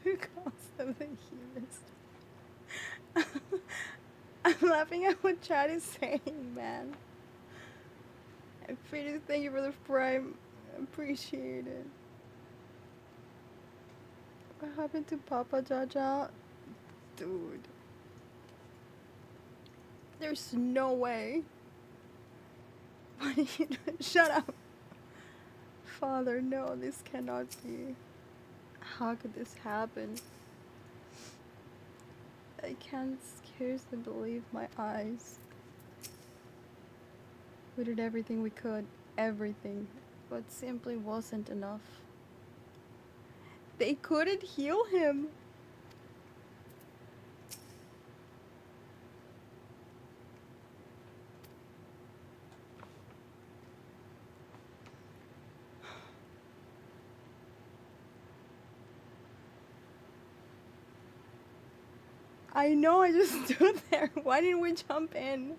The cost of the healers. I'm laughing at what Chad is saying, man. And Peter, thank you for the prime. Appreciate it. What happened to Papa Jaja? Dude. There's no way. What are you doing? Shut up. Father, no, this cannot be. How could this happen? I can't scarcely believe my eyes. We did everything we could. Everything. But simply wasn't enough. They couldn't heal him. I know, I just stood there. Why didn't we jump in?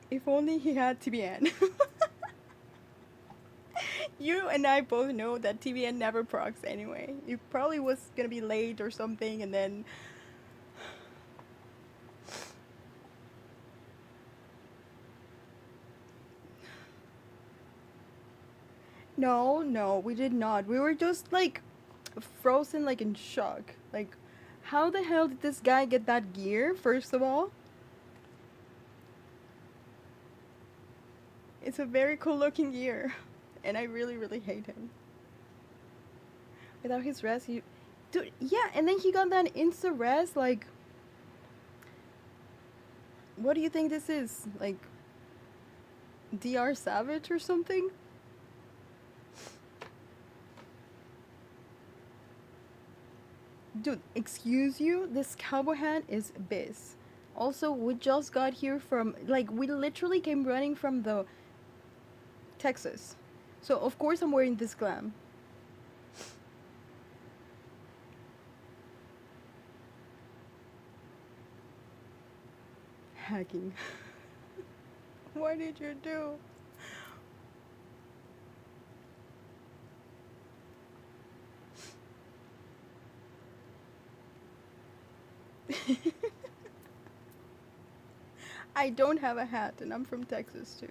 If only he had TBN. You and I both know that TBN never procs anyway. It probably was gonna be late or something, and then... No, we did not. We were just, like, frozen, like, in shock. Like, how the hell did this guy get that gear, first of all? It's a very cool looking gear. and I really, really hate him. Without his rest, dude, yeah, and then he got that insta rest, like, what do you think this is? Like, DR Savage or something? Dude, excuse you, this cowboy hat is biz. Also, we just got here from, like, we literally came running from the Texas. So, of course I'm wearing this glam. Hacking. What did you do? I don't have a hat, and I'm from Texas too.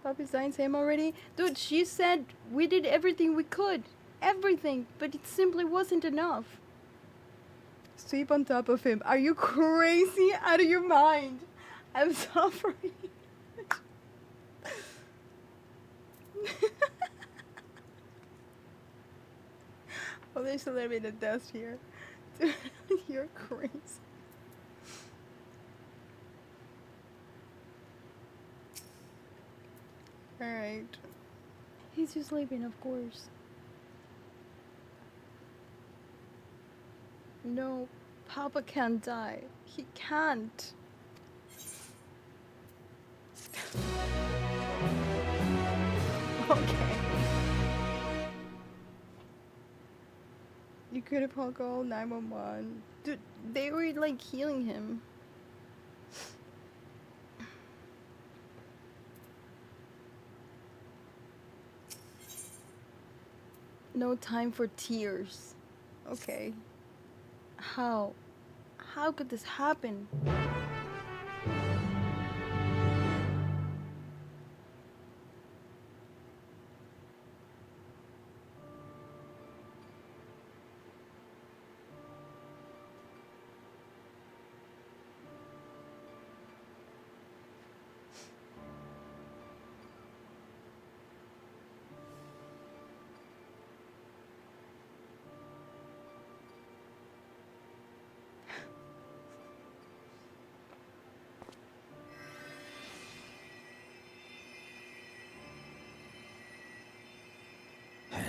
Poppy signed him already? Dude, she said we did everything we could. Everything, but it simply wasn't enough. Sleep on top of him. Are you crazy? Out of your mind? I'm suffering. Oh, there's a little bit of dust here. Dude, you're crazy. Alright. He's just sleeping, of course. No, Papa can't die. He can't. Okay. You could have called 911. Dude, they were like healing him. No time for tears. Okay. How? How could this happen?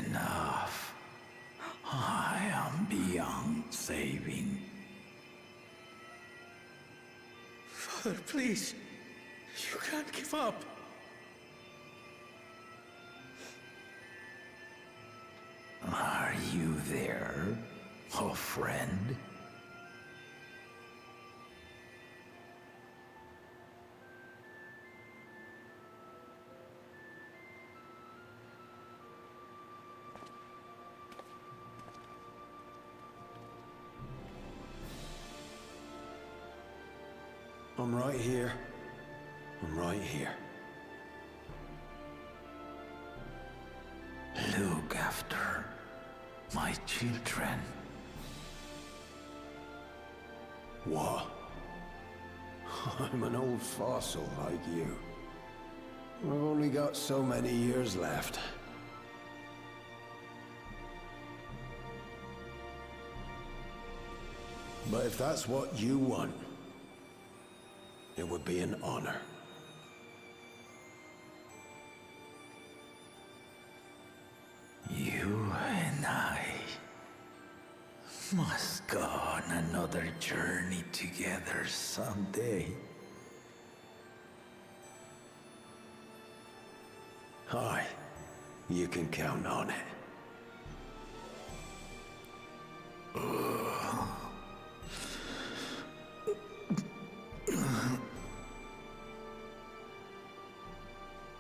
Enough. I am beyond saving. Father, please. You can't give up. Are you there, oh friend? I'm right here. I'm right here. Look after my children. What? I'm an old fossil like you. I've only got so many years left. But if that's what you want, it would be an honor. You and I must go on another journey together someday. Aye, you can count on it.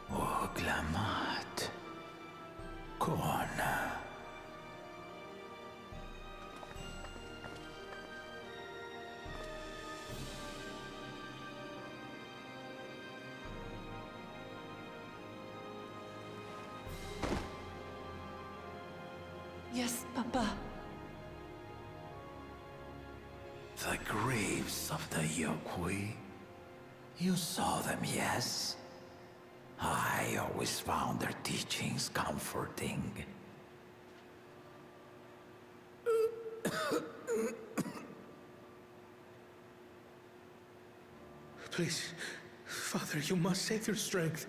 Oglamat. Kona. Yes, Papa. The graves of the Yokwi. You saw them, yes? I always found their teachings comforting. Please, Father, you must save their strength.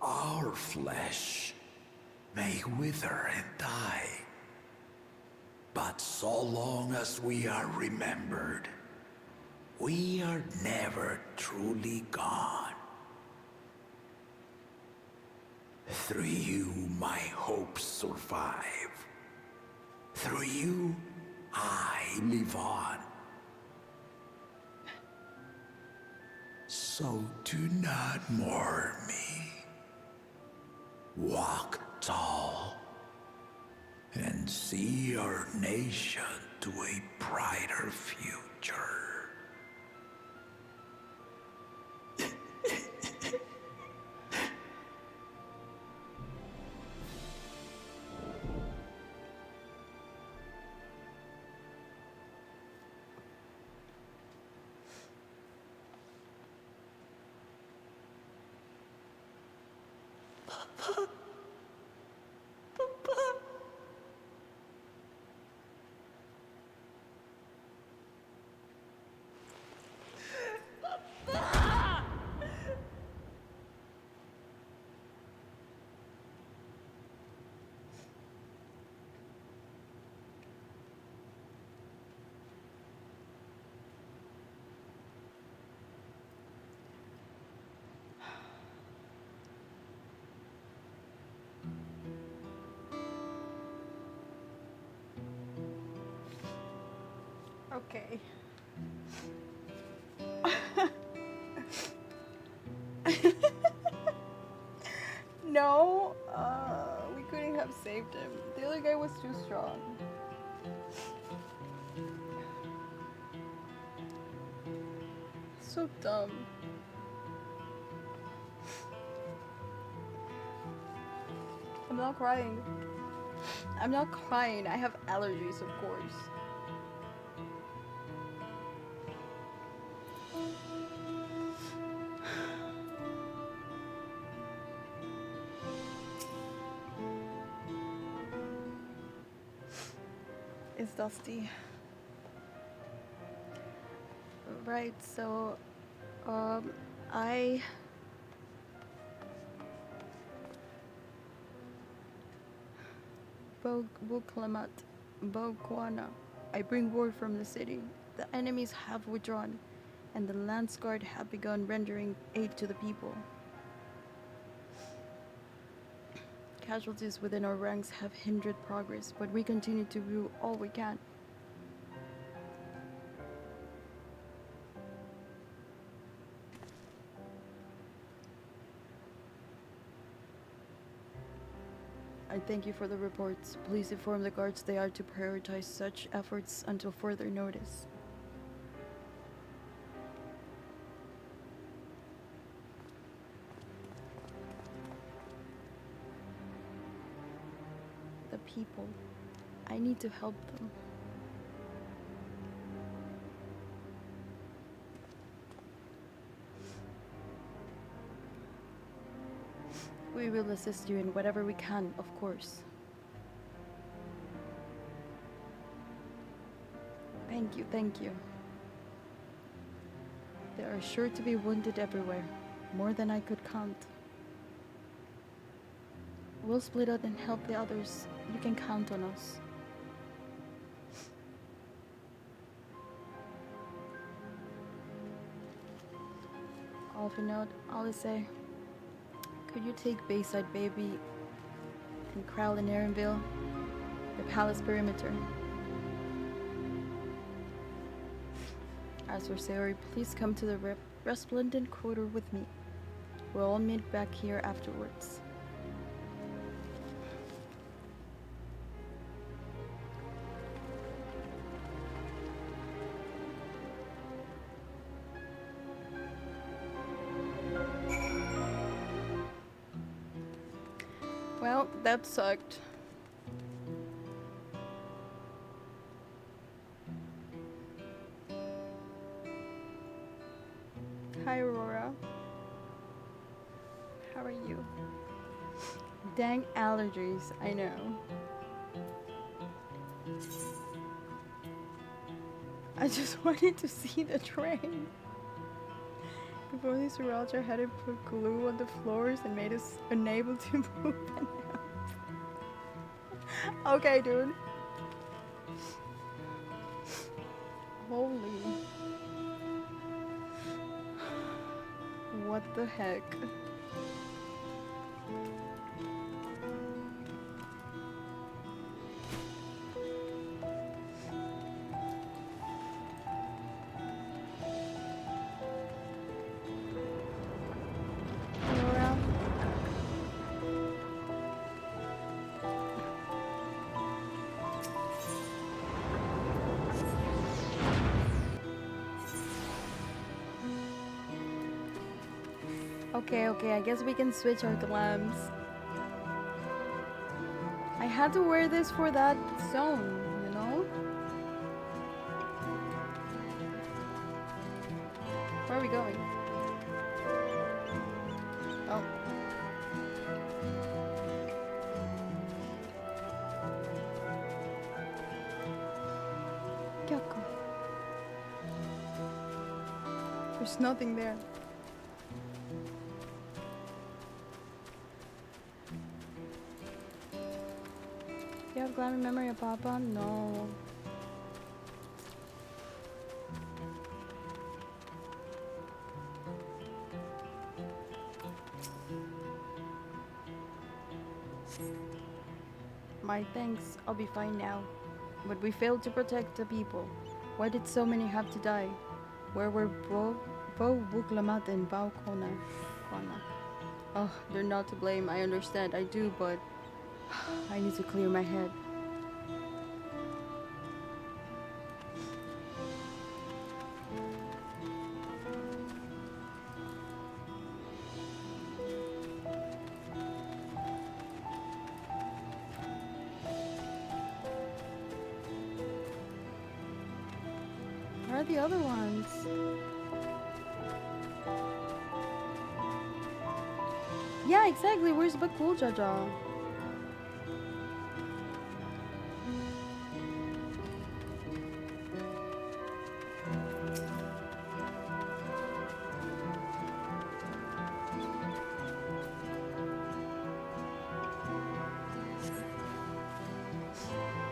Our flesh may wither and die, but so long as we are remembered, we are never truly gone. Through you, my hopes survive. Through you, I live on. So do not mourn me. Walk tall and see our nation to a brighter future. Okay. No, we couldn't have saved him. The other guy was too strong. So dumb. I'm not crying. I'm not crying. I have allergies, of course. It's dusty. Right, so I Buklamat, Bokwana. I bring word from the city. The enemies have withdrawn, and the Lance Guard have begun rendering aid to the people. Casualties within our ranks have hindered progress, but we continue to do all we can. I thank you for the reports. Please inform the guards they are to prioritize such efforts until further notice. The people. I need to help them. We will assist you in whatever we can, of course. Thank you, thank you. There are sure to be wounded everywhere, more than I could count. We'll split up and help the others. You can count on us. Off a note, Alice, could you take Bayside Baby and Crowl in Erenville, the palace perimeter? As for Sayori, please come to the resplendent quarter with me. We'll all meet back here afterwards. Well, that sucked. How are you? Dang allergies, I know. I just wanted to see the train. Before these Uralja had to put glue on the floors and made us unable to move and out. Okay, dude. Holy. What the heck? Okay, I guess we can switch our glams. I had to wear this for that zone, you know? Where are we going? Oh. Kyoko. There's nothing there. You have glammy memory of Papa? No. My thanks, I'll be fine now. But we failed to protect the people. Why did so many have to die? Where were Bo Buklamat and Bao Kona? Oh, they're not to blame, I understand, I do, but I need to clear my head. Where are the other ones? Yeah, exactly. Where's Bakul Jaja?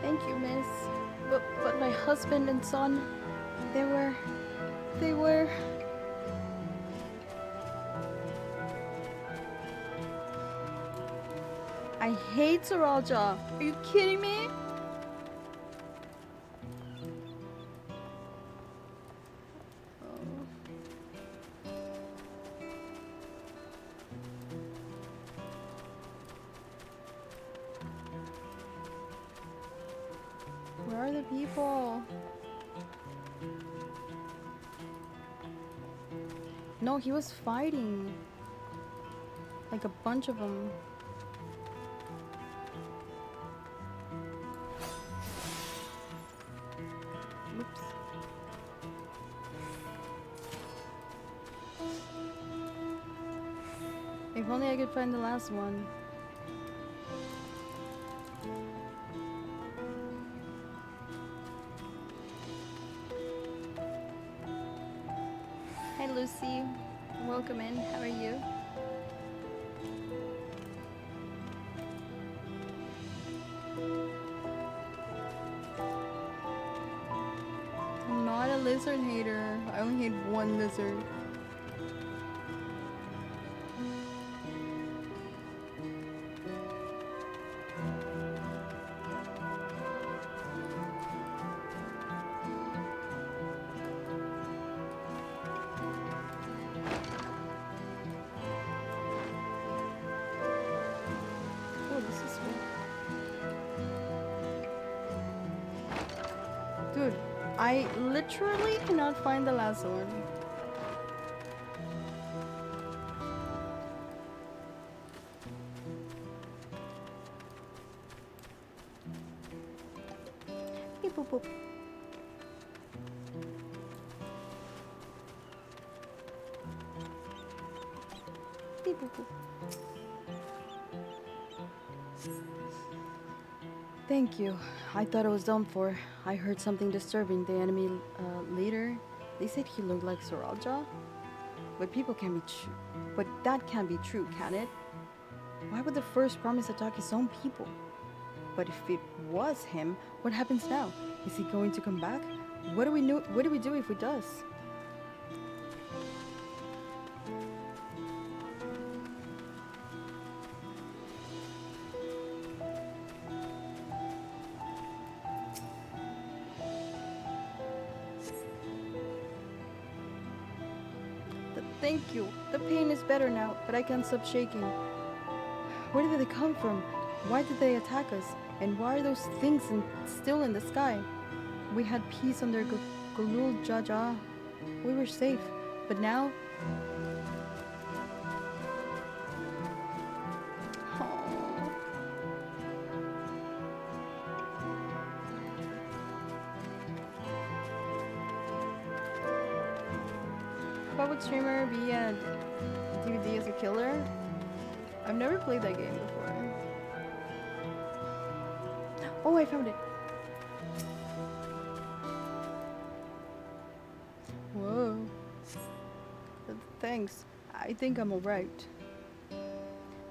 Thank you, miss. But my husband and son, they were... I hate Saralja. Are you kidding me? Where are the people? No, he was fighting. Like a bunch of them. Oops. If only I could find the last one. Hi Lucy, welcome in. How are you? I'm not a lizard hater. I only hate one lizard. Dude, I literally cannot find the last one. Beep boop boop. Beep boop boop. Thank you. I thought it was done for. I heard something disturbing. The enemy leader, they said he looked like Soralja. But people can be true. But that can't be true, can it? Why would the first promise attack his own people? But if it was him, what happens now? Is he going to come back? What do we know? What do we do if he does? Thank you. The pain is better now, but I can't stop shaking. Where did they come from? Why did they attack us? And why are those things still in the sky? We had peace under Gulul Jaja. We were safe, but now... Why would streamer be a DVD as a killer? I've never played that game before. Oh, I found it. Whoa. Thanks. I think I'm alright.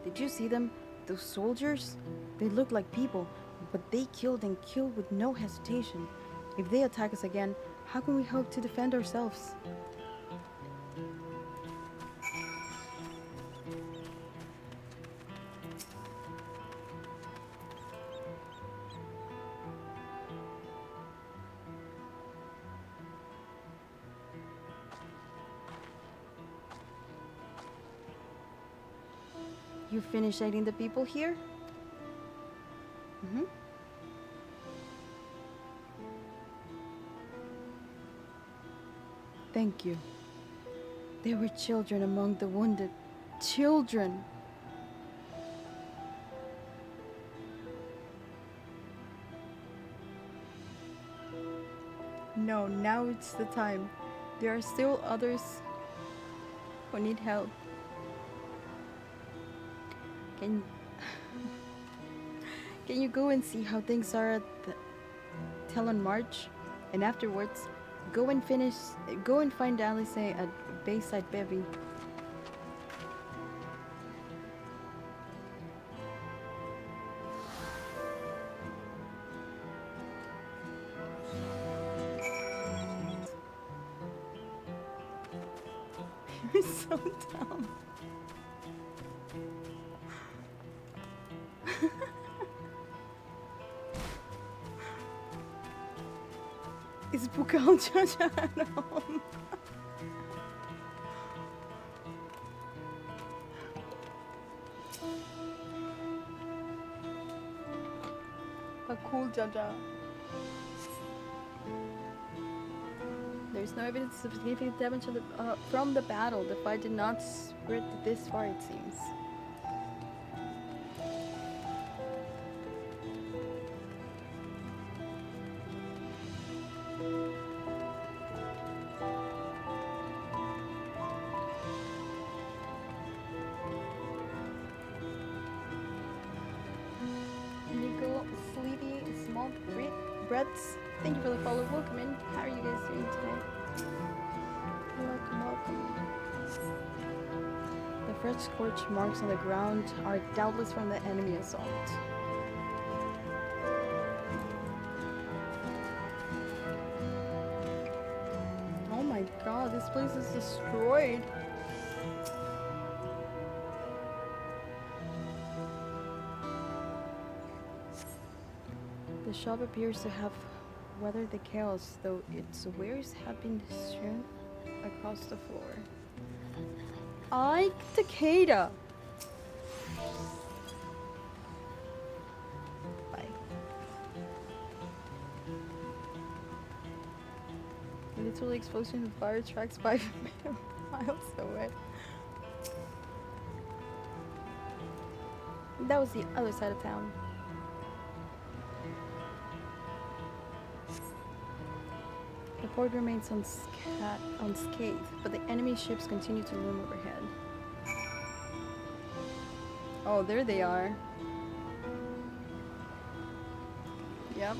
Did you see them? Those soldiers? They look like people, but they killed and killed with no hesitation. If they attack us again, how can we hope to defend ourselves? You finished aiding the people here? Mm-hmm. Thank you. There were children among the wounded. Children! No, now it's the time. There are still others who need help. Can you go and see how things are at the Talon March? And afterwards, go and find Alice at Bayside Bevy. You're so dumb. Is Bukal Jaja at home? A cool Jaja. There's no evidence of significant damage from the battle. The fight did not spread this far, it seems. Thank you for the follow. Welcome in. How are you guys doing today? Welcome, welcome. The fresh scorch marks on the ground are doubtless from the enemy assault. Oh my god, this place is destroyed. The shop appears to have weathered the chaos, though its wares have been strewn across the floor. Takeda! Bye. A little explosion of fire tracks 5 miles away. That was the other side of town. The port remains unscathed, but the enemy ships continue to loom overhead. Oh, there they are. Yep.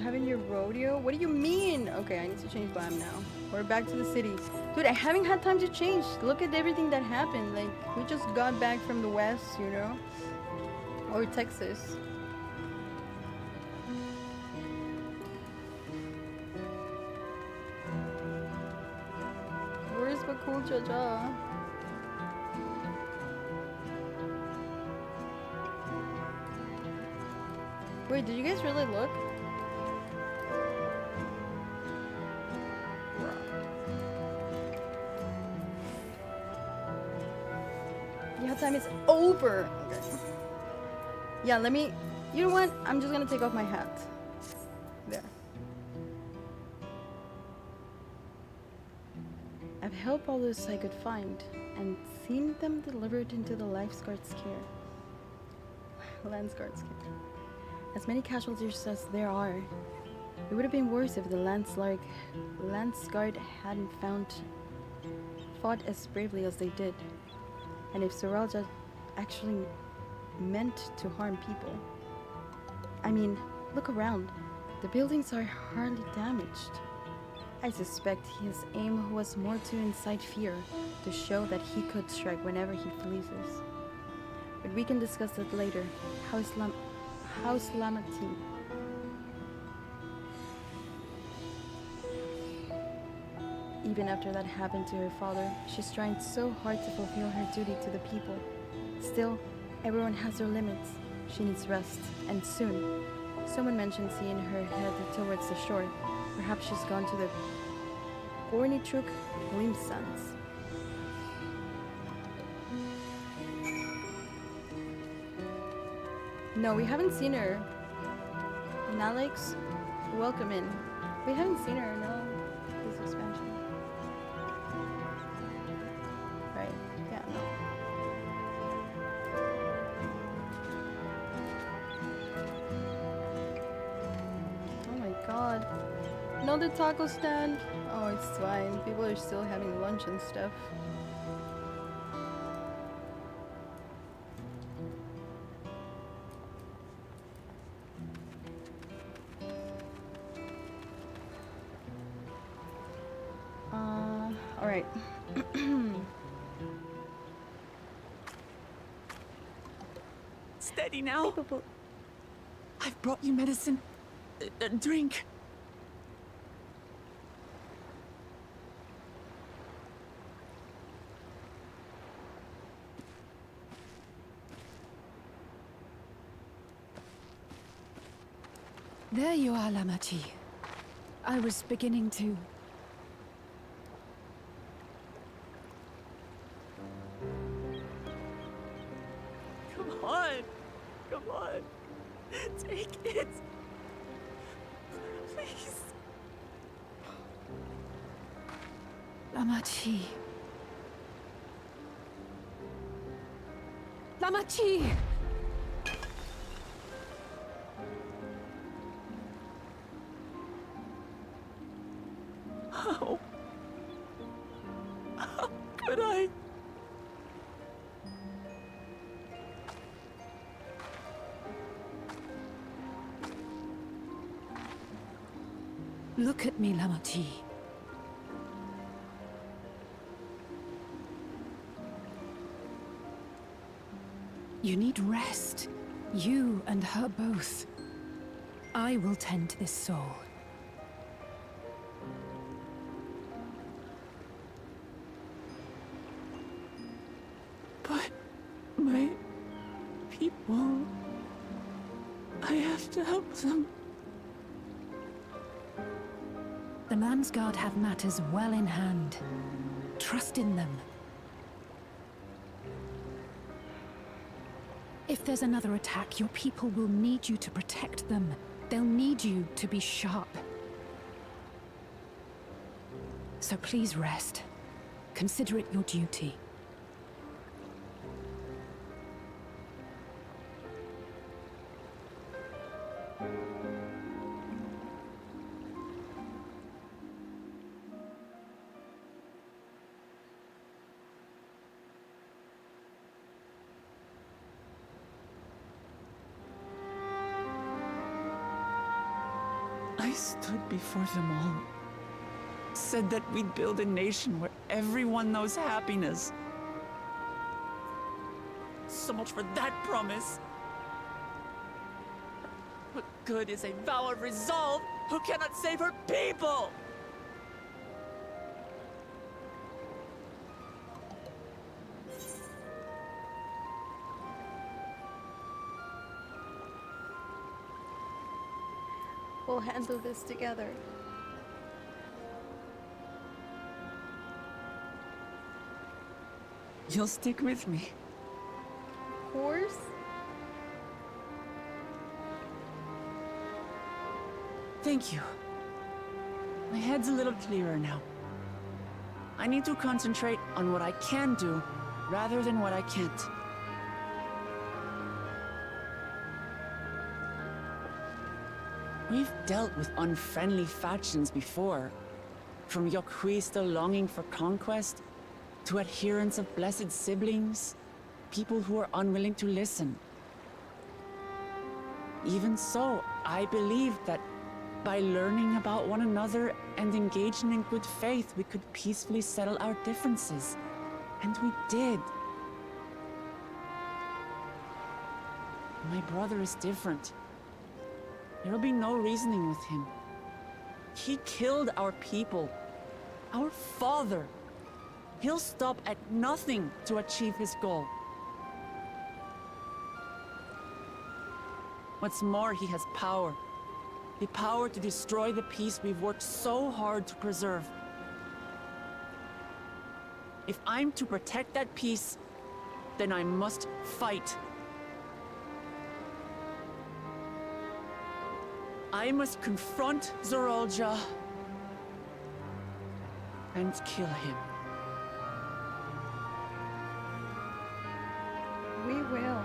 Having your rodeo? What do you mean? Okay, I need to change biome now. We're back to the city. Dude, I haven't had time to change. Look at everything that happened. Like, we just got back from the west, you know? Or Texas. Where's Bakul Jaja? Wait, did you guys really look? Yeah, time is over. Okay. Yeah, let me. You know what? I'm just gonna take off my hat. There. I've helped all those I could find and seen them delivered into the lifeguard's care. Landsguard's care. As many casualties as there are, it would have been worse if the Landsguard hadn't fought as bravely as they did. And if Soralja actually meant to harm people. I mean, look around. The buildings are hardly damaged. I suspect his aim was more to incite fear, to show that he could strike whenever he pleases. But we can discuss that later. How's Lamati? Even after that happened to her father, she's trying so hard to fulfill her duty to the people. Still, everyone has their limits. She needs rest, and soon. Someone mentioned seeing her head towards the shore. Perhaps she's gone to the Gornitruk Limsans. No, we haven't seen her. Nalex, welcome in. We haven't seen her, no. This expansion. Right, yeah, no. Oh my god. Another taco stand? Oh, it's fine. People are still having lunch and stuff. Alright. Steady now. I've brought you medicine. Drink. There you are, Lamati. I was beginning to... Come on. Come on. Take it. Please. Lamati. Lamati! How could I? Look at me, Lamati. You need rest. You and her both. I will tend to this soul. But my people, I have to help them. The Landsguard have matters well in hand. Trust in them. If there's another attack, your people will need you to protect them. They'll need you to be sharp. So please rest. Consider it your duty. stood before them all. Said that we'd build a nation where everyone knows happiness. So much for that promise. What good is a vow of resolve who cannot save her people? We'll handle this together. You'll stick with me. Of course. Thank you. My head's a little clearer now. I need to concentrate on what I can do rather than what I can't. We've dealt with unfriendly factions before. From Yokhui still longing for conquest, to adherents of blessed siblings, people who are unwilling to listen. Even so, I believe that by learning about one another and engaging in good faith, we could peacefully settle our differences. And we did. My brother is different. There'll be no reasoning with him. He killed our people, our father. He'll stop at nothing to achieve his goal. What's more, he has power. The power to destroy the peace we've worked so hard to preserve. If I'm to protect that peace, then I must fight. I must confront Zorolja and kill him. We will.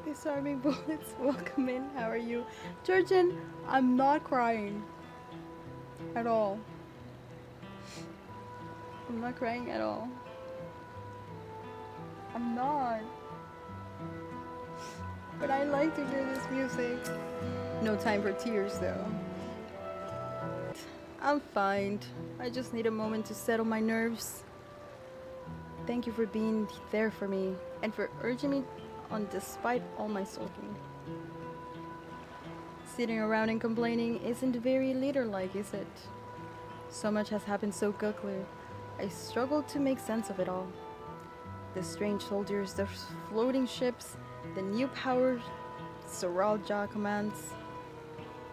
Disarming bullets, welcome in, how are you? Georgian, I'm not crying. At all. I'm not crying at all. I'm not. But I like to hear this music. No time for tears though. I'm fine. I just need a moment to settle my nerves. Thank you for being there for me and for urging me on despite all my sulking. Sitting around and complaining isn't very leader-like, is it? So much has happened so quickly. I struggled to make sense of it all. The strange soldiers, the floating ships, the new power Zorolja commands.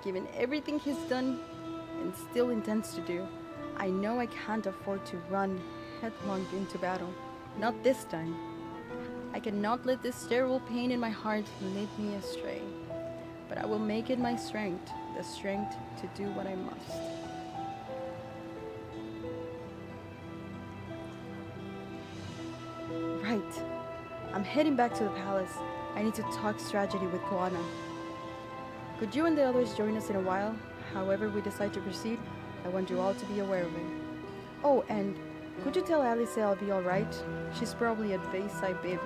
Given everything he's done and still intends to do, I know I can't afford to run headlong into battle. Not this time. I cannot let this terrible pain in my heart lead me astray. But I will make it my strength, the strength to do what I must. Right. I'm heading back to the palace. I need to talk strategy with Koana. Could you and the others join us in a while? However we decide to proceed, I want you all to be aware of it. Oh, and could you tell Alice I'll be alright? She's probably at Bayside, baby.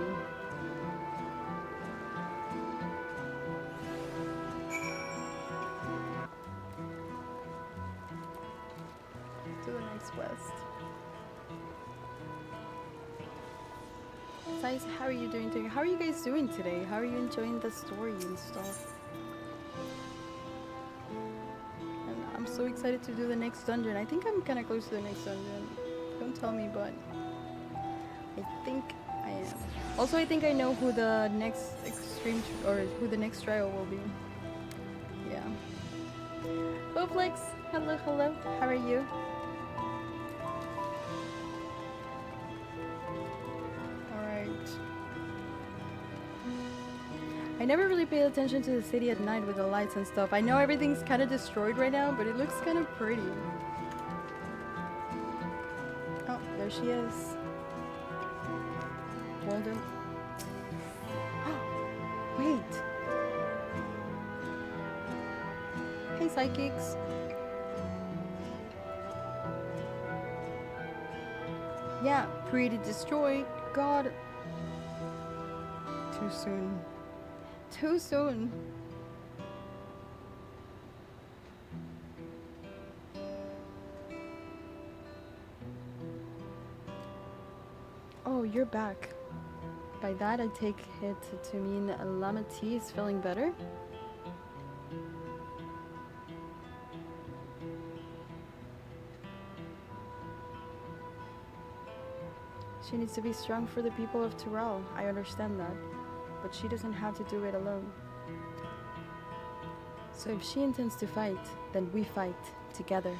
To the next quest. Guys, how are you doing today? How are you guys doing today? How are you enjoying the story and stuff? And I'm so excited to do the next dungeon. I think I'm kind of close to the next dungeon. Don't tell me, but I think I am. Also, I think I know who the next who the next trial will be. Yeah. Bowflex, hello, hello. How are you? I never really paid attention to the city at night with the lights and stuff. I know everything's kind of destroyed right now, but it looks kind of pretty. Oh, there she is. Walden. Wait. Hey, psychics. Yeah, pretty destroyed. God. Too soon. Too soon. Oh, you're back. By that I take it to mean Lama T is feeling better? She needs to be strong for the people of Tural. I understand that. But she doesn't have to do it alone. So if she intends to fight, then we fight together.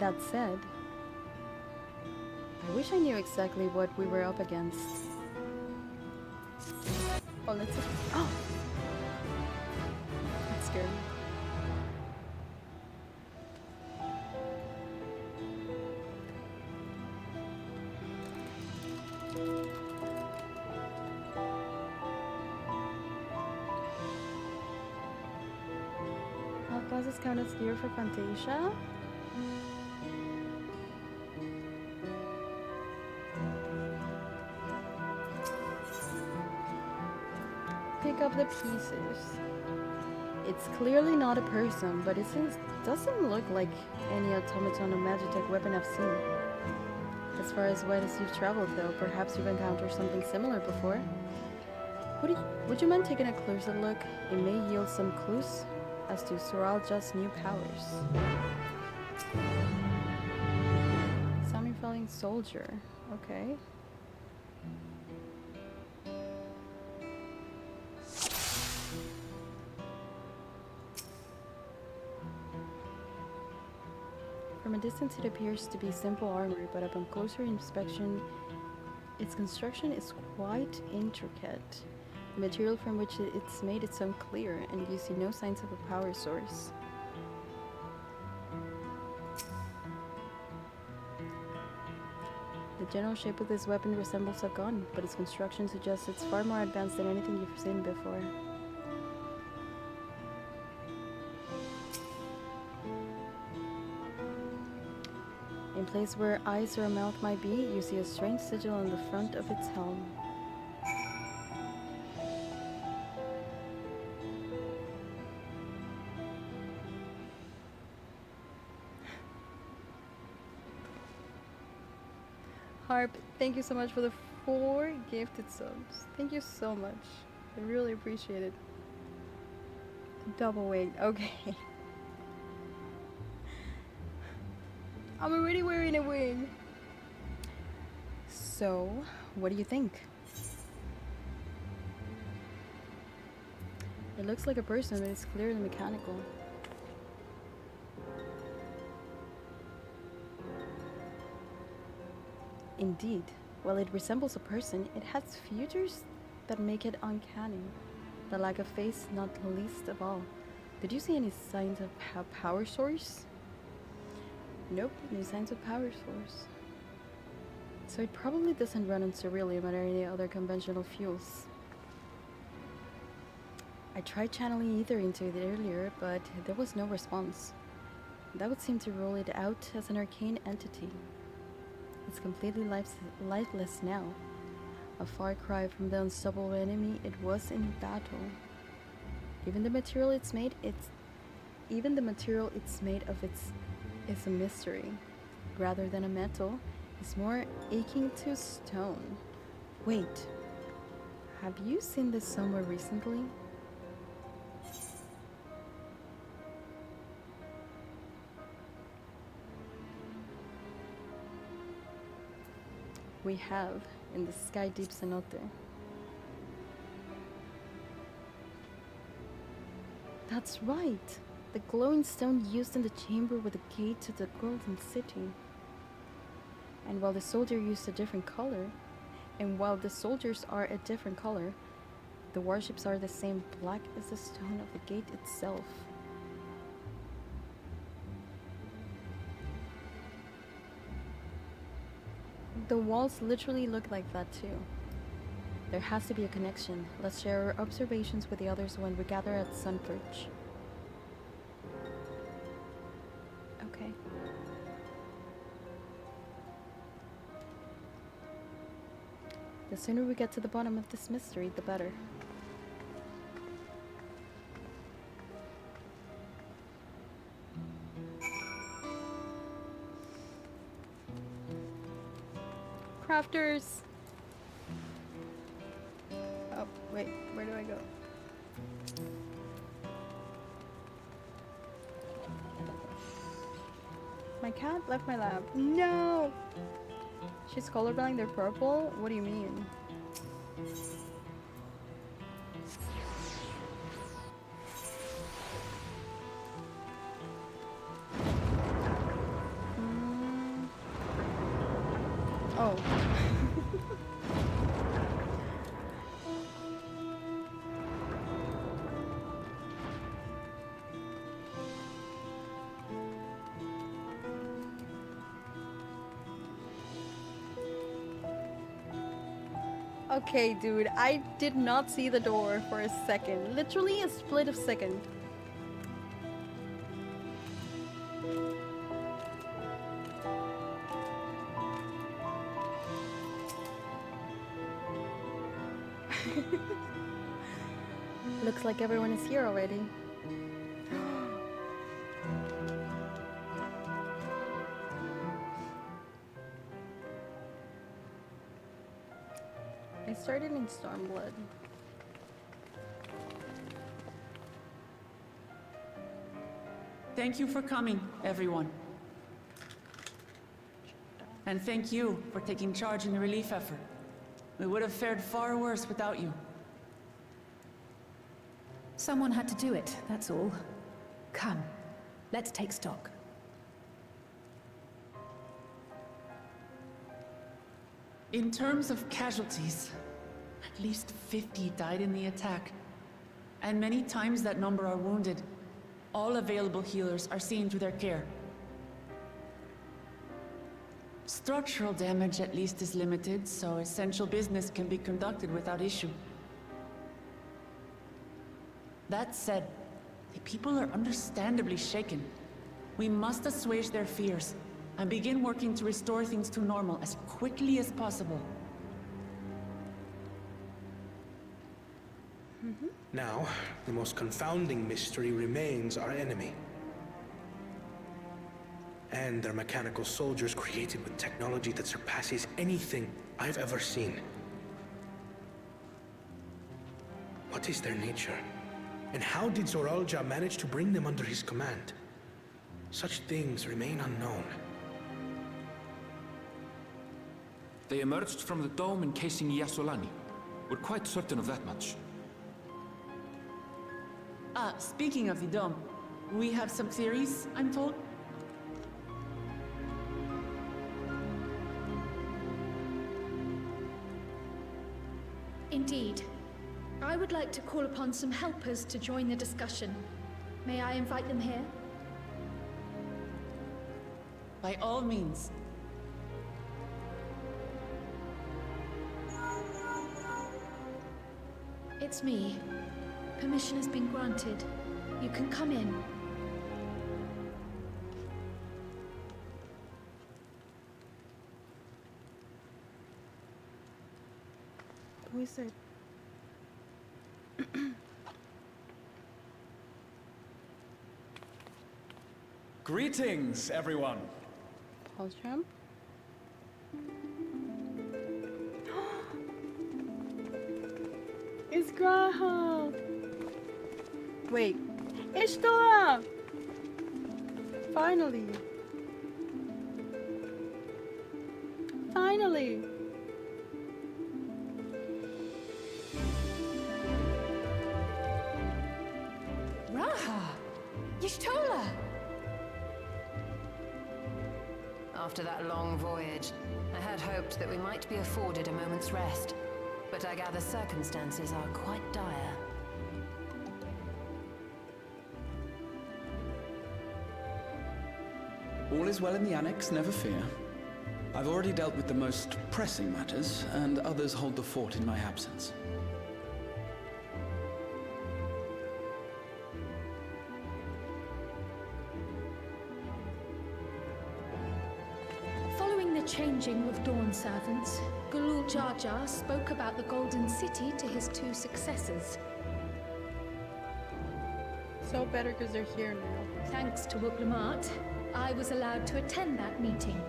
That said, I wish I knew exactly what we were up against. Oh, let's see. Oh! That's scary. All classes count as gear for Fantasia? Pick up the pieces. It's clearly not a person, but it doesn't look like any automaton or magitech weapon I've seen. As far as wide as you've traveled, though, perhaps you've encountered something similar before. Would you mind taking a closer look? It may yield some clues as to Suralja's new powers. Sami-Felling soldier. Okay. From a distance it appears to be simple armor, but upon closer inspection, its construction is quite intricate. The material from which it's made is unclear, and you see no signs of a power source. The general shape of this weapon resembles a gun, but its construction suggests it's far more advanced than anything you've seen before. In place where eyes or a mouth might be, you see a strange sigil on the front of its helm. Harp, thank you so much for the 4 gifted subs. Thank you so much. I really appreciate it. Double wing, okay. I'm already wearing a wing. So, what do you think? It looks like a person, but it's clearly mechanical. Indeed, while it resembles a person, it has features that make it uncanny. The lack of face, not the least of all. Did you see any signs of power source? Nope, no signs of power source. So it probably doesn't run on ceruleum or any other conventional fuels. I tried channeling ether into it earlier, but there was no response. That would seem to rule it out as an arcane entity. It's completely lifeless now. A far cry from the unstoppable enemy it was in battle. Even the material it's made of is a mystery. Rather than a metal, it's more akin to stone. Wait, have you seen this somewhere recently? We have, in the Sky Deep Cenote. That's right! The glowing stone used in the chamber with the gate to the Golden City. And while the soldier used a different color, And while the soldiers are a different color, the warships are the same, black as the stone of the gate itself. The walls literally look like that too. There has to be a connection. Let's share our observations with the others when we gather at Sunbridge. Okay. The sooner we get to the bottom of this mystery, the better. Crafters! Oh, wait, where do I go? My cat left my lab. No! She's colorblind, they're purple? What do you mean? Oh. Okay, dude, I did not see the door for a second. Literally a split of second. Looks like everyone is here already. I started in Stormblood. Thank you for coming, everyone. And thank you for taking charge in the relief effort. We would have fared far worse without you. Someone had to do it, that's all. Come, let's take stock. In terms of casualties, at least 50 died in the attack. And many times that number are wounded. All available healers are seen to their care. Structural damage at least is limited, so essential business can be conducted without issue. That said, the people are understandably shaken. We must assuage their fears and begin working to restore things to normal as quickly as possible. Now, the most confounding mystery remains our enemy. And their mechanical soldiers created with technology that surpasses anything I've ever seen. What is their nature? And how did Zoralja manage to bring them under his command? Such things remain unknown. They emerged from the dome encasing Shaloni. We're quite certain of that much. Speaking of the dome, we have some theories, I'm told. Indeed. I would like to call upon some helpers to join the discussion. May I invite them here? By all means. It's me. Permission has been granted. You can come in. Who is it? Greetings, everyone. Holstrom? It's Graha! Wait, it's Dora! Finally! Finally! Raha! Y'shtola! After that long voyage, I had hoped that we might be afforded a moment's rest, but I gather circumstances are quite dire. All is well in the Annex, never fear. I've already dealt with the most pressing matters, and others hold the fort in my absence. Following the changing of Dawn servants, Gulul Jar Jar spoke about the Golden City to his two successors. So better because they're here now. Thanks to Wuklamart, I was allowed to attend that meeting.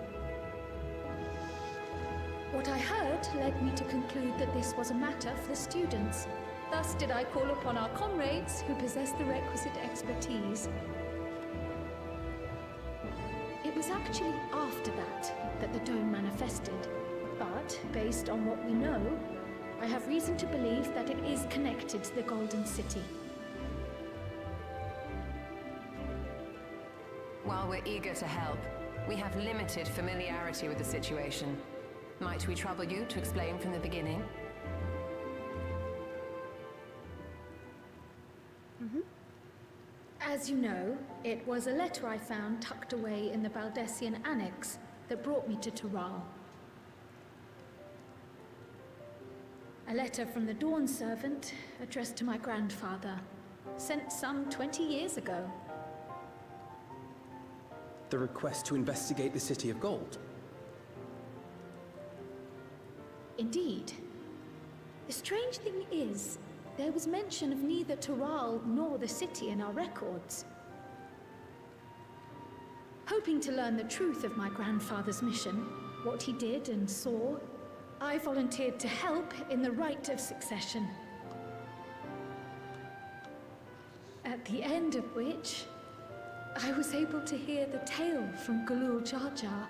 What I heard led me to conclude that this was a matter for the students. Thus did I call upon our comrades who possess the requisite expertise. It was actually after that the dome manifested. But, based on what we know, I have reason to believe that it is connected to the Golden City. While we're eager to help, we have limited familiarity with the situation. Might we trouble you to explain from the beginning? As you know, it was a letter I found tucked away in the Baldessian Annex that brought me to Tural. A letter from the Dawn servant addressed to my grandfather, sent some 20 years ago. The request to investigate the City of Gold. Indeed. The strange thing is, there was mention of neither Tural nor the city in our records. Hoping to learn the truth of my grandfather's mission, what he did and saw, I volunteered to help in the rite of succession. At the end of which, I was able to hear the tale from Gulul Jar Jar.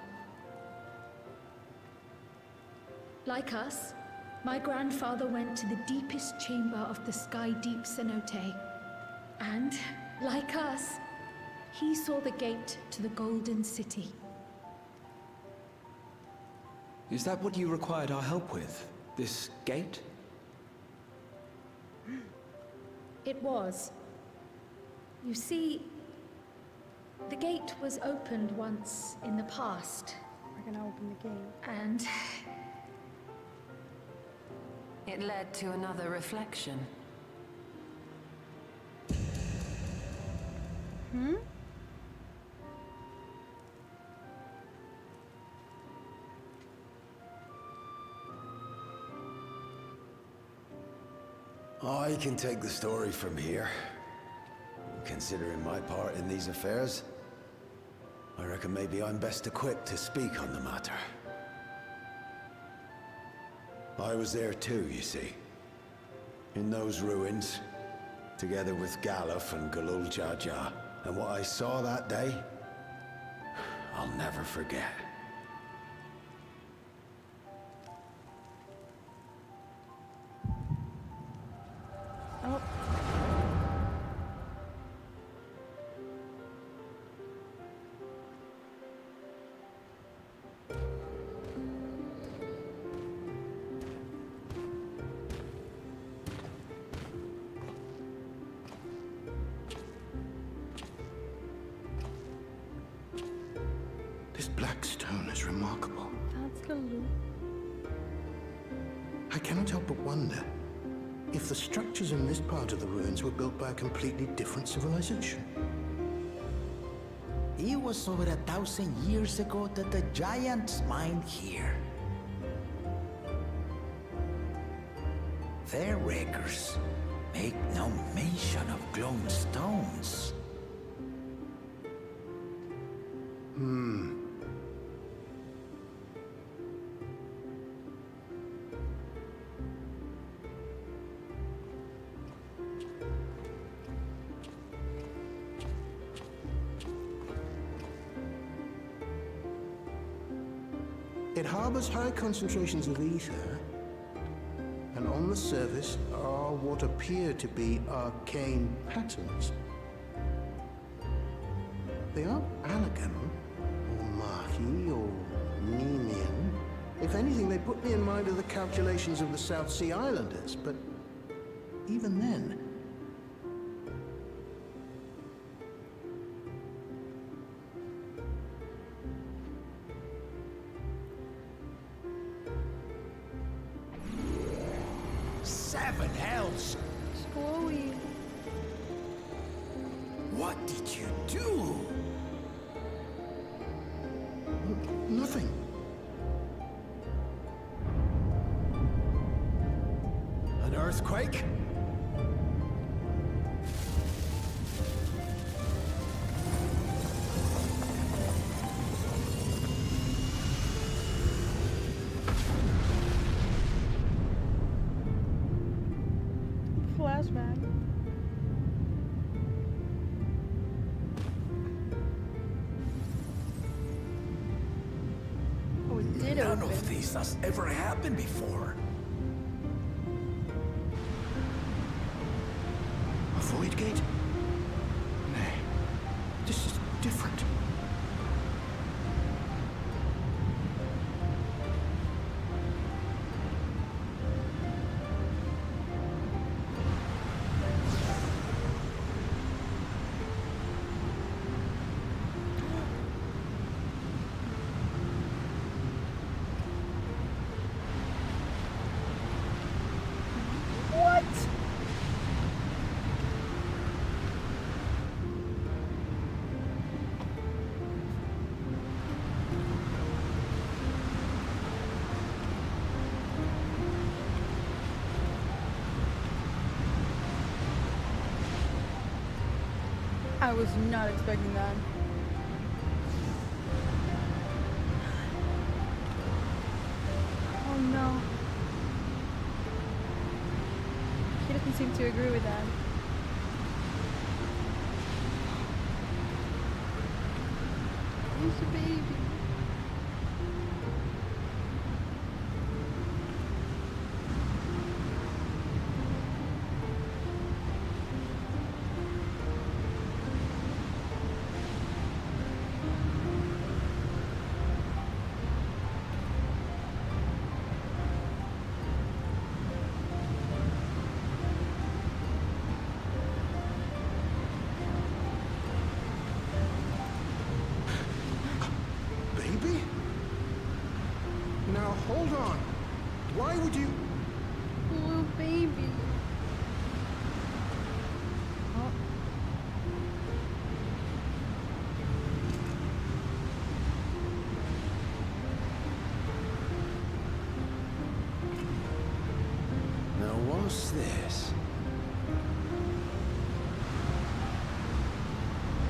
Like us, my grandfather went to the deepest chamber of the Sky Deep cenote. And, like us, he saw the gate to the Golden City. Is that what you required our help with? This gate? It was. You see, the gate was opened once in the past. We're gonna open the gate. And it led to another reflection. I can take the story from here. Considering my part in these affairs, I reckon maybe I'm best equipped to speak on the matter. I was there too, you see. In those ruins, together with Galuf and Gulul Jar Jar. And what I saw that day, I'll never forget. Oh. This black stone is remarkable. That's Gulul. I cannot help but wonder if the structures in this part of the ruins were built by a completely different civilization. It was over 1,000 years ago that the giants mined here. Their records make no mention of glowing stones. It harbors high concentrations of ether, and on the surface are what appear to be arcane patterns. They aren't Allegan, or Mahi, or Nemean, anything, they put me in mind of the calculations of the South Sea Islanders, but even then... Seven hells! Chloe. What did you do? Nothing. An earthquake? Flashback. Oh, it did None open. of this has ever happened before. A void gate? Nay, this is different. What? I was not expecting that. Oh no. He doesn't seem to agree with that. He's a baby. Baby? Now hold on. Why would you... Blue baby. Oh. Now what's this?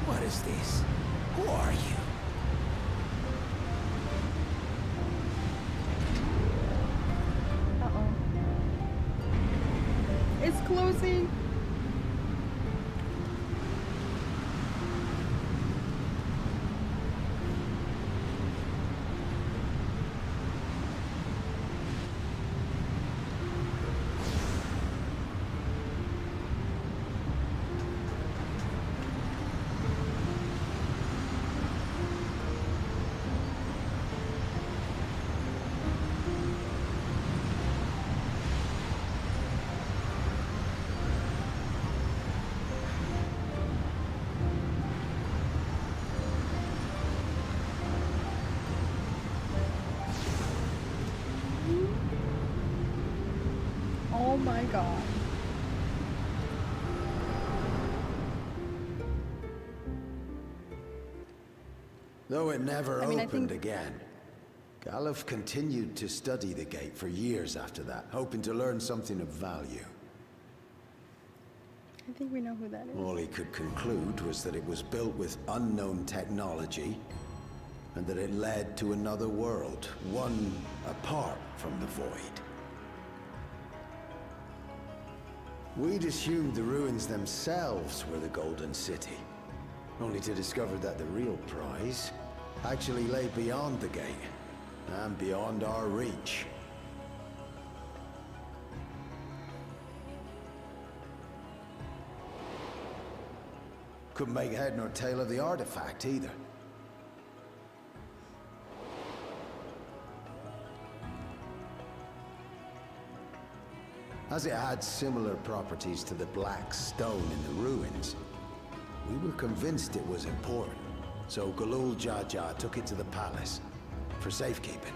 What is this? Who are you? Uh-oh. It's closing. Oh my god. Though it never I mean, I opened think- again. Galuf continued to study the gate for years after that, hoping to learn something of value. I think we know who that is. All he could conclude was that it was built with unknown technology, and that it led to another world, one apart from the Void. We'd assumed the ruins themselves were the Golden City, only to discover that the real prize actually lay beyond the gate, and beyond our reach. Couldn't make head nor tail of the artifact either. As it had similar properties to the black stone in the ruins, we were convinced it was important, so Galul Jaja took it to the palace for safekeeping.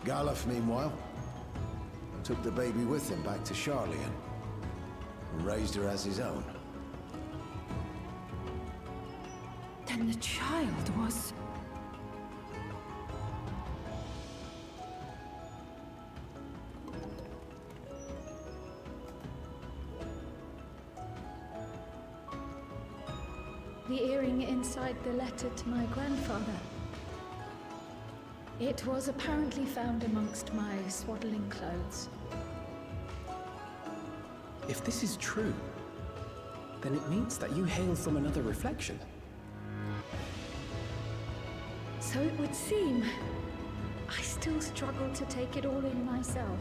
Galuf, meanwhile, took the baby with him back to Sharlayan and raised her as his own. Then the child was... The earring inside the letter to my grandfather. It was apparently found amongst my swaddling clothes. If this is true, then it means that you hail from another reflection. So it would seem. I still struggle to take it all in myself.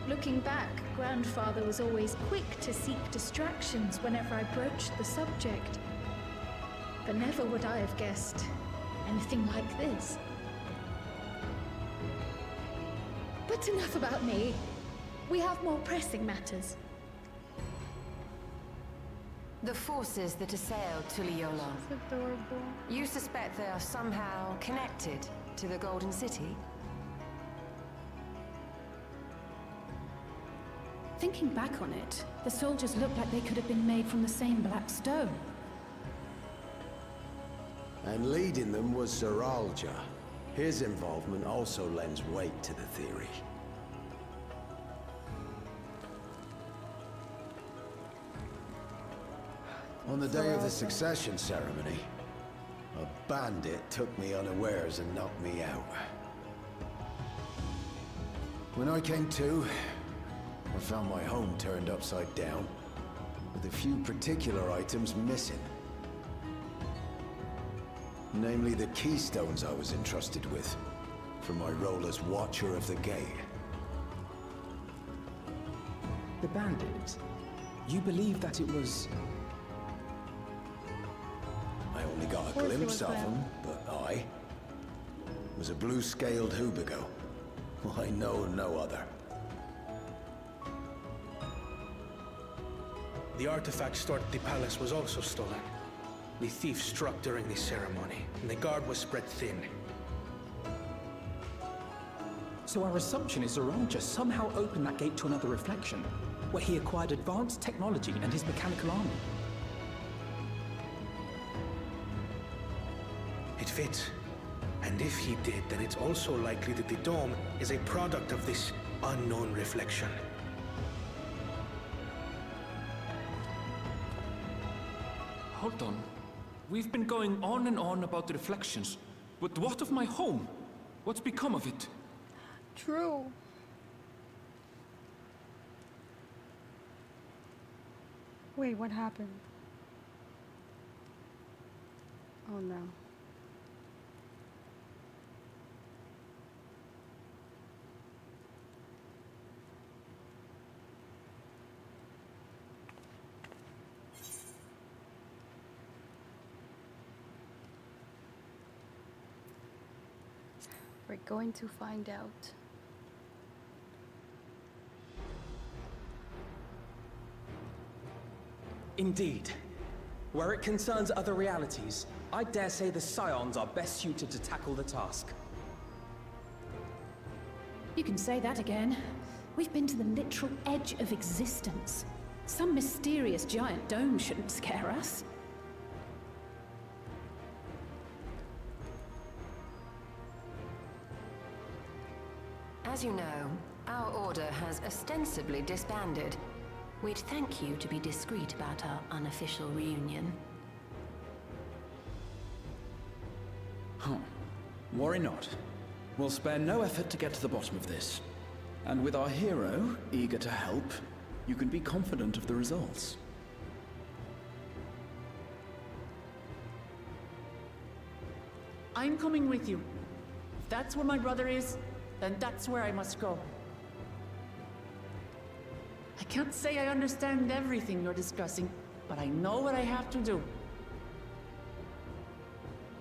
Looking back, Grandfather was always quick to seek distractions whenever I broached the subject. But never would I have guessed anything like this. But enough about me. We have more pressing matters. The forces that assailed Tuliyollal. That's adorable. You suspect they are somehow connected to the Golden City? Thinking back on it, the soldiers looked like they could have been made from the same black stone. And leading them was Sir Alja. His involvement also lends weight to the theory. On the day of the succession ceremony, a bandit took me unawares and knocked me out. When I came to, I found my home turned upside down, with a few particular items missing. Namely the keystones I was entrusted with, for my role as Watcher of the Gate. The Bandit? You believe that it was... I only got a glimpse of him, but I was a blue-scaled Hubigo. I know no other. The artifact stored at the palace was also stolen. The thief struck during the ceremony, and the guard was spread thin. So our assumption is Zoranja somehow opened that gate to another reflection, where he acquired advanced technology and his mechanical army. It fits. And if he did, then it's also likely that the dome is a product of this unknown reflection. Hold on. We've been going on and on about the reflections, but what of my home? What's become of it? True. Wait, what happened? Oh no. We're going to find out. Indeed. Where it concerns other realities, I dare say the Scions are best suited to tackle the task. You can say that again. We've been to the literal edge of existence. Some mysterious giant dome shouldn't scare us. As you know, our order has ostensibly disbanded. We'd thank you to be discreet about our unofficial reunion. Huh. Worry not. We'll spare no effort to get to the bottom of this. And with our hero eager to help, you can be confident of the results. I'm coming with you. If that's where my brother is, then that's where I must go. I can't say I understand everything you're discussing, but I know what I have to do.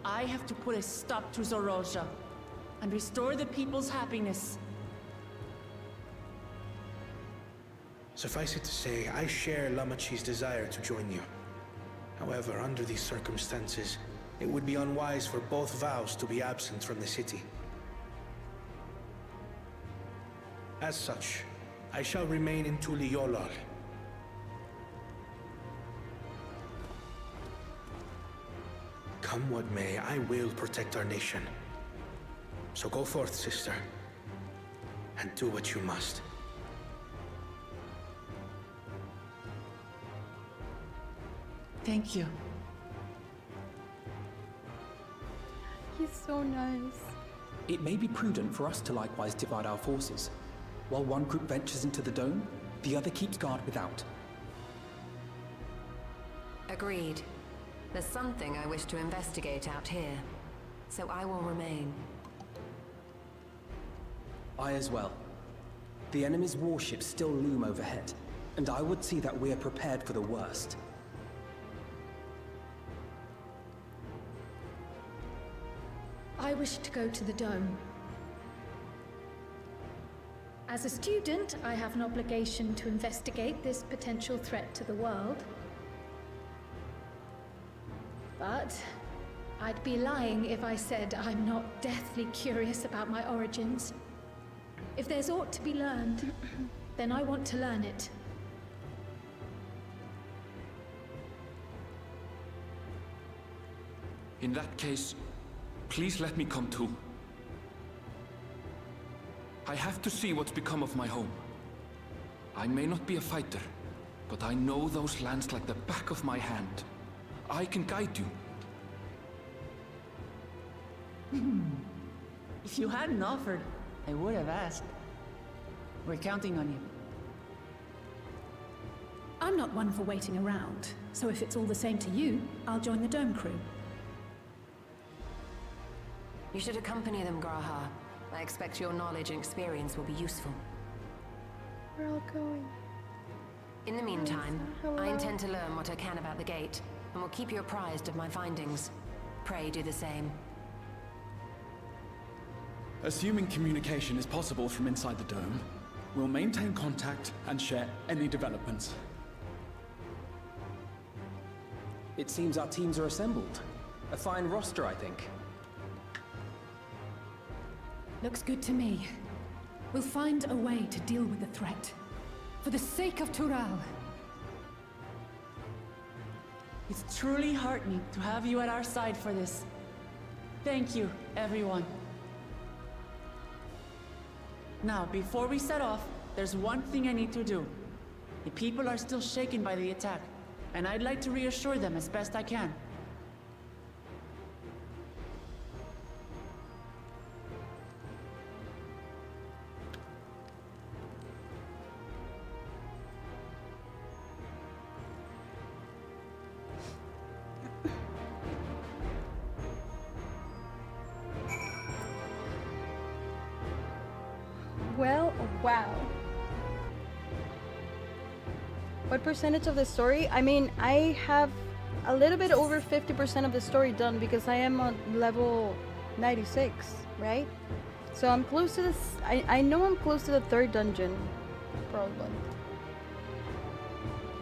I have to put a stop to Zoranja. and restore the people's happiness. Suffice it to say, I share Lamachi's desire to join you. However, under these circumstances, it would be unwise for both vows to be absent from the city. As such, I shall remain in Tuliyollal. Come what may, I will protect our nation. So go forth, sister, and do what you must. Thank you. He's so nice. It may be prudent for us to likewise divide our forces. While one group ventures into the dome, the other keeps guard without. Agreed. There's something I wish to investigate out here, so I will remain. I as well. The enemy's warships still loom overhead, and I would see that we are prepared for the worst. I wish to go to the dome. As a student, I have an obligation to investigate this potential threat to the world. But I'd be lying if I said I'm not deathly curious about my origins. If there's aught to be learned, then I want to learn it. In that case, please let me come too. I have to see what's become of my home. I may not be a fighter, but I know those lands like the back of my hand. I can guide you. If you hadn't offered, I would have asked. We're counting on you. I'm not one for waiting around, so if it's all the same to you, I'll join the dome crew. You should accompany them, Graha. I expect your knowledge and experience will be useful. We're all going. In the meantime, Hello. I intend to learn what I can about the gate, and will keep you apprised of my findings. Pray do the same. Assuming communication is possible from inside the dome, we'll maintain contact and share any developments. It seems our teams are assembled. A fine roster, I think. Looks good to me. We'll find a way to deal with the threat. For the sake of Tural. It's truly heartening to have you at our side for this. Thank you, everyone. Now, before we set off, there's one thing I need to do. The people are still shaken by the attack, and I'd like to reassure them as best I can. Well, wow. What percentage of the story? I mean, I have a little bit over 50% of the story done because I am on level 96, right? So I'm close to this. I know I'm close to the third dungeon, probably.